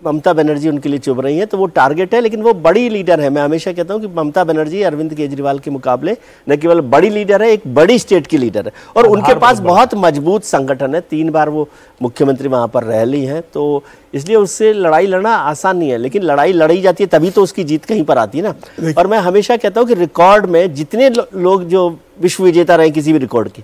ममता बनर्जी उनके लिए चुभ रही हैं। तो वो टारगेट है, लेकिन वो बड़ी लीडर है। मैं हमेशा कहता हूं कि ममता बनर्जी अरविंद केजरीवाल के मुकाबले न केवल बड़ी लीडर है, एक बड़ी स्टेट की लीडर है, और उनके पास बहुत मजबूत संगठन है। 3 बार वो मुख्यमंत्री वहां पर रह ली हैं, तो इसलिए उससे लड़ाई लड़ना आसान नहीं है। लेकिन लड़ाई लड़ी जाती है तभी तो उसकी जीत कहीं पर आती है ना। और मैं हमेशा कहता हूँ कि रिकॉर्ड में जितने लोग जो विश्व विजेता रहे किसी भी रिकॉर्ड की,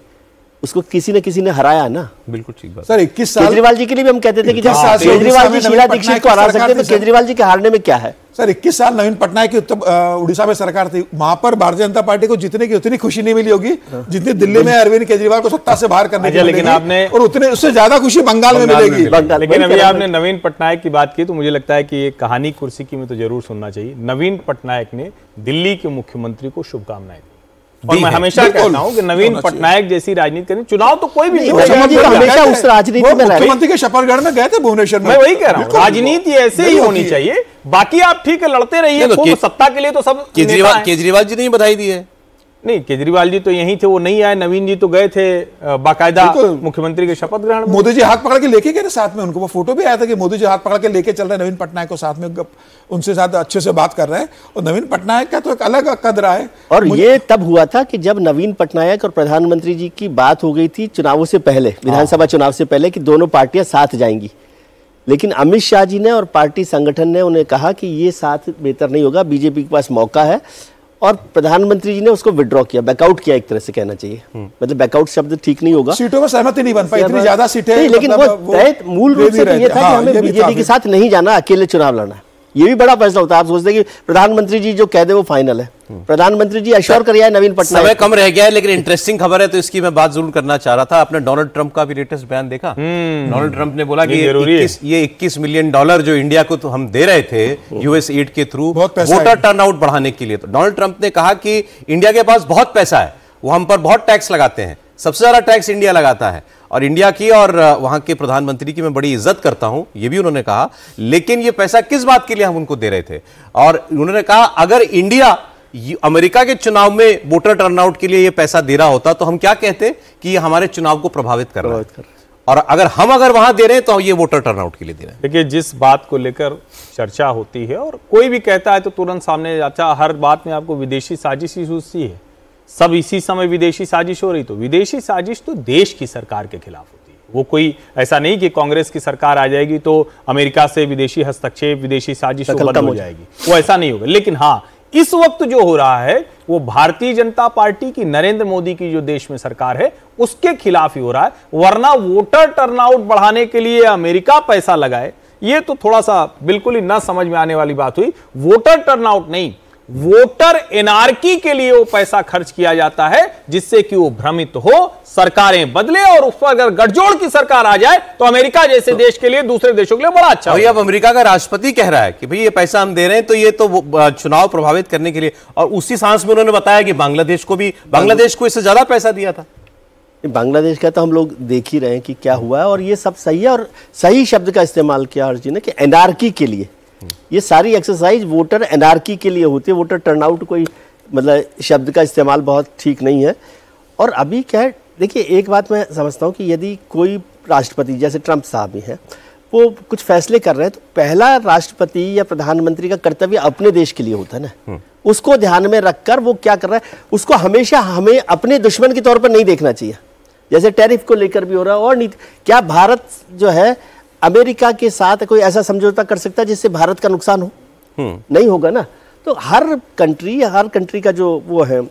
उसको किसी न किसी ने हराया ना।
बिल्कुल ठीक बात
सर। 21 साल
केजरीवाल जी के लिए भी हम कहते थे कि जब केजरीवाल जी शीला दीक्षित को हरा सकते तो केजरीवाल जी के हारने में क्या है।
सर 21 साल नवीन पटनायक की उड़ीसा में सरकार थी, वहां पर भारतीय जनता पार्टी को जितने की उतनी खुशी नहीं मिली होगी जितनी दिल्ली में अरविंद केजरीवाल को सत्ता से बाहर करने की,
लेकिन आपने
और उतने उससे ज्यादा खुशी बंगाल में मिलेगी।
लेकिन अभी आपने नवीन पटनायक की बात की तो मुझे लगता है कि ये कहानी कुर्सी की में तो जरूर सुनना चाहिए। नवीन पटनायक ने दिल्ली के मुख्यमंत्री को शुभकामनाएं दी, और मैं हमेशा कहता हूं कि नवीन पटनायक जैसी राजनीति करनी, चुनाव तो कोई भी नहीं,
हमेशा उस राजनीति में
मुख्यमंत्री के शपथगढ़ में गए थे भुवनेश्वर में।
मैं वही कह रहा हूं, राजनीति ऐसे ही होनी चाहिए। बाकी आप ठीक है लड़ते रहिए, सत्ता के लिए तो सब।
केजरीवाल जी ने बधाई दी है।
नहीं, केजरीवाल जी तो यहीं थे, वो नहीं आए। नवीन जी तो गए थे बाकायदा मुख्यमंत्री के शपथ ग्रहण में।
मोदी जी हाथ पकड़ के लेके गए साथ में, उनको वो फोटो भी आया था कि मोदी जी हाथ पकड़ के लेके चल रहे हैं नवीन पटनायक को साथ में, उनसे साथ अच्छे से बात कर रहे हैं। और नवीन पटनायक का तो एक अलग कदर है।
और ये तब हुआ था कि जब नवीन पटनायक और प्रधानमंत्री जी की बात हो गई थी चुनावों से पहले, विधानसभा चुनाव से पहले, कि दोनों पार्टियां साथ जाएंगी। लेकिन अमित शाह जी ने और पार्टी संगठन ने उन्हें कहा कि ये साथ बेहतर नहीं होगा, बीजेपी के पास मौका है, और प्रधानमंत्री जी ने उसको विड्रॉ किया, बैकआउट किया, एक तरह से कहना चाहिए। मतलब बैकआउट शब्द ठीक नहीं होगा,
सीटों में सहमति नहीं बन पाई, इतनी ज्यादा सीटें।
लेकिन वो तय मूल रूप से तो ये था कि हमें बीजेपी के साथ नहीं जाना, अकेले चुनाव लड़ना है। ये भी बड़ा फैसला होता है। आप सोचते हैं कि प्रधानमंत्री जी जो कह दे वो फाइनल है। प्रधानमंत्री जी अश्योर कर नवीन पटनायक।
समय कम रह गया है, लेकिन इंटरेस्टिंग खबर है तो इसकी मैं बात जरूर करना चाह रहा था। आपने डोनाल्ड ट्रंप का भी लेटेस्ट बयान देखा? डोनाल्ड ट्रंप ने बोला कि ये 21 मिलियन डॉलर जो इंडिया को तो हम दे रहे थे यूएस एड के थ्रू वोटर टर्नआउट बढ़ाने के लिए, तो डोनाल्ड ट्रंप ने कहा कि इंडिया के पास बहुत पैसा है, वो हम पर बहुत टैक्स लगाते हैं, सबसे ज्यादा टैक्स इंडिया लगाता है, और इंडिया की और वहां के प्रधानमंत्री की मैं बड़ी इज्जत करता हूं, ये भी उन्होंने कहा। लेकिन ये पैसा किस बात के लिए हम उनको दे रहे थे? और उन्होंने कहा अगर इंडिया अमेरिका के चुनाव में वोटर टर्नआउट के लिए ये पैसा दे रहा होता तो हम क्या कहते कि ये हमारे चुनाव को प्रभावित कर रहा है, और अगर वहां दे रहे हैं तो ये वोटर टर्नआउट के लिए दे रहे हैं।
देखिए, जिस बात को लेकर चर्चा होती है और कोई भी कहता है तो तुरंत सामने अच्छा, हर बात में आपको विदेशी साजिश ही सूझती है। सब इसी समय विदेशी साजिश हो रही, तो विदेशी साजिश तो देश की सरकार के खिलाफ होती है। वो कोई ऐसा नहीं कि कांग्रेस की सरकार आ जाएगी तो अमेरिका से विदेशी हस्तक्षेप, विदेशी साजिश बंद हो जाएगी, वो ऐसा नहीं होगा। लेकिन हाँ, इस वक्त जो हो रहा है वो भारतीय जनता पार्टी की, नरेंद्र मोदी की जो देश में सरकार है उसके खिलाफ ही हो रहा है। वरना वोटर टर्नआउट बढ़ाने के लिए अमेरिका पैसा लगाए, ये तो थोड़ा सा बिल्कुल ही ना समझ में आने वाली बात हुई। वोटर टर्नआउट नहीं, वोटर एनार्की के लिए वो पैसा खर्च किया जाता है, जिससे कि वो भ्रमित हो, सरकारें बदले, और उस पर अगर गठजोड़ की सरकार आ जाए तो अमेरिका जैसे देश के लिए, दूसरे देशों के लिए बड़ा अच्छा।
और अब अमेरिका का राष्ट्रपति कह रहा है कि भाई ये पैसा हम दे रहे हैं तो ये तो चुनाव प्रभावित करने के लिए, और उसी सांस में उन्होंने बताया कि बांग्लादेश को इससे ज्यादा पैसा दिया था।
बांग्लादेश का तो हम लोग देख ही रहे हैं कि क्या हुआ है, और ये सब सही है। और सही शब्द का इस्तेमाल किया हर चीज ने कि एनार्की के लिए, ये सारी एक्सरसाइज वोटर एनार्की के लिए होती है। वोटर टर्नआउट कोई मतलब शब्द का इस्तेमाल बहुत ठीक नहीं है। और अभी क्या है, देखिए एक बात मैं समझता हूँ कि यदि कोई राष्ट्रपति जैसे ट्रंप साहब ही हैं, वो कुछ फैसले कर रहे हैं, तो पहला राष्ट्रपति या प्रधानमंत्री का कर्तव्य अपने देश के लिए होता है ना। उसको ध्यान में रखकर वो क्या कर रहा है, उसको हमेशा हमें अपने दुश्मन के तौर पर नहीं देखना चाहिए। जैसे टैरिफ को लेकर भी हो रहा है, और नीति, क्या भारत जो है अमेरिका के साथ कोई ऐसा समझौता कर सकता है जिससे भारत का नुकसान हो? नहीं होगा ना। तो हर कंट्री का जो वो है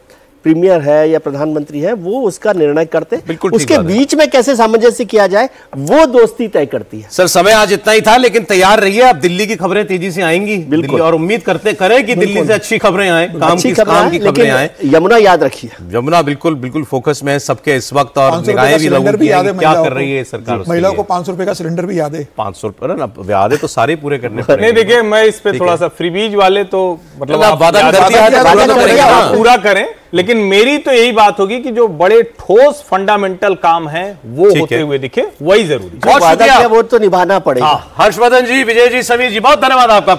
प्रीमियर है या प्रधानमंत्री है वो उसका निर्णय करते हैं। उसके बीच में कैसे सामंजस्य किया जाए वो दोस्ती तय करती है।
सर समय आज इतना ही था, लेकिन तैयार रहिए, अब दिल्ली की खबरें तेजी से आएंगी बिल्कुल, और उम्मीद करें कि दिल्ली से अच्छी खबरें आए, काम की खबरें आए।
यमुना याद रखिए,
यमुना बिल्कुल बिल्कुल फोकस में है सबके इस वक्त, और निगाहें भी लोगों की क्या कर रही है सरकार।
महिलाओं को 500 रुपए का सिलेंडर भी याद है।
500 रुपए ना याद है तो सारे पूरे करने पड़ेंगे।
नहीं देखिए, मैं इस पे थोड़ा सा फ्रीबीज वाले तो मतलब पूरा करें, लेकिन मेरी तो यही बात होगी कि जो बड़े ठोस फंडामेंटल काम है वो होते हुए दिखे, वही जरूरी।
बहुत शुक्रिया, वो तो निभाना पड़ेगा।
हर्षवर्धन जी, विजय जी, समीर जी, बहुत धन्यवाद आपका।